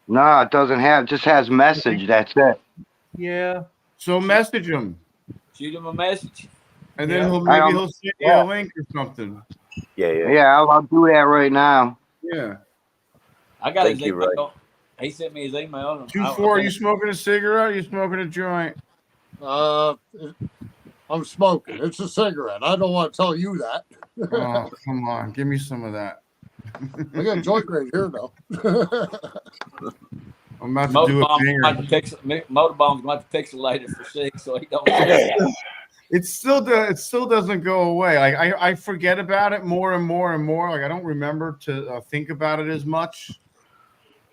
No, it doesn't have. It just has message. That's it. Yeah. So message him, Shoot him a message. and then Yeah. he'll send you a link or something. Yeah. Yeah, I'll do that right now. Yeah. I got Thank his you, email. He sent me his email. 2-4, you smoking a cigarette? You smoking a joint? I'm smoking. It's a cigarette. I don't want to tell you that. Oh, come on, give me some of that. I got a joint right here, though. I'm about to do a Motorbaum's going to pixelate it for 6, so he don't. It still doesn't go away. Like I forget about it more and more and more. Like I don't remember to think about it as much.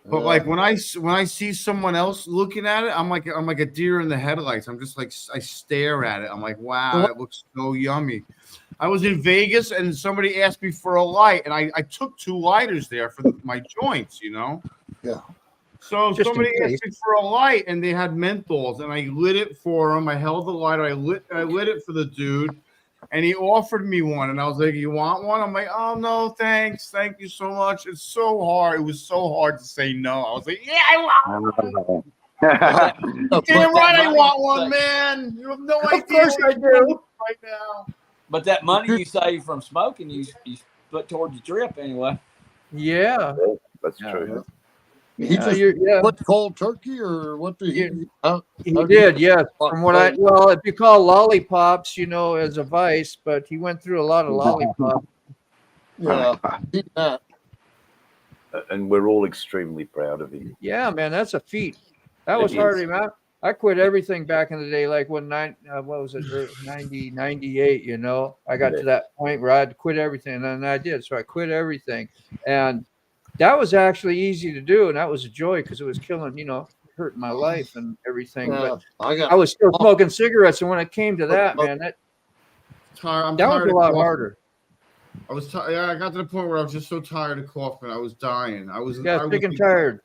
But like when I see someone else looking at it, I'm like a deer in the headlights. I'm just like I stare at it. I'm like, wow, that looks so yummy. I was in Vegas and somebody asked me for a light, and I took 2 lighters there for my joints, you know. Yeah. So Just somebody in case. asked me for a light, and they had menthols, and I lit it for him. I held the lighter, I lit it for the dude, and he offered me one, and I was like, "You want one?" I'm like, "Oh no, thanks, thank you so much." It's so hard. It was so hard to say no. I was like, "Yeah, I want one." Damn right, I want one, man. You have no idea. Of course I do. Right now. But that money you save from smoking, you put towards the trip anyway. Yeah. That's true. He just went cold turkey, or what did he? He did, yes. From what if you call lollipops, you know, as a vice, but he went through a lot of lollipops. Yeah, that. And we're all extremely proud of him. Yeah, man, that's a feat. That was It hard. is. I quit everything back in the day, like when 90, 98, you know. I got to that point where I had to quit everything, and I did. So I quit everything. And that was actually easy to do, and that was a joy because it was killing, you know, hurting my life and everything. But I was still smoking cigarettes, and when it came to that, man, that was a lot harder. I was tired. I got to the point where I was just so tired of coughing. I was dying. I was sick and tired.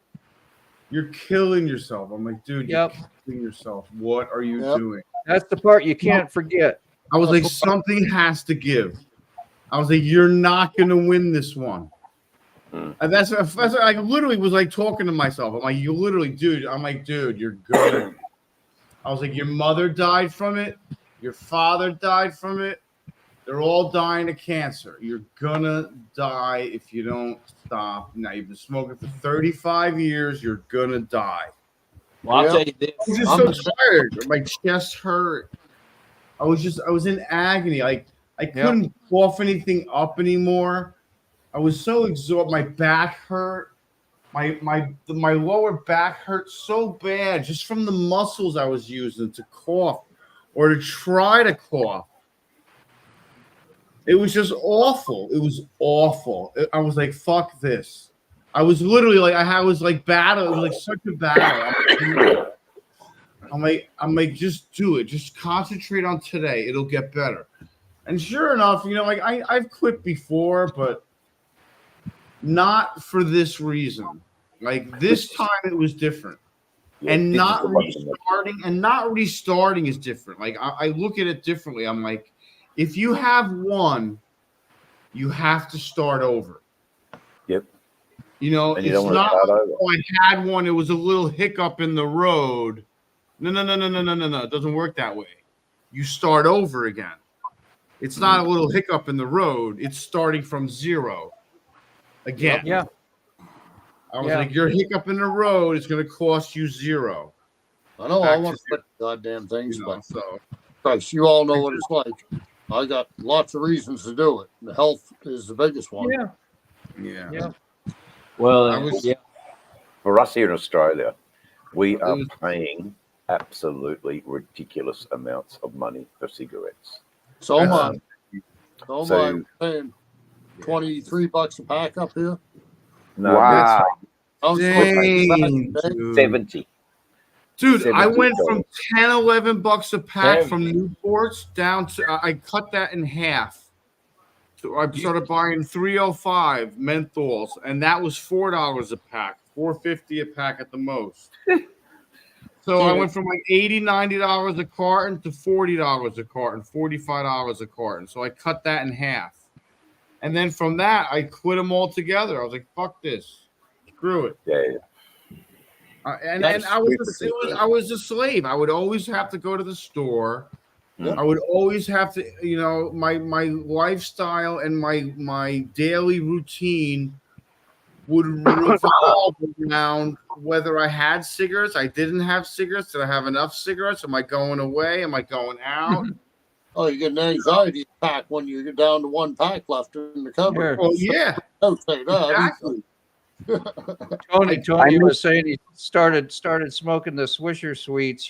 You're killing yourself. I'm like, dude, you're Yep. killing yourself. What are you doing? That's the part you can't forget. I was like, something has to give. I was like, you're not going to win this one. And that's I literally was like talking to myself. I'm like, you literally, dude. I'm like, dude, you're good. I was like, your mother died from it. Your father died from it. They're all dying of cancer. You're gonna die if you don't stop. Now you've been smoking for 35 years. You're gonna die. Well, I'll tell you this. I was just so tired. My chest hurt. I was in agony. Like I couldn't cough anything up anymore. I was so exhausted. My back hurt. My lower back hurt so bad just from the muscles I was using to cough or to try to cough. It was just awful. It was awful. I was like, fuck this. I was literally like, I was like battle. It was like such a battle. I'm like, just do it. Just concentrate on today. It'll get better. And sure enough, you know, like I've quit before, but not for this reason. Like this time it was different. Yeah, and this is not the one thing that- restarting is different. Like I look at it differently. I'm like, if you have one, you have to start over. Yep. You know, And you it's don't want to not start like, over. oh, I had one, it was a little hiccup in the road. No. It doesn't work that way. You start over again. It's not a little hiccup in the road. It's starting from zero again. Yeah. I was Yeah. like, your hiccup in the road is going to cost you zero. I know Back I to want to quit the goddamn things, You know, but so Christ, you all know what it's like. I got lots of reasons to do it. The health is the biggest one. yeah. Well, I was- yeah. For us here in Australia, we It are was- paying absolutely ridiculous amounts of money for cigarettes. So am I. Um, So am so- I paying $23 a pack up here. No, Wow. I'm Dang, that's dude. 70. Dude, I went $70. from $10-11 a pack Heavy. from Newports down to I cut that in half. So I started buying 305 menthols, and that was $4 a pack, $4.50 a pack at the most. So I went from like $80-90 a carton to $40 a carton, $45 a carton. So I cut that in half. And then from that, I quit them all together. I was like, fuck this. Screw it. Yeah. And That's I was stupid. I was a slave. I would always have to go to the store. Yeah. I would always have to, my lifestyle and my daily routine would revolve around whether I had cigarettes, I didn't have cigarettes, did I have enough cigarettes? Am I going away? Am I going out? Oh, you get an anxiety attack when you get down to one pack left in the cupboard. Well, yeah, Don't say that. exactly. Tony was saying he started smoking the Swisher Sweets,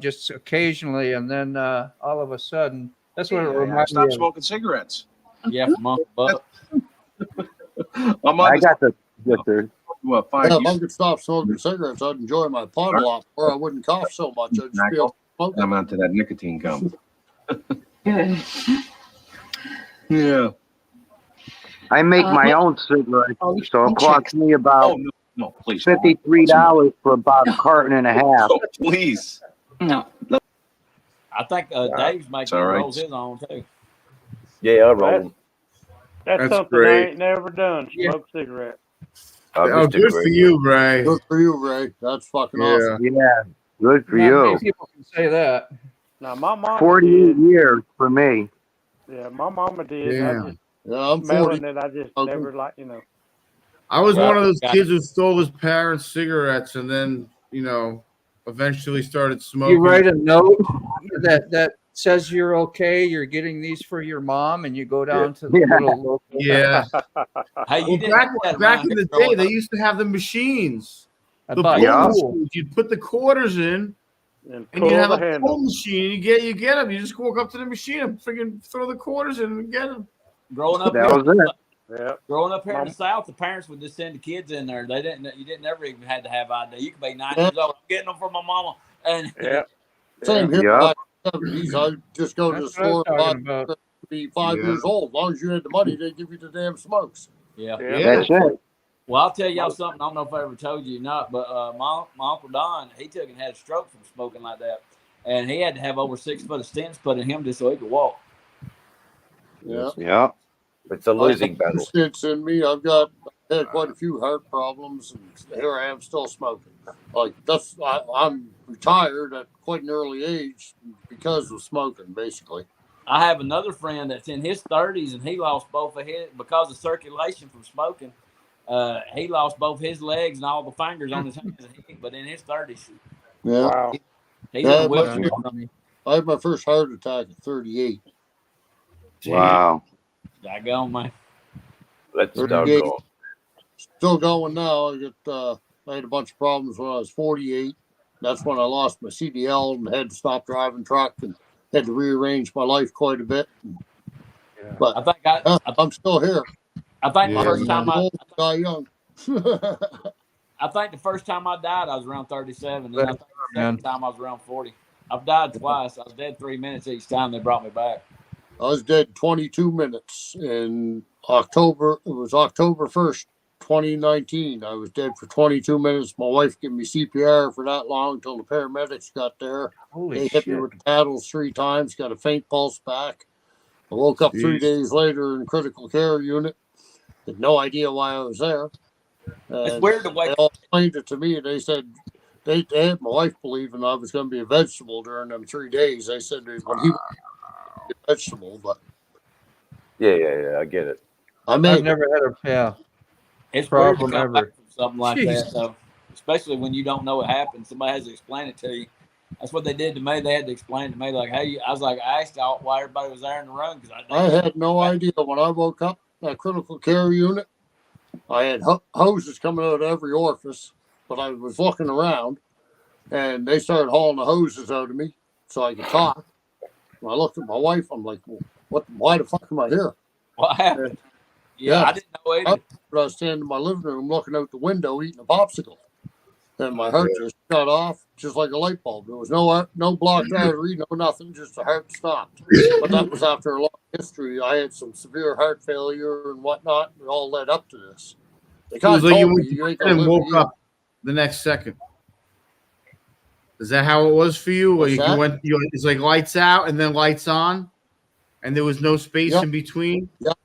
just occasionally, and then all of a sudden, that's what it reminds me Stop of. smoking cigarettes. Yeah, for month, but I'm I on got the what, Yeah, 5 if I years. could stop smoking cigarettes, I'd enjoy my pot a lot more. I wouldn't cough so much. I'd just be able to smoke. I'm onto that nicotine gum. Yeah. I make my own cigarettes, so it costs me about Oh no, please. $53 for about a carton and a half. Oh, please. No. I think Dave's making all right. rolls his own too. Yeah, I roll. That's That's something great. I ain't never done. Smoke cigarette. Oh, good for you, Ray. Good for you, Ray. That's fucking awesome. Yeah, good for Not many you. people can say that. Now my mama 48 did. years for me. Yeah, my mama did. Yeah. I just Yeah, I'm smelling 40. it. I just Okay. never I was Right. one of those Got kids who stole his parents' cigarettes and then, eventually started smoking. You write a note that says you're okay. You're getting these for your mom, and you go down to the Yeah. little local. Yeah. Hey, you Well, didn't back have that back around in here the day, growing they up. used to have the machines. I The bought pull Yeah. machines. You'd put the quarters in, and and pull you have the a handle. pull machine. You get them. You just walk up to the machine and freaking throw the quarters in and get them. Growing up That here, was it. Yeah. growing up here in Mom- the South, the parents would just send the kids in there. You didn't never even had to have ID. You could be 9 years old. I'm getting them for my mama. And Yeah. Same here. Yeah. Back in the 70s, I'd just go to the That's what I was store talking and about. buy be 5 Yeah. years old. As long as you had the money, they give you the damn smokes. yeah. Yeah. That's it. Well, I'll tell y'all something. I don't know if I ever told you or not, but my Uncle Don, he took and had a stroke from smoking like that. And he had to have over 6 foot of stents put in him just so he could walk. Yeah. Yeah. It's a losing I have battle. stents in me. I've had quite a few heart problems, and here I am still smoking. Like I'm retired at quite an early age because of smoking, basically. I have another friend that's in his 30s, and he lost both of his because of circulation from smoking. He lost both his legs and all the fingers on his hands, but in his 30s, Yeah. Wow. he's Yeah, in a but- wheelchair. I had my first heart attack at 38. Wow. Daggone, man. Let's Pretty go. good. Still going now. I had a bunch of problems when I was 48. That's when I lost my CDL and had to stop driving truck and had to rearrange my life quite a bit. Yeah. But I think I'm still here. I think Yeah, the first time I'm old, die young. I think the first time I died, I was around 37. And I think the Man. second time I was around 40. I've died twice. I was dead 3 minutes each time they brought me back. I was dead 22 minutes in October. It was October 1st, 2019. I was dead for 22 minutes. My wife gave me CPR for that long until the paramedics got there. Holy They shit. hit me with the paddles 3 times, got a faint pulse back. I woke up 3 days later in critical care unit. Had no idea why I was there. It's And weird the way they all explained it to me, and they said they had my wife believing I was going to be a vegetable during them 3 days. They said when he was a vegetable, but Yeah. I get it. I I've made it. never had a it's weird to problem come back ever. from something like Jeez. that, though. Especially when you don't know what happened. Somebody has to explain it to you. That's what they did to me. They had to explain it to me, like, hey, I was like, I asked y'all why everybody was there in the room because I had no idea when I woke up in that critical care unit. I had hoses coming out of every orifice, but I was looking around, and they started hauling the hoses out of me so I could talk. And I looked at my wife. I'm like, well, what? Why the fuck am I here? What happened? Yeah, I didn't know either. I was standing in my living room looking out the window eating a popsicle. And my heart just shut off, just like a light bulb. There was no blocked artery, no nothing, just the heart stopped. But that was after a long history. I had some severe heart failure and whatnot. It all led up to this. They It kind was of like told me you you ain't went gonna and live woke a year. up the next second. Is that how it was for you? Or What's you that? went, it's like lights out and then lights on, and there was no space Yep. in between? Yep.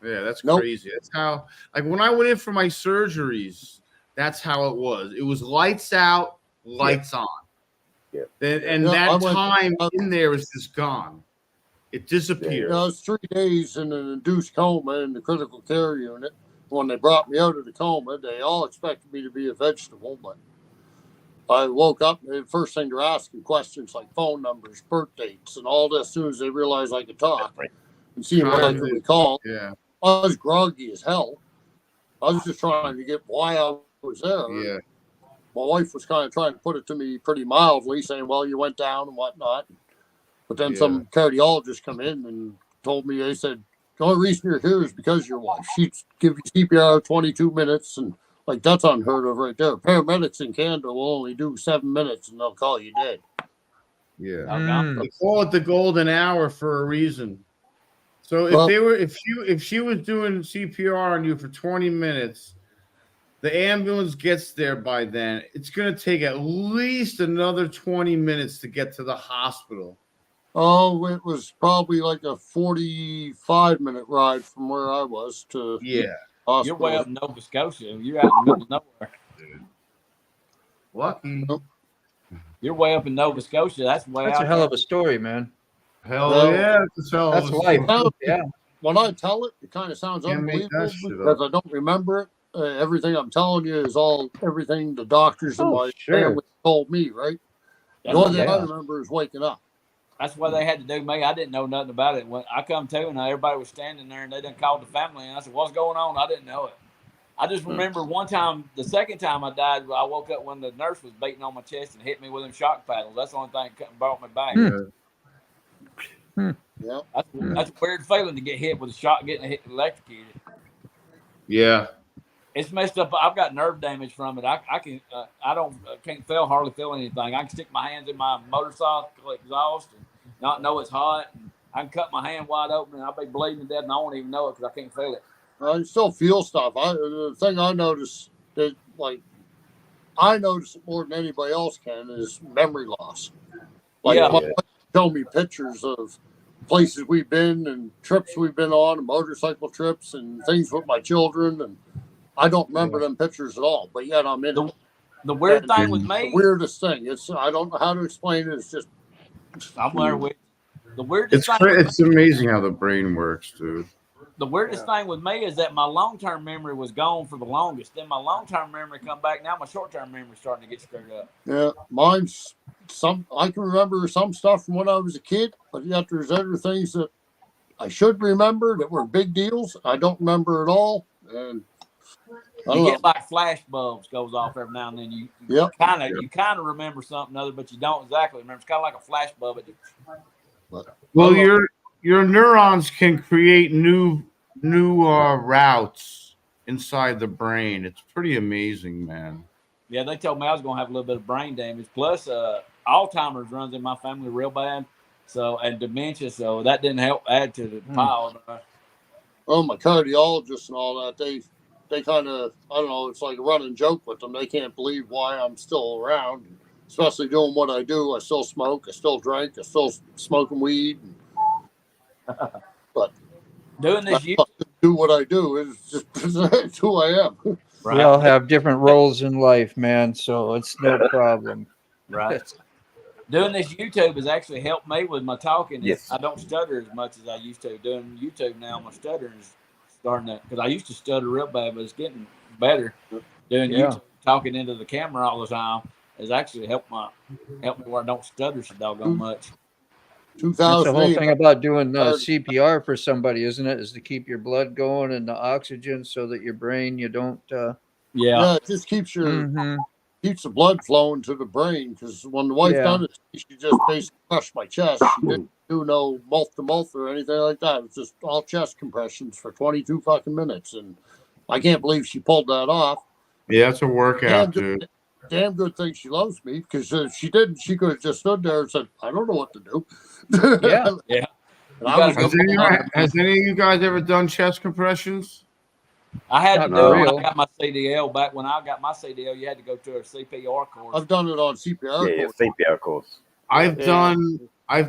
Yeah, that's Nope. crazy. That's how, like, when I went in for my surgeries, that's how it was. It was lights out, lights on. Yeah. And Yeah, I that went- time in there is just gone. It disappears. I was 3 days in an induced coma in the critical care unit. When they brought me out of the coma, they all expected me to be a vegetable, but I woke up and the first thing they're asking questions like phone numbers, birth dates, and all this as soon as they realized I could talk and see what I could recall. Yeah. I was groggy as hell. I was just trying to get why I was there. Yeah. My wife was kind of trying to put it to me pretty mildly, saying, well, you went down and whatnot. But then some cardiologist come in and told me, they said, the only reason you're here is because your wife. She'd give you CPR 22 minutes, and like that's unheard of right there. Paramedics in Canada will only do 7 minutes and they'll call you dead. Yeah. Mm. They call it the golden hour for a reason. So if Well- if she was doing CPR on you for 20 minutes, the ambulance gets there by then, it's gonna take at least another 20 minutes to get to the hospital. Oh, it was probably like a 45-minute ride from where I was to Yeah. hospital. You're way up in Nova Scotia. You're out in the middle of nowhere. Lucky. You're way up in Nova Scotia. That's way That's out a hell there. of a story, man. Hell Well, yeah. That's life. Well, Yeah. when I tell it, it kind of sounds Can't make that unbelievable shit because up. I don't remember it. Everything I'm telling you is everything the doctors and Oh, my sure. family told me, right? The That's, only thing I Yeah. remember is waking up. that's why they had to do me. I didn't know nothing about it. When I come to and everybody was standing there and they done called the family and I said, what's going on? I didn't know it. I just remember one time, the second time I died, I woke up when the nurse was beating on my chest and hit me with them shock paddles. That's the only thing that brought me back. Yeah. That's a weird feeling to get hit with a shot, getting hit electrocuted. Yeah. It's messed up. I've got nerve damage from it. I can't hardly feel anything. I can stick my hands in my motorcycle exhaust and not know it's hot. And I can cut my hand wide open and I'll be bleeding to death and I won't even know it because I can't feel it. I still feel stuff. The thing I notice that, like, I notice it more than anybody else can is memory loss. Like, Yeah. my wife showed me pictures of places we've been and trips we've been on, and motorcycle trips and things with my children, and I don't remember them pictures at all. But yet I'm in it. The weird And thing with the me, weirdest thing. I don't know how to explain it. It's just I'm there with the weirdest thing. It's amazing how the brain works, dude. The weirdest thing with me is that my long-term memory was gone for the longest. Then my long-term memory come back. Now my short-term memory starting to get screwed up. yeah. Mine's I can remember some stuff from when I was a kid, but yet there's other things that I should remember that were big deals. I don't remember at all, and I You don't get know. like flash bulbs goes off every now and then. You Yep. kind of remember something other, but you don't exactly remember. It's kind of like a flash bulb. Well, your neurons can create new routes inside the brain. It's pretty amazing, man. Yeah, they told me I was going to have a little bit of brain damage. Plus, Alzheimer's runs in my family real bad, and dementia. So that didn't help add to the pile. Oh, my cardiologist and all that, they they kind of, I don't know, it's like a running joke with them. They can't believe why I'm still around, especially doing what I do. I still smoke, I still drink, I still smoking weed. But doing this, I do what I do. It's just it's who I am. right? We all have different roles in life, man. So it's no problem. Right. Doing this YouTube has actually helped me with my talking. Yes. I don't stutter as much as I used to. Doing YouTube now, my stuttering is starting to, because I used to stutter real bad, but it's getting better. Doing YouTube, talking into the camera all the time has actually helped me where I don't stutter so doggone much. That's the whole thing about doing CPR for somebody, isn't it? Is to keep your blood going and the oxygen so that your brain, you don't. Yeah, it just keeps your keeps the blood flowing to the brain. Because when the wife done it, she just basically crushed my chest. She didn't do no mouth to mouth or anything like that. It was just all chest compressions for 22 fucking minutes, and I can't believe she pulled that off. Yeah, it's a workout, dude. Damn good thing she loves me, because if she didn't, she could have just stood there and said, "I don't know what to do." Yeah. Has any of you guys ever done chest compressions? I had to do it when I got my CDL. Back when I got my CDL, you had to go to a CPR course. I've done it on CPR. Yeah, CPR course. I've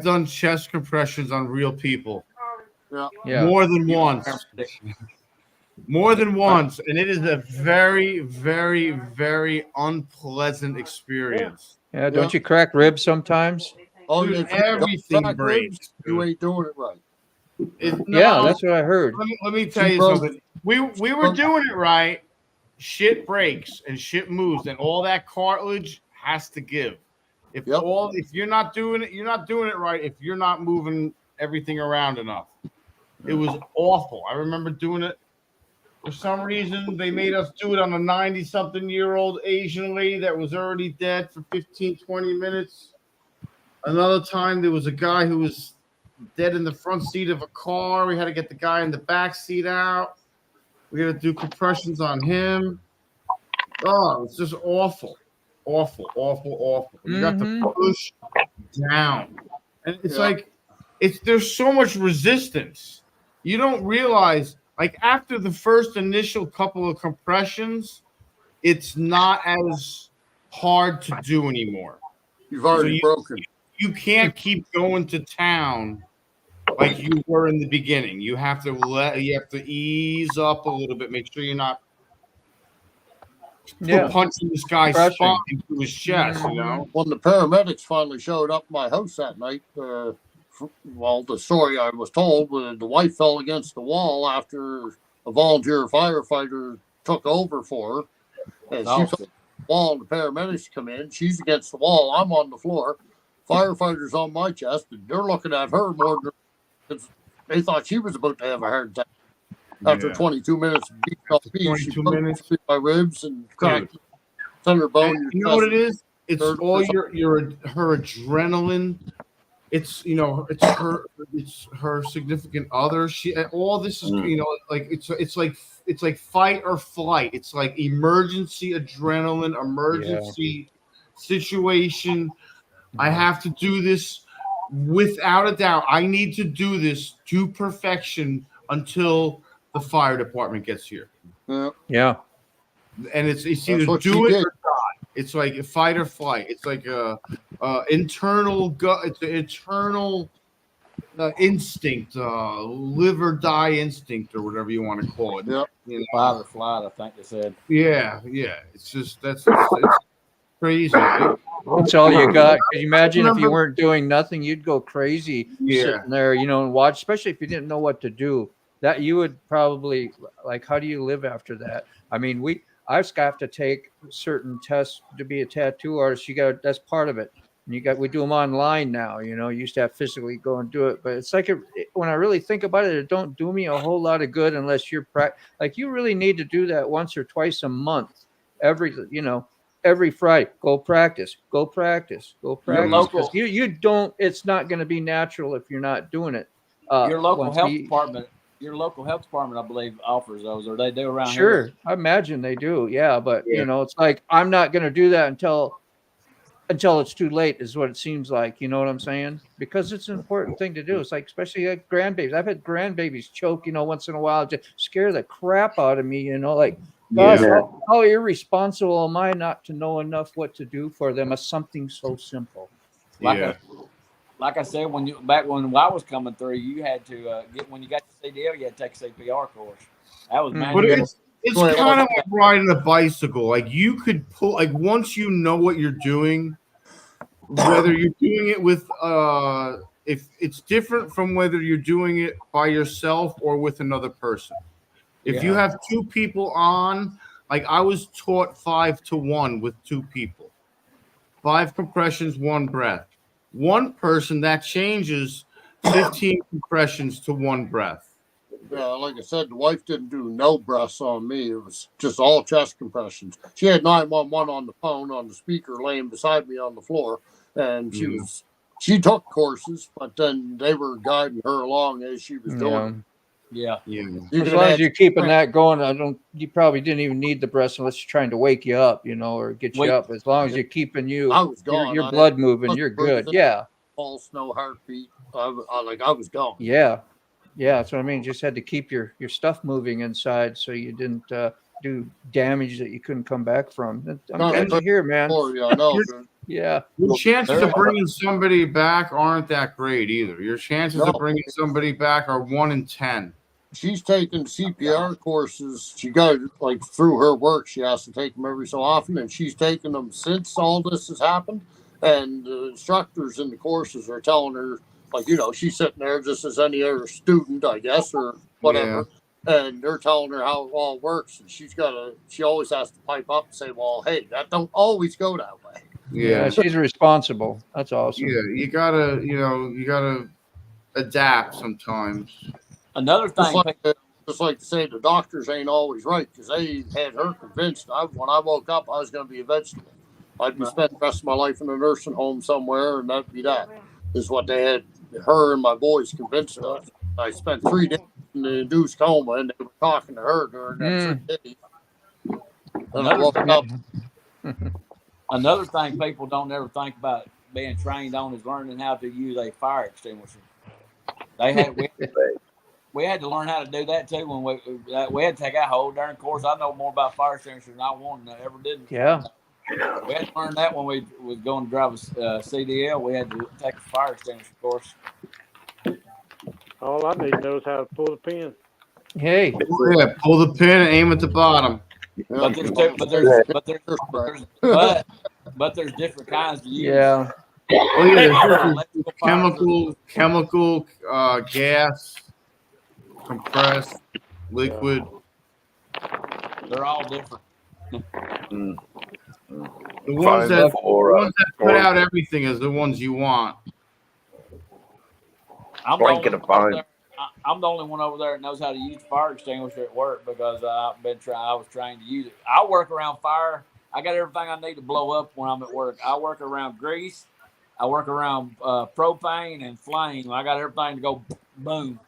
done chest compressions on real people. Yeah. More than once. More than once, and it is a very, very, very unpleasant experience. Yeah, don't you crack ribs sometimes? Oh, dude, everything breaks. You ain't doing it right. That's what I heard. Let me tell you something. We were doing it right. Shit breaks and shit moves, and all that cartilage has to give. If you're not doing it, you're not doing it right. If you're not moving everything around enough, it was awful. I remember doing it. For some reason, they made us do it on a 90-something-year-old Asian lady that was already dead for 15, 20 minutes. Another time, there was a guy who was dead in the front seat of a car. We had to get the guy in the back seat out. We had to do compressions on him. Oh, it's just awful. Awful, awful, awful. You got to push down. And it's there's so much resistance. You don't realize, like, after the first initial couple of compressions, it's not as hard to do anymore. You've already broken. You can't keep going to town like you were in the beginning. You have to ease up a little bit. Make sure you're not punching this guy's spine into his chest. You know. When the paramedics finally showed up at my house that night, well, the story I was told was the wife fell against the wall after a volunteer firefighter took over for her, and she fell against the wall. And the paramedics come in. She's against the wall. I'm on the floor. Firefighters on my chest, and they're looking at her more because they thought she was about to have a heart attack. After 22 minutes of beating off me, she broke my ribs and cracked center bone. And you know what it is? It's all her adrenaline. It's it's her significant other. All this is like it's like fight or flight. It's like emergency adrenaline, emergency situation. I have to do this without a doubt. I need to do this to perfection until the fire department gets here. Yeah. And it's either do it or die. It's like a fight or flight. It's like internal instinct, live or die instinct, or whatever you want to call it. Yep. Fight or flight, I think they said. Yeah. It's just it's crazy. That's all you got. Can you imagine if you weren't doing nothing, you'd go crazy sitting there, and watch, especially if you didn't know what to do. That you would probably, like, how do you live after that? I mean, I have to take certain tests to be a tattoo artist. That's part of it. And we do them online now. You used to have physically go and do it, but it's like when I really think about it, it don't do me a whole lot of good unless you're like you really need to do that once or twice a month, every Friday. Go practice. Because you don't. It's not going to be natural if you're not doing it. Your local health department, I believe, offers those, or they do around here. Sure, I imagine they do. Yeah, but it's like I'm not going to do that until it's too late, is what it seems like. You know what I'm saying? Because it's an important thing to do. It's like, especially grandbabies. I've had grandbabies choke, once in a while, just scare the crap out of me. Like Gosh, Yeah. how irresponsible am I not to know enough what to do for them? It's something so simple. Like I said, when I was coming through, you had to when you got the CDL, you had to take a CPR course. That was But it's kind of like riding a bicycle. Like you could pull, like once you know what you're doing, whether you're doing it with if it's different from whether you're doing it by yourself or with another person. If you have two people on, like I was taught 5-to-1 with two people, 5 compressions, 1 breath. One person that changes 15 compressions to 1 breath. Yeah, like I said, the wife didn't do no breaths on me. It was just all chest compressions. She had 911 on the phone on the speaker laying beside me on the floor, and she took courses, but then they were guiding her along as she was doing. Yeah. As long as you're keeping that going, you probably didn't even need the breaths unless you're trying to wake you up, or get you up. As long as you're keeping I was gone. your blood moving, you're good. Yeah. Pulse, no heartbeat. I was gone. Yeah. Yeah, that's what I mean. Just had to keep your stuff moving inside so you didn't do damage that you couldn't come back from. I'm glad to hear, man. Yeah. Your chances of bringing somebody back aren't that great either. Your chances of bringing somebody back are 1 in 10. She's taking CPR courses. She got through her work. She has to take them every so often, and she's taken them since all this has happened. And the instructors in the courses are telling her, she's sitting there just as any other student, I guess, or whatever. Yeah. And they're telling her how it all works, and she always has to pipe up and say, "Well, hey, that don't always go that way." Yeah, she's responsible. That's awesome. Yeah, you gotta adapt sometimes. Another thing, just like to say, the doctors ain't always right, because they had her convinced. When I woke up, I was going to be a vegetable. I'd be spending the rest of my life in a nursing home somewhere, and that'd be that. Is what they had her and my boys convinced of. I spent 3 days in the induced coma, and they were talking to her during that 3 days. And I woke up. Another thing people don't ever think about being trained on is learning how to use a fire extinguisher. We had to learn how to do that too when we had to take our whole darn course. I know more about fire extinguishers than I wanted to ever did. Yeah. We had to learn that when we was going to drive a CDL. We had to take a fire extinguisher course. All I need to know is how to pull the pin. Hey. Yeah, pull the pin and aim at the bottom. But there's different kinds to use. Yeah. Oh yeah, chemical, gas, compressed, liquid. They're all different. The ones that put out everything is the ones you want. I'm the only one over there that knows how to use the fire extinguisher at work because I was trained to use it. I work around fire. I got everything I need to blow up when I'm at work. I work around grease. I work around propane and flame. I got everything to go boom.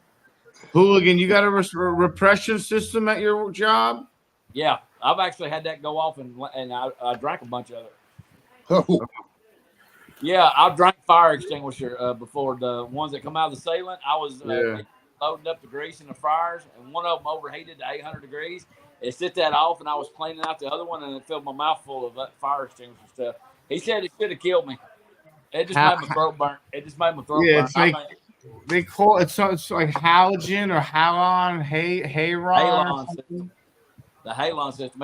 Hooligan, you got a repression system at your job? Yeah, I've actually had that go off, and I drank a bunch of it. Oh. Yeah, I've drank fire extinguisher before. The ones that come out of the sealant, I was loading up the grease in the fryers, and one of them overheated to 800 degrees. It set that off, and I was cleaning out the other one, and it filled my mouth full of that fire extinguisher stuff. He said it should have killed me. It just made my throat burn. It just made my throat burn. It's like they call it. It's like halogen or halon, halon system. The halon system.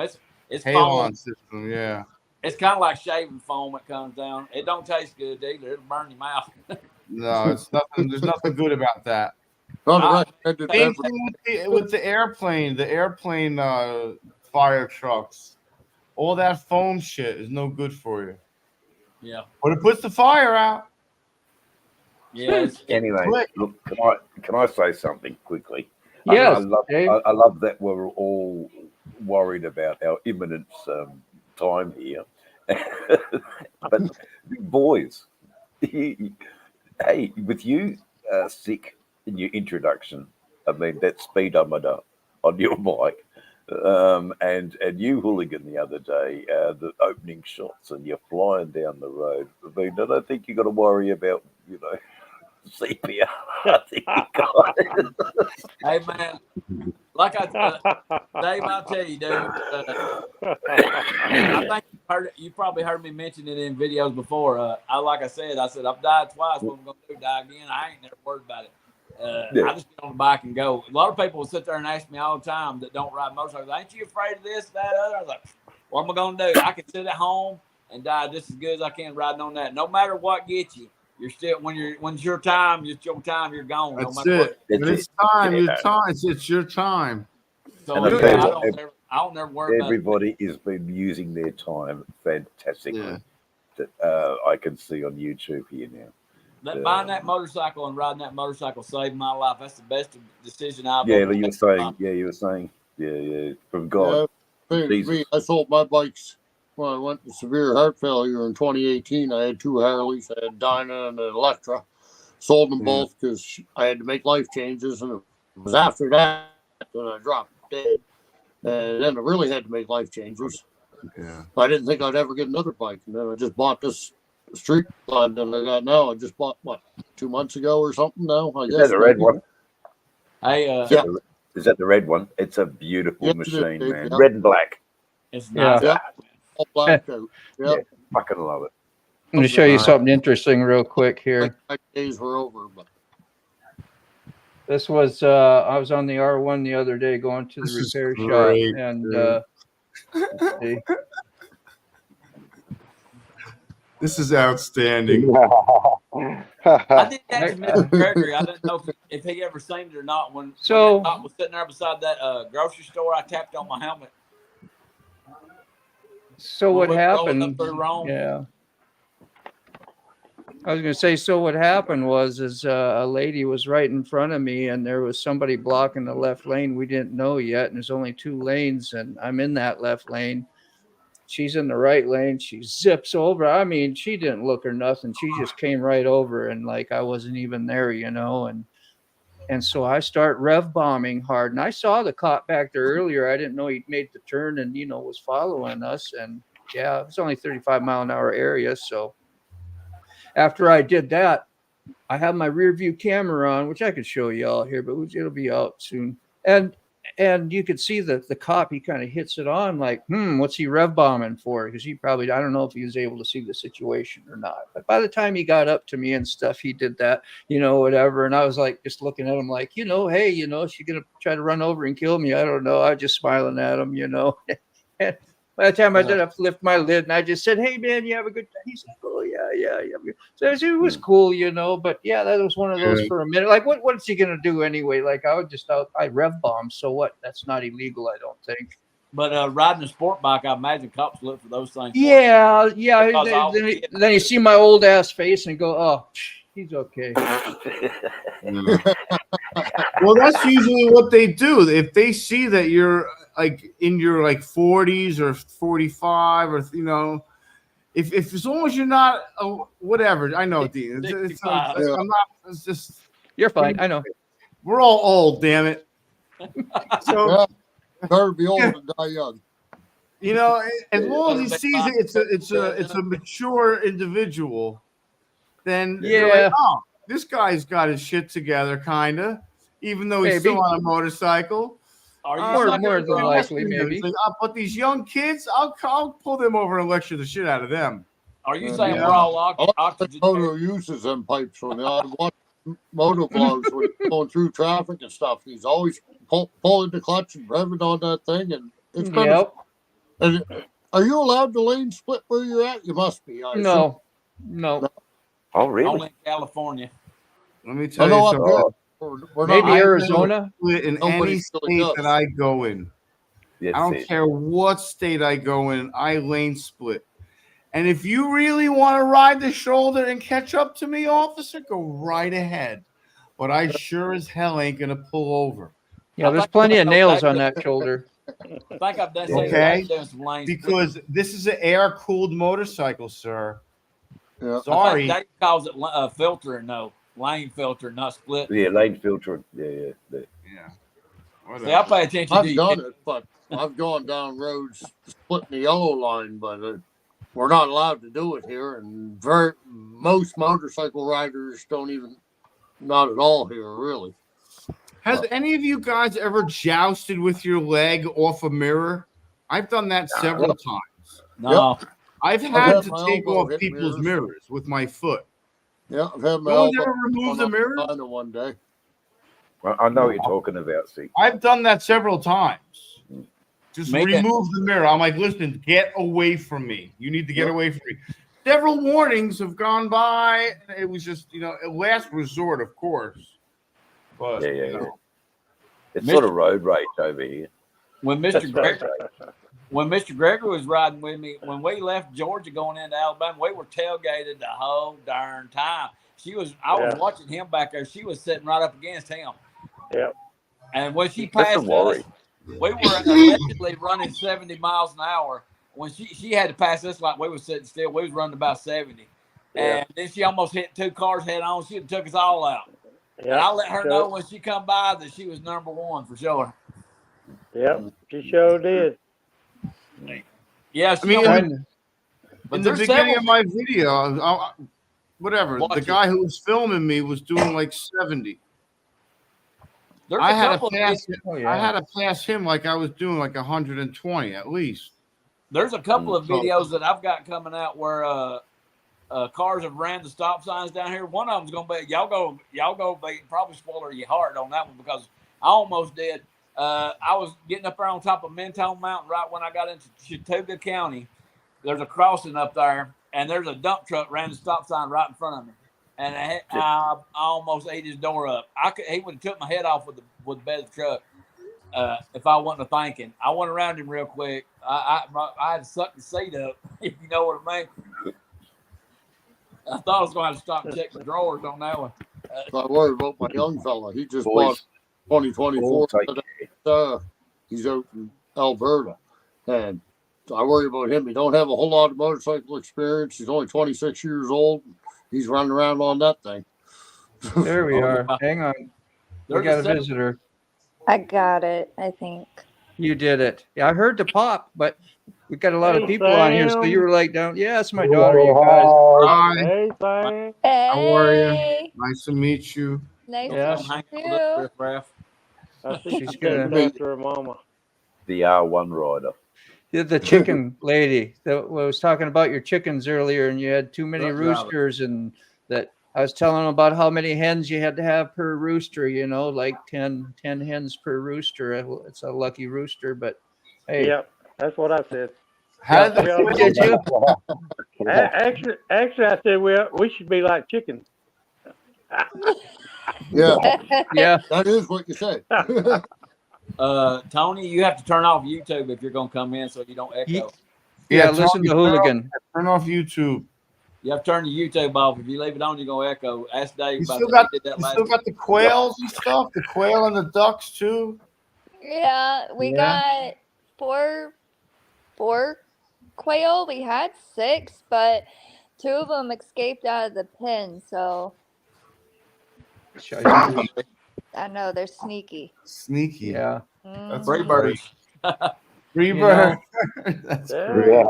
It's halon foam. System. Yeah. It's kind of like shaving foam that comes down. It don't taste good either. It'll burn your mouth. No, it's nothing. There's nothing good about that. Same thing with the airplane. The airplane fire trucks. All that foam shit is no good for you. Yeah. But it puts the fire out. Yeah. Anyway, look, can I say something quickly? Yes. I love that we're all worried about our imminent time here. But boys, hey, with you sick in your introduction, I mean that speedometer on your bike, and you hooligan the other day, the opening shots, and you're flying down the road. I mean, I don't think you got to worry about CPR. I think you got it. Hey man, Like Dave, I'll tell you, dude. I think you probably heard me mention it in videos before. Like I said, I've died twice. What I'm gonna do, die again? I ain't never worried about it. I just get on the bike and go. A lot of people will sit there and ask me all the time that don't ride motorcycles, ain't you afraid of this, that, other? I was like, what am I gonna do? I can sit at home and die just as good as I can riding on that. No matter what gets you, you're still when it's your time, it's your time. You're gone. That's no matter it. When it's time, your time. It's your time. So And I don't never worry about it. Everybody has been using their time fantastically. That I can see on YouTube here now. Buying that motorcycle and riding that motorcycle saved my life. That's the best decision I've Yeah, ever but you were saying, from God. Me, I sold my bikes when I went to severe heart failure in 2018. I had 2 Harleys. I had Dyna and an Electra. Sold them both because I had to make life changes, and it was after that that I dropped dead. And then I really had to make life changes. Yeah. I didn't think I'd ever get another bike, and then I just bought this street glide that I got now. I just bought 2 months ago or something now. I Is guess that the red one? Hey, Is that the red one? It's a beautiful machine, man. Yeah. Red and black. it's nice. Yeah. All black out. Yeah, fucking love it. I'm going to show you something interesting real quick here. My days were over, but This was I was on the R1 the other day going to the repair shop, and let's see. This is outstanding. I did that to Mr. Gregory. I didn't know if he ever seen it or not. When that cop was sitting there beside that grocery store, I tapped on my helmet. So what Rolling happened? up through Rome. Yeah. I was going to say, so what happened was a lady was right in front of me, and there was somebody blocking the left lane. We didn't know yet, and there's only 2 lanes, and I'm in that left lane. She's in the right lane. She zips over. I mean, she didn't look or nothing. She just came right over, and like I wasn't even there, you know. And so I start rev bombing hard, and I saw the cop back there earlier. I didn't know he'd made the turn and was following us. And yeah, it was only 35-mile-an-hour area, so. After I did that, I have my rear view camera on, which I could show you all here, but it'll be out soon. And you could see that the cop, he kind of hits it on like, what's he rev bombing for? Because I don't know if he was able to see the situation or not. But by the time he got up to me and stuff, he did that, whatever. And I was like, just looking at him like, hey, is she going to try to run over and kill me? I don't know. I was just smiling at him, And by the time I did, I lift my lid and I just said, hey, man, you have a good time? He's like, oh, yeah. So it was cool, But yeah, that was one of those for a minute. Like, what's he going to do anyway? Like, I rev bomb. So what? That's not illegal, I don't think. But riding a sport bike, I imagine cops look for those things. Yeah. Then you see my old ass face and go, oh, he's okay. Well, that's usually what they do. If they see that you're like in your 40s or 45 or if as long as you're not whatever, I know, Dean. It's just you're fine. I know. We're all old, damn it. So better be old and die young. As long as he sees it's a mature individual, then they're like, oh, this guy's got his shit together, kinda, even though he's still on a motorcycle. Are you more than likely, maybe. Like, but these young kids, I'll pull them over and lecture the shit out of them. Are you saying we're all oxygen? Moto uses them pipes when I watch motovlogs when he's going through traffic and stuff. He's always pulling the clutch and revving on that thing, and it's kind of. And are you allowed to lane split where you're at? You must be. No. Oh, really? Only in California. Let me tell you something. Maybe Arizona. In any state that I go in, I don't care what state I go in, I lane split. And if you really want to ride the shoulder and catch up to me, officer, go right ahead. But I sure as hell ain't gonna pull over. Yeah, there's plenty of nails on that shoulder. I think I've done some lanes. Because this is an air-cooled motorcycle, sir. Yeah. Sorry. That calls it filtering, though. Lane filter, not split. Yeah, lane filter. Yeah. See, I pay attention I've done it, but I've gone down roads splitting the yellow line, but we're not allowed to do it here, and most motorcycle riders don't even, not at all here, really. Has any of you guys ever jousted with your leg off a mirror? I've done that several times. No. I've had had to my take elbow off hit people's mirrors. mirrors with my foot. Yeah, I've had my No one's elbow ever removed the on mirror? China one day. Well, I know what you're talking about, see. I've done that several times. Just Make it- remove the mirror. I'm like, listen, get away from me. You need to get Yep. away from me. Several warnings have gone by. It was just, a last resort, of course. But, Yeah. It's sort of road rage over here. When Mr. Gregory was riding with me, when we left Georgia going into Alabama, we were tailgated the whole darn time. I was watching him back there. She was sitting right up against him. Yep. And when she That's passed a worry. us, we were allegedly running 70 miles an hour. When she had to pass us like we were sitting still, we was running about 70. And then she almost hit 2 cars head on. She took us all out. Yep. And I let her know when she come by that she was number 1 for sure. Yep, she sure did. Yeah, I mean, but in the there's beginning several- of my video, whatever, Watch the it. guy who was filming me was doing like 70. there's I a had couple to of pass. videos- Oh, yeah. I had to pass him like I was doing like 120 at least. There's a couple of videos that I've got coming out where cars have ran the stop signs down here. One of them's gonna be y'all go be probably spoiler your heart on that one because I almost did. I was getting up there on top of Mentone Mountain right when I got into Chattooga County. There's a crossing up there, and there's a dump truck ran the stop sign right in front of me, and I almost ate his door up. He would have took my head off with the bed of the truck. If I wasn't thinking, I went around him real quick. I had to suck the seat up, if you know what I mean. I thought I was going to have to stop and check the drawers on that one. I worry about my young fella. He just Boys, bought 2024. all take He's out in Alberta, and I worry about him. He don't have a whole lot of motorcycle experience. He's only 26 years old. He's running around on that thing. There we Oh, are. yeah. Hang on. We There's got a several- visitor. I got it, I think. You did it. Yeah, I heard the pop, but we got a lot of Hey, people on here, so Sam. you were like down. Yeah, it's my daughter, you guys. Hi, Hey, Sam. how are you? Hey, Nice to meet you. nice Yeah. to Hang meet on, you. look, Riff Raff. I see She's she's good. after her mama. the R1 rider. The chicken lady that was talking about your chickens earlier, and you had too many Truck driver. roosters, and that I was telling them about how many hens you had to have per rooster. Like 10 hens per rooster. It's a lucky rooster, but hey, Yep, that's what I said. How did Yeah. the did you? Actually, I said we should be like chickens. Yeah, Yeah, that is what you said. Tony, you have to turn off YouTube if you're going to come in so you don't echo. yeah. Yeah, Listen to Tony, Hooligan. turn off YouTube? You have to turn the YouTube off. If you leave it on, you're going to echo. Ask Dave You about still that. got He did that you last still got the quails and stuff, the quail and the ducks too. Yeah, we got four quail. We had 6, but 2 of them escaped out of the pen. So I know they're sneaky. Sneaky. Yeah. That's Free Mhm. birds. Rebirth. That's Yeah.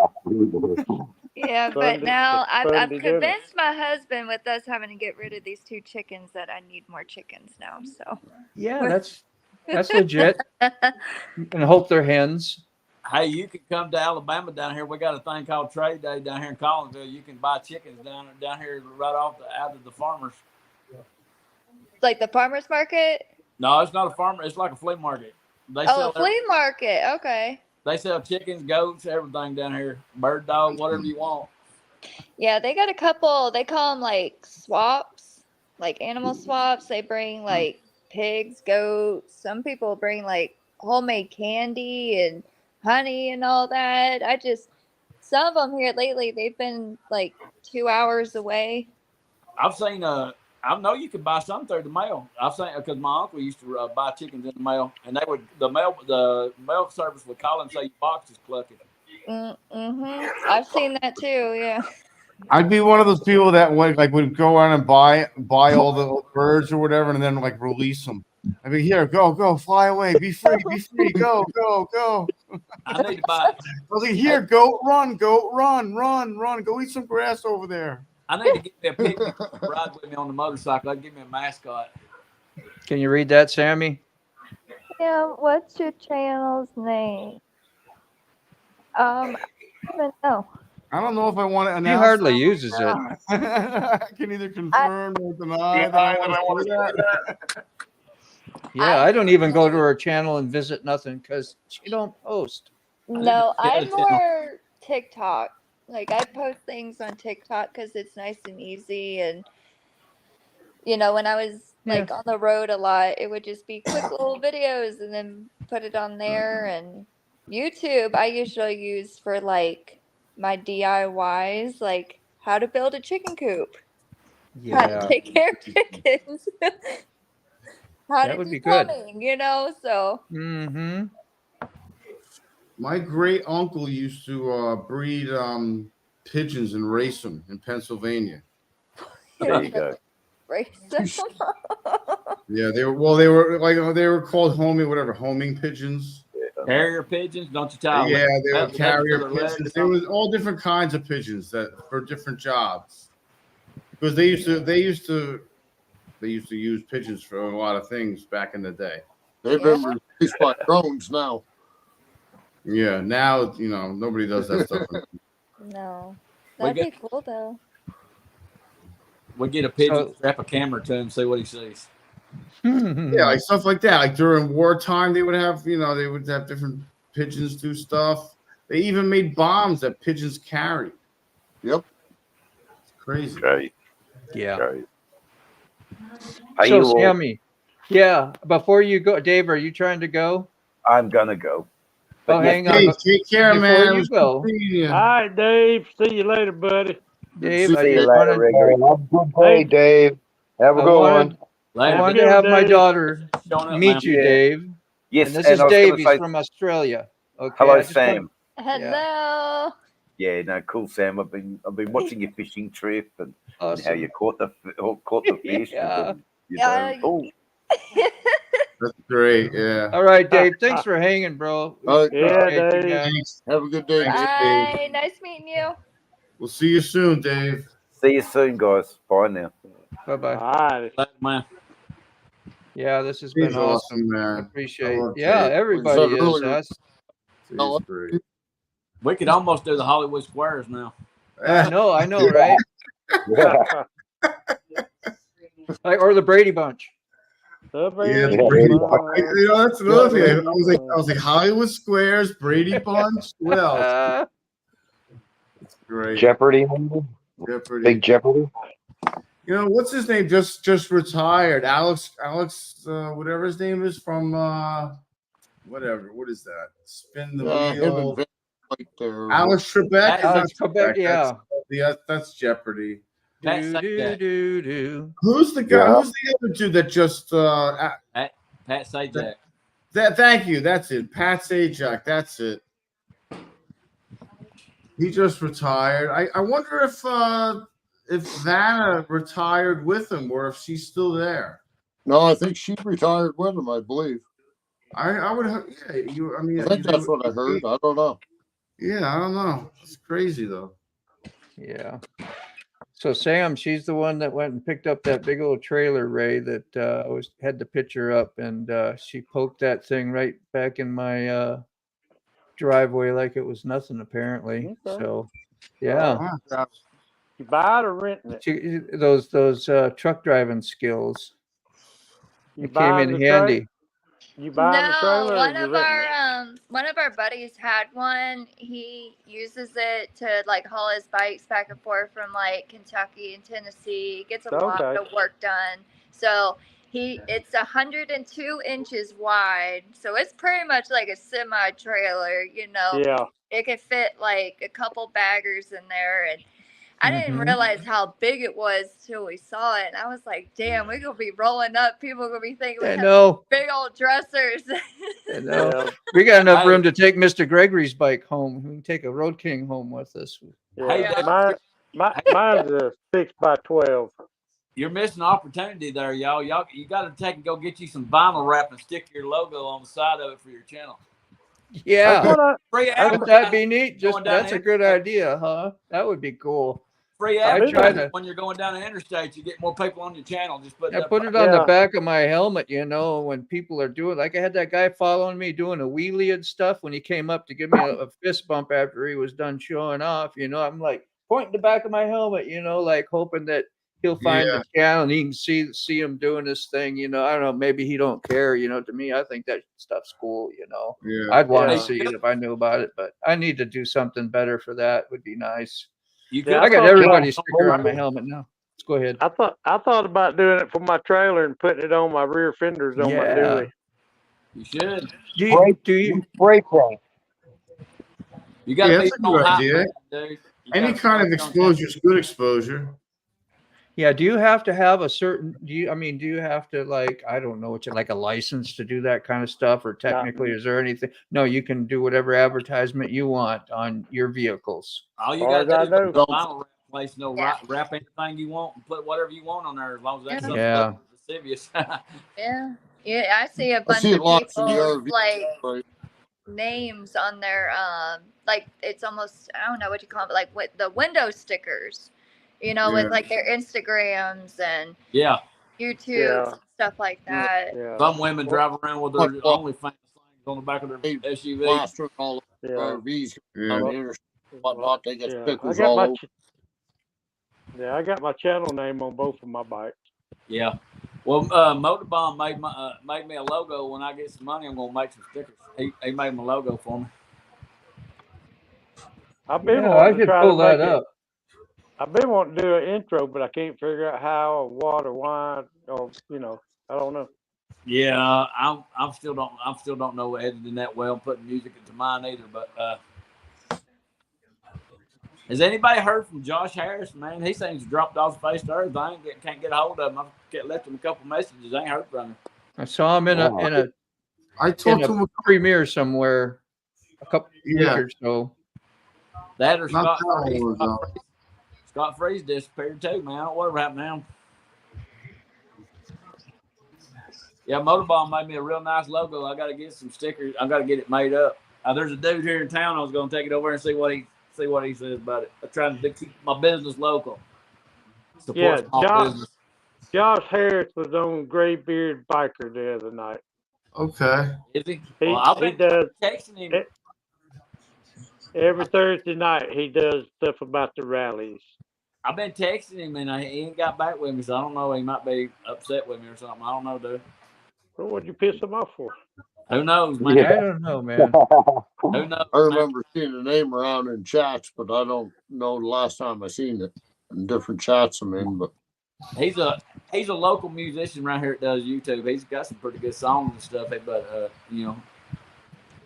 Yeah, Fun but to- now it's fun I've to do it. convinced my husband with us having to get rid of these 2 chickens that I need more chickens now. So Yeah, that's legit. And hope they're hens. Hey, you can come to Alabama down here. We got a thing called Trade Day down here in Collinsville. You can buy chickens down here right out of the farmers. like the farmers market. No, it's not a farmer. It's like a flea market. They Oh, sell a flea market. Okay. They sell chickens, goats, everything down here. Bird, dog, whatever you want. Yeah, they got a couple. They call them like swaps, like animal swaps. They bring like pigs, goats. Some people bring like homemade candy and honey and all that. Some of them here lately, they've been like 2 hours away. I've seen I know you can buy some through the mail. I've seen because my uncle used to buy chickens in the mail, and the mail service would call and say your box is clucking. Mm-hmm. I've seen that too. Yeah. I'd be one of those people that would go around and buy all the birds or whatever, and then like release them. I'd be here, go, fly away, be free, go. I need to buy. I was like, here, go, run, go eat some grass over there. I need to get me a picnic ride with me on the motorcycle. That'd give me a mascot. Can you read that, Sammy? Yeah, what's your channel's name? I don't even know. I don't know if I want to He announce. hardly uses it. I can either confirm or deny that I want to do that. Yeah, I don't even go to her channel and visit nothing because she don't post. No, Yeah, I'm it's more TikTok. Like I post things on TikTok because it's nice and easy, and when I was like on the road a lot, it would just be quick little videos and then put it on there. And YouTube, I usually use for like my DIYs, like how to build a chicken coop, how to Yeah, take care of chickens, how that to would do be good. plumbing, so. Mm-hmm. My great uncle used to breed pigeons and race them in Pennsylvania. There you go. Yeah, they were called homing pigeons. Carrier pigeons, don't you tell Yeah, they were That- carrier that's for their pigeons. legs There or was all different kinds of pigeons that for different jobs. Because they used to use pigeons for a lot of things back in the day. They've been replaced by drones now. Yeah, now nobody does that stuff. No, We that'd get- be cool though. We get a pigeon, strap a camera to him, see what he sees. Yeah, like stuff like that. Like during wartime, they would have different pigeons do stuff. They even made bombs that pigeons carried. Yep. It's crazy. Great. Yeah. Great. Are So you all- Sammy, yeah. Before you go, Dave, are you trying to go? I'm gonna go. Oh, But yes, hang on. Hey, take care, Before man. It you was go, good seeing you. All right, Dave. See you later, buddy. Dave, I See you just later, wanted, Gregory. Have a good day, Dave. Have a I good wanted, one. I Later. wanted Have a to good have one, my Dave. daughter Showing up, meet man. you, Yeah. Dave. Yes, And this and is I was gonna Davey say from Australia. Okay. hello, I just want- Sam. Hello. Yeah, no, cool, Sam. I've been watching your fishing trip and how Awesome. you caught the fish. Yeah. And, Yeah. oh, That's great. Yeah. All right, Dave. Thanks for hanging, bro. We All right. Yeah, appreciate you Dave. guys. Thanks. Have a good day. Thanks, Bye. Nice meeting you. We'll see you soon, Dave. see you soon, guys. Bye now. Bye bye. All right. Later, man. Yeah, this has He's been awesome. awesome, man. I appreciate. I love Yeah, Dave. everybody said is. earlier- That's He's great. We could almost do the Hollywood Squares now. I know, right? Yeah. Like, or the Brady Bunch. Yeah, the Brady Bunch. That's another thing. I was like Hollywood Squares, Brady Bunch. Well, it's great. Jeopardy. Jeopardy. Big Jeopardy. What's his name? Just retired. Alex, whatever his name is from whatever. What is that? Spin the Him wheel. and Vince right there. Alex Trebek. Alex Not Trebek, yeah. That's Jeopardy. Pat Do, Sajak. do. Who's the guy? Yeah. Who's the other dude that just? Pat Sajak. Thank you. That's it. Pat Sajak. That's it. He just retired. I wonder if Vanna retired with him or if she's still there. No, I think she retired with him, I believe. I would. Yeah. I think that's what I heard. I don't know. Yeah, I don't know. It's crazy though. Yeah. So Sam, she's the one that went and picked up that big old trailer, Ray, that had the picture up, and she poked that thing right back in my driveway like it was nothing, apparently. Okay. So, yeah, Wow. You buy it or renting it? those truck driving skills, You it came buying in the handy. You buying the No, trailer or one you of renting it? our buddies had one. He uses it to like haul his bikes back and forth from like Kentucky and Tennessee. He gets a lot Okay. of work done. So it's 102 inches wide. So it's pretty much like a semi trailer, Yeah. It could fit like a couple baggers in there, and I didn't Mhm. realize how big it was till we saw it, and I was like, "Damn, we're gonna be rolling up. People are gonna be thinking we I have know. big old dressers." I know. Yeah. We got enough Hey. room to take Mr. Gregory's bike home. We can take a Road King home with us. Hey, Yeah. Dave. Mine's a 6x12. You're missing an opportunity there, y'all. You got to take and go get you some vinyl wrap and stick your logo on the side of it for your channel. Yeah. That's what Free Wouldn't that be neat? Going down That's a there. good idea, huh? That would be cool. free I try advertising to when you're going down the interstate. You get more people on your channel. Just put I that. put it on the Yeah. back of my helmet, you know, when people are doing like I had that guy following me doing a wheelie and stuff when he came up to give me a fist bump after he was done showing off, you know. I'm like pointing the back of my helmet, you know, like hoping that he'll find Yeah. the channel and he can see him doing this thing, you know. I don't know, maybe he don't care, you know. To me, I think that stuff's cool, you know. Yeah. I'd want to Yeah. see it if I knew about it, but I need to do something better for that. Would be nice. You Yeah, could I got thought- everybody's sticker on my helmet now. Let's go ahead. I thought about doing it for my trailer and putting it on my rear fenders on my Yeah. dually. You should. Do you Spray paint. You got to Yeah, be that's a good on hot, idea. dude. You Any gotta kind of be on exposure is good exposure. Yeah, do you have to have a certain do you have to like I don't know what you like a license to do that kind of stuff or technically is there anything? No, you can do whatever advertisement you want on your vehicles. All you Far got as to I do is know. put vinyl wrap place, Yeah. wrap anything you want and put whatever you want on there as long as that's something Yeah. lascivious. Yeah. Yeah, I see a I bunch see it of lots in the people's RV. like Right. names on their like it's almost I don't know what you call it, like with the window stickers, you know, Yeah. with like their Instagrams and Yeah. YouTubes Yeah. and stuff like that. Yeah. Some women drive around with their What- what- OnlyFans things on the back of their Hey, SUV. Plastering all over Yeah. RVs Yeah. on the interstate, whatnot. They get Yeah. I stickers got all my over. I got my channel name on both of my bikes. Yeah. Well, MotoBaum made me a logo. When I get some money, I'm gonna make some stickers. He made my logo for me. I've been Yeah, I wanting to should try pull to make that it. up. I've been wanting to do an intro, but I can't figure out how or what or why or I don't know. Yeah, I'm still don't know editing that well, putting music into mine either. But has anybody heard from Josh Harris? Man, he seems to dropped off the face of earth. Can't get a hold of him. I've left him a couple messages. I ain't heard from him. I saw him in a I talked to him. premiere somewhere a couple Yeah. week or so. That or Not Scott that Freeze. long ago. Scott Freeze disappeared too, man. I don't know what happened now. Yeah, MotoBaum made me a real nice logo. I got to get some stickers. I got to get it made up. There's a dude here in town. I was going to take it over and see what he says about it. I'm trying to keep my business local. Support Yeah, small business. Josh Harris was on Graybeard Biker the other night. Okay. Is he? He, Well, I've he been does texting him. every Thursday night. He does stuff about the rallies. I've been texting him and he ain't got back with me, so I don't know. He might be upset with me or something. I don't know, dude. Well, what'd you piss him off for? Who knows, man? I don't know, man. Who knows? I remember seeing the name around in chats, but I don't know the last time I seen it in different chats I'm in. But He's a local musician right here that does YouTube. He's got some pretty good songs and stuff. But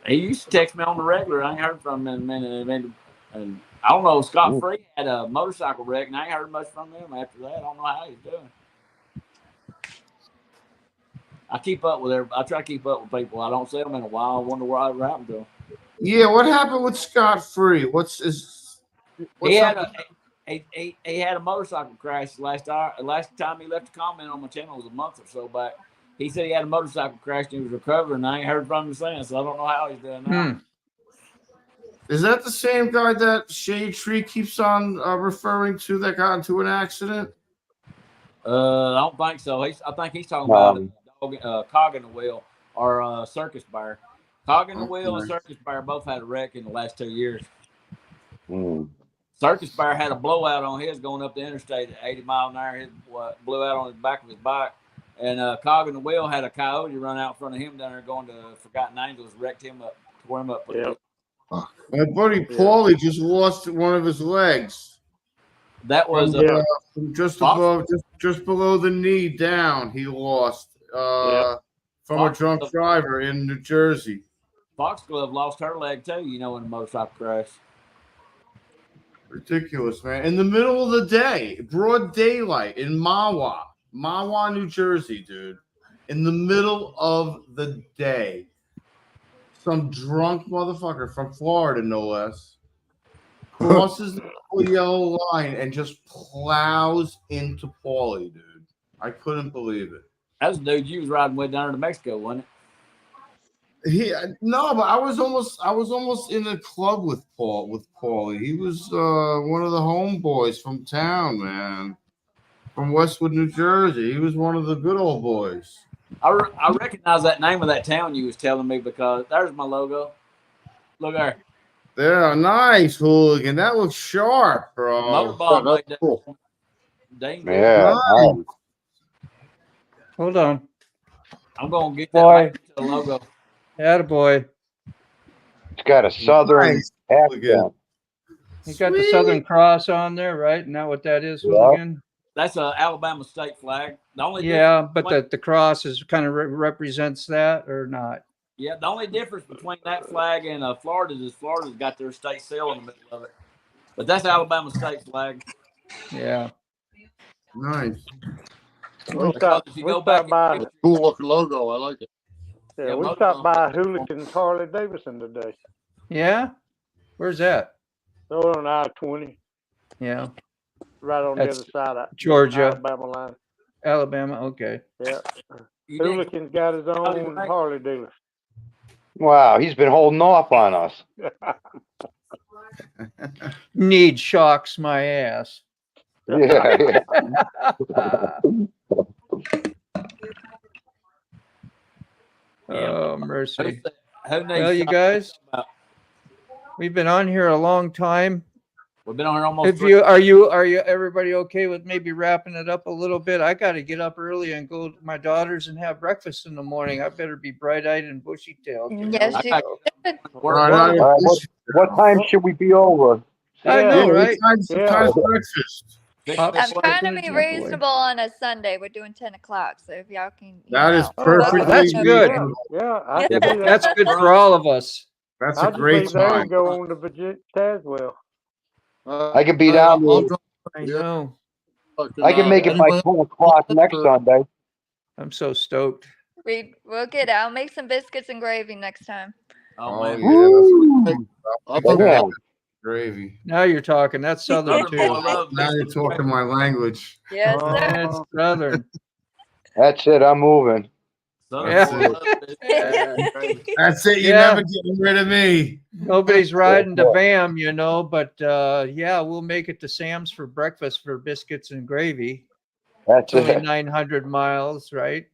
he used to text me on the regular. I ain't heard from him in a minute. And I don't know. Scott Free had a motorcycle wreck, and I ain't heard much from him after that. I don't know how he's doing. I try to keep up with people. I don't see them in a while. I wonder what happened to them. Yeah, what happened with Scott Free? He had a motorcycle crash last time he left a comment on my channel was a month or so back. He said he had a motorcycle crash and he was recovering. And I ain't heard from him since, so I don't know how he's doing now. Is that the same guy that Shade Tree keeps on referring to that got into an accident? I don't think so. I think he's talking about Cog in the Wheel or Circus Bear. Cog in the Wheel and Circus Bear both had a wreck in the last 2 years. Circus Bear had a blowout on his going up the interstate at 80 miles an hour. His blew out on the back of his bike. And Cog in the Wheel had a coyote run out in front of him down there going to Forgotten Angels, wrecked him up, tore him up. Yeah. My buddy Paulie just lost one of his legs. That was from just above, just below the knee down. He lost from a drunk driver in New Jersey. Foxglove lost her leg too, in a motorcycle crash. Ridiculous, man. In the middle of the day, broad daylight in Mahwah, New Jersey, dude. In the middle of the day. Some drunk motherfucker from Florida, no less, crosses the yellow line and just plows into Paulie, dude. I couldn't believe it. That was the dude you was riding with down to Mexico, wasn't No, but I was almost in a club with Paulie. He was one of the homeboys from town, man, from Westwood, New Jersey. He was one of the good old boys. I recognize that name of that town you was telling me because there's my logo. Look there. Yeah, nice, Hooligan. That looks sharp, bro. MotoBaum made that. Cool. Dang. Yeah. Nice. Hold on. I'm gonna get Boy. that logo. Attaboy. It's got a southern Nice. accent. You got the Sweet. Southern Cross on there, right? Isn't that what that is, Yeah. Hooligan? That's a Alabama state flag. The only Yeah, difference but between- the cross is kind of represents that or not? yeah, the only difference between that flag and Florida's is Florida's got their state seal in the middle of it. But that's Alabama state flag. Yeah. Nice. We Because stopped, if you we go back stopped by. and- Cool looking logo. I like it. Yeah, Yeah, we most stopped of them- by Hooligans Harley Davidson today. Yeah? Where's that? Over on I-20, Yeah. right on That's the other side of Georgia. Alabama line. Alabama. Okay. Yeah, you didn't- Hooligans got his own right. Harley dealer. Wow, he's been holding off on us. Need shocks my ass. Yeah. Oh, mercy. Who needs Well, you shots? guys, we've been on here a long time. We've been on here almost. If you are you everybody okay with maybe wrapping it up a little bit? I got to get up early and go to my daughter's and have breakfast in the morning. I better be bright-eyed and bushy-tailed. Yes, you should. Right, What time should we be over? I know, right? Sometimes breakfast. I'm trying to be reasonable on a Sunday. We're doing 10 o'clock, so if y'all can. That is Oh, perfectly. that's good. Yeah, I can do that. That's good for all of us. That's I'll a just great leave there time. and go on to Virginia Tazewell. I can be down I'll there. drop I here. know. I can make it by Anybody 10 o'clock next or- Sunday. I'm so stoked. We'll get it. I'll make some biscuits and gravy next time. Oh, Oh, man. yeah, that's Woo! I'll what be Yeah. gravy. Now you're talking. That's Southern Southern boy too. love Now you're biscuits and talking my language. Yes, Oh. sir. That's Southern. That's it. I'm moving. Southern Yeah. boy love biscuits and gravy. That's it. You're Yeah. never getting rid of me. Nobody's riding to VAM, but yeah, we'll make it to Sam's for breakfast for biscuits and gravy. That's It's only it. 900 miles, right?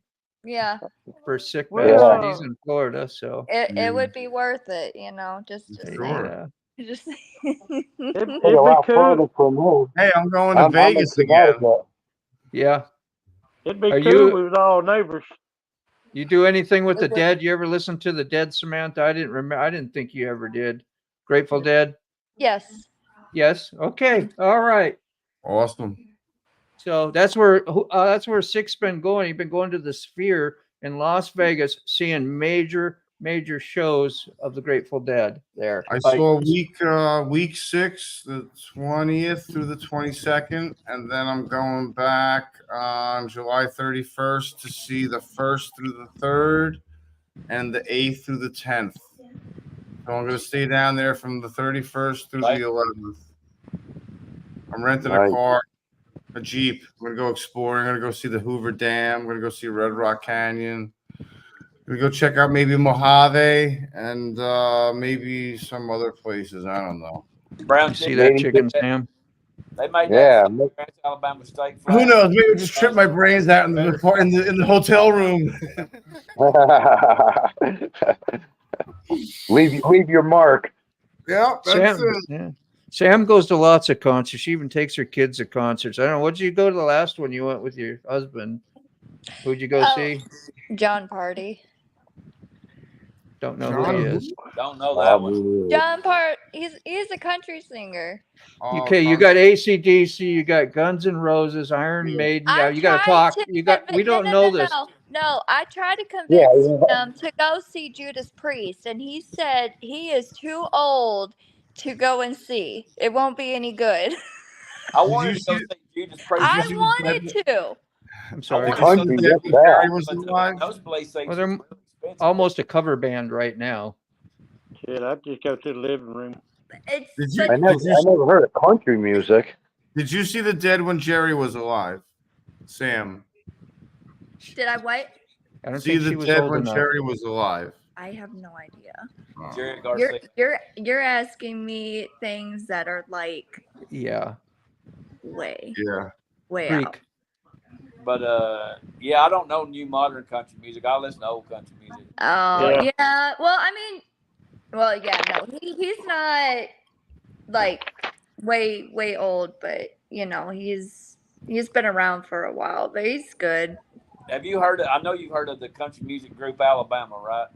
Yeah, For sick Well, bastard. He's in Florida, so it would be worth it, just Sure. just. It'd It's a be lot cool. further from me. Hey, I'm going to I'm Vegas in again. Connecticut. yeah. It'd be Are cool. you- We was all neighbors. You do anything with the Dead? You ever listen to the Dead, Samantha? I didn't remember. I didn't think you ever did. Grateful Dead? Yes. Yes. Okay. All right. Awesome. So that's where Sick's been going. He's been going to the Sphere in Las Vegas, seeing major shows of the Grateful Dead there. I Like, saw week 6, the 20th through the 22nd, and then I'm going back on July 31st to see the 1st through the 3rd and the 8th through the 10th. So I'm going to stay down there from the 31st through the 11th. I'm renting a Nice. car, a Jeep. I'm going to go exploring. I'm going to go see the Hoover Dam. I'm going to go see Red Rock Canyon. We go check out maybe Mojave and maybe some other places. I don't know. Brown you see chicken. that chicken, Sam? They made Yeah. that Alabama state flag. Who knows? Maybe I'll just trip my brains out in the hotel room. leave your mark. Yeah, that's Sam, it. yeah. Sam goes to lots of concerts. She even takes her kids to concerts. I don't know. What did you go to the last one you went with your husband? Who'd you go Oh. see? John Party. Don't know who he is. Don't know that one. John Part. He's a country singer. Oh, Okay, you got AC/DC, you got Guns N' Roses, Iron Maiden. Yeah, I you got to tried talk. to You got. convince- We don't no, know no, this. No, I tried to Yeah, convince yeah. him to go see Judas Priest, and he said he is too old to go and see. It won't be any good. I wanted you to go see- see Judas Priest. I see the wanted to. I'm sorry. I Country, Something what's that Gary that? was alive. Those places Well, they're are really expensive. Almost a cover band right now. Shit, I'd just go to the living room. It's Did such- you- I never heard of country music. Did you see the Dead when Jerry was alive? Sam. Did I wait? I don't See think the she was Dead old when enough. Jerry was alive. I have no idea. Jerry You're Garcia. you're asking me things that are like Yeah. way Yeah. out. Freak. But yeah, I don't know new modern country music. I listen to old country music. Oh Yeah. yeah. Well, I mean, yeah, no, he's not like way old, but you know, he's been around for a while, but he's good. Have you heard of? I know you've heard of the country music group Alabama, right?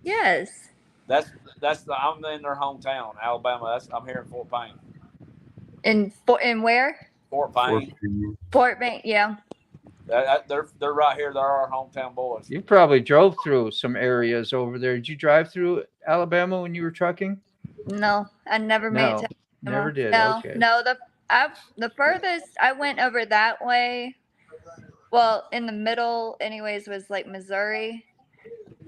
Yes. I'm in their hometown, Alabama. I'm here in Fort Payne. In where? Fort Payne. Fort Payne. Yeah. They're right here. They're our hometown boys. You probably drove through some areas over there. Did you drive through Alabama when you were trucking? No, I never made it No, to never Alabama. did. No, Okay. no. The furthest I went over that way, well, in the middle, anyways, was like Missouri.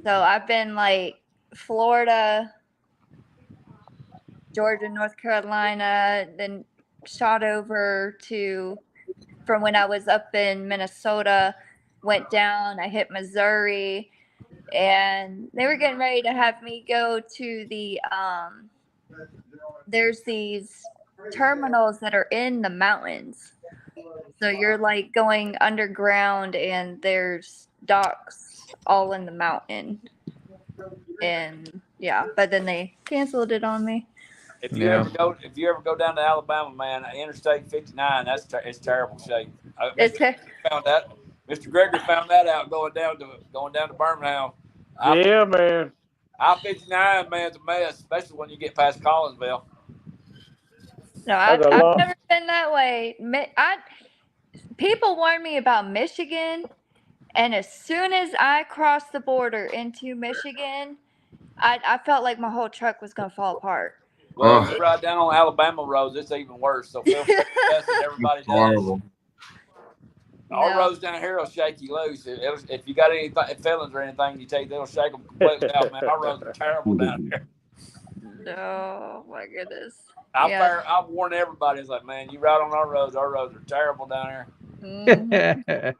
So I've been like Florida, Georgia, North Carolina, then shot over to from when I was up in Minnesota, went down, I hit Missouri, and they were getting ready to have me go to the there's these terminals that are in the mountains. So you're like going underground and there's docks all in the mountain. And yeah, but then they canceled it on me. If you ever go down to Alabama, man, Interstate 59, it's terrible shape. Mr. Gregory found that out going down to Birmingham. Yeah, man. I-59, man, it's a mess, especially when you get past Collinsville. No, I've never been that way. People warn me about Michigan, and as soon as I crossed the border into Michigan, I felt like my whole truck was gonna fall apart. Well, if you ride down on Alabama roads, it's even worse. So feel free to test it. Everybody does. Horrible. Our roads down here will shake you loose. If you got any feelings or anything, you take they'll shake them completely out, man. Our roads are terrible down here. Oh my goodness. I've warned everybody. It's like, man, you ride on our roads are terrible down here. Mm-hmm.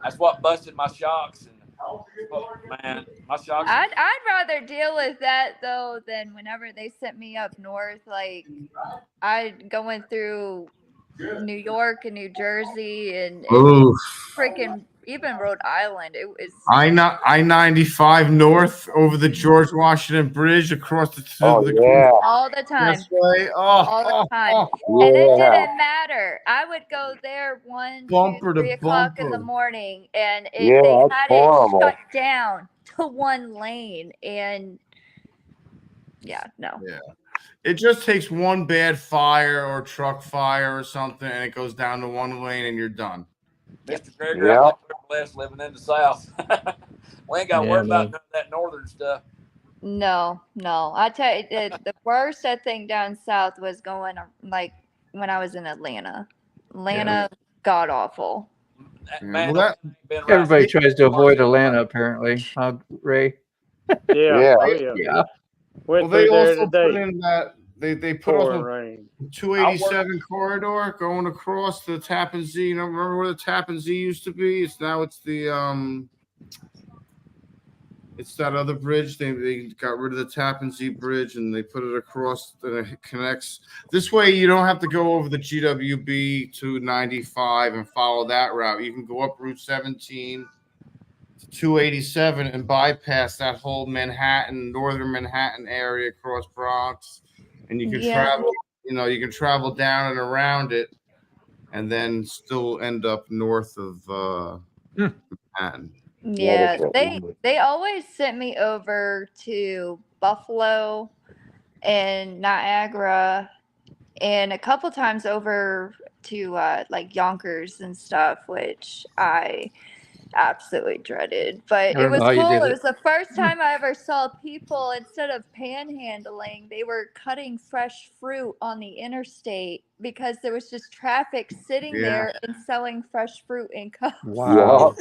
That's what busted my shocks. And man, my shocks. I'd rather deal with that though than whenever they sent me up north. Like going through New York and New Jersey and freaking even Rhode Island. It was I-95 north over the George Washington Bridge across the all the time. All the time. And it didn't matter. I would go there 1, 2, 3 o'clock in the morning, and they had it shut down to one lane. And it just takes one bad fire or truck fire or something, and it goes down to one lane, and you're done. Mr. Gregory, I think we're blessed living in the South. We ain't got to worry about none of that northern stuff. No. I tell you, the worst I think down south was going like when I was in Atlanta. God awful. Man, everybody tries to avoid Atlanta, apparently. Ray? Yeah. Well, they also put in that they put up a 287 corridor going across the Tappan Zee. You know, remember where the Tappan Zee used to be? It's the it's that other bridge. They got rid of the Tappan Zee bridge and they put it across and it connects. This way you don't have to go over the GWB to 95 and follow that route. You can go up Route 17 to 287 and bypass that whole northern Manhattan area across Bronx. And you can travel, you can travel down and around it and then still end up north of Manhattan. Yeah, they always sent me over to Buffalo and Niagara and a couple times over to like Yonkers and stuff, which I absolutely dreaded. But it was cool. It was the first time I ever saw people, instead of panhandling, they were cutting fresh fruit on the interstate because there was just traffic sitting there and selling fresh fruit in cups. Wow.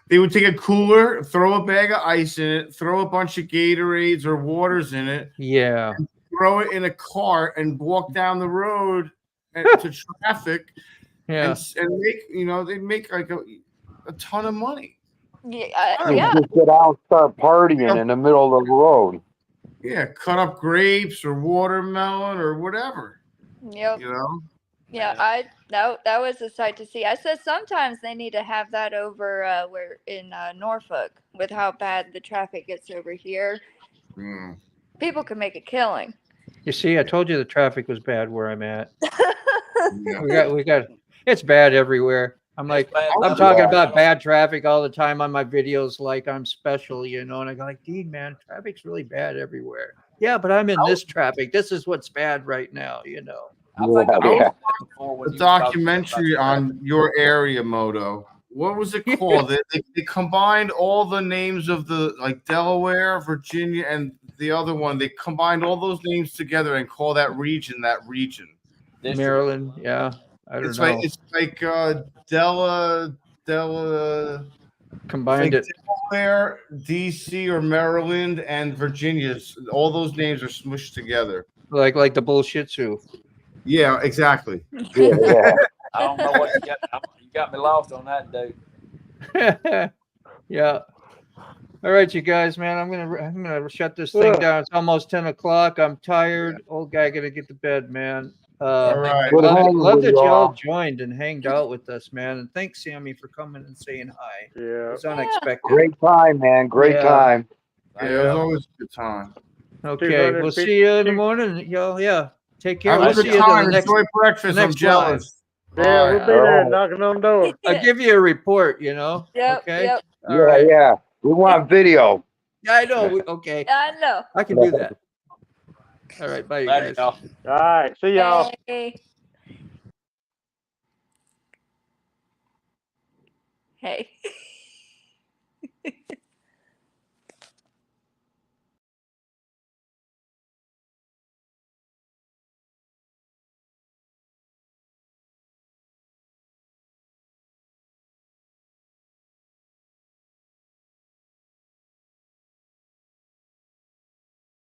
They would take a cooler, throw a bag of ice in it, throw a bunch of Gatorades or waters in it. Yeah. Throw it in a cart and walk down the road to traffic. Yeah. And make, they make like a ton of money. You Yeah. just get out and start partying in the middle of the road. Yeah, cut up grapes or watermelon or whatever. Yep. You know. Yeah, that was a sight to see. I said sometimes they need to have that over where in Norfolk with how bad the traffic gets over here. Mm. People can make a killing. You see, I told you the traffic was bad where I'm at. Yeah. We got it's bad everywhere. I'm like, I'm talking about bad traffic all the time on my videos, like I'm special, you know. And I go like, Dean, man, traffic's really bad everywhere. Yeah, but I'm in this traffic. This is what's bad right now, you know. I think I Yeah. before A documentary on your area, Moto. What was it called? They combined all the names of the like Delaware, Virginia, and the other one. They combined all those names together and call that region. Maryland, yeah. I don't know. It's like Della Combined like it. Delaware, DC, or Maryland, and Virginia's. All those names are smushed together. Like the bullshit zoo. Yeah, exactly. Yeah. I don't know what you got. You got me lost on that, dude. Yeah. All right, you guys, man. I'm gonna shut this thing down. It's almost 10 o'clock. I'm tired. Old guy gonna get to bed, man. All right. Good hanging Love with that y'all. y'all joined and hanged out with us, man. And thanks, Sammy, for coming and saying hi. Yeah. It's unexpected. Great time, man. Great Yeah. time. Yeah, it was always a good time. Okay, we'll see you in the morning, y'all. Yeah, take care. Have We'll a good see you time. the next. Enjoy breakfast. the I'm next jealous. Yeah, we'll be Bye. there knocking on the door. I'll give you a report. You know. Yep. Okay. Yep. All right. Yeah. We want video. Yeah, I know. Okay, I know. I can do that. All right, bye, you Later, guys. y'all. All right. See y'all. Hey. Hey.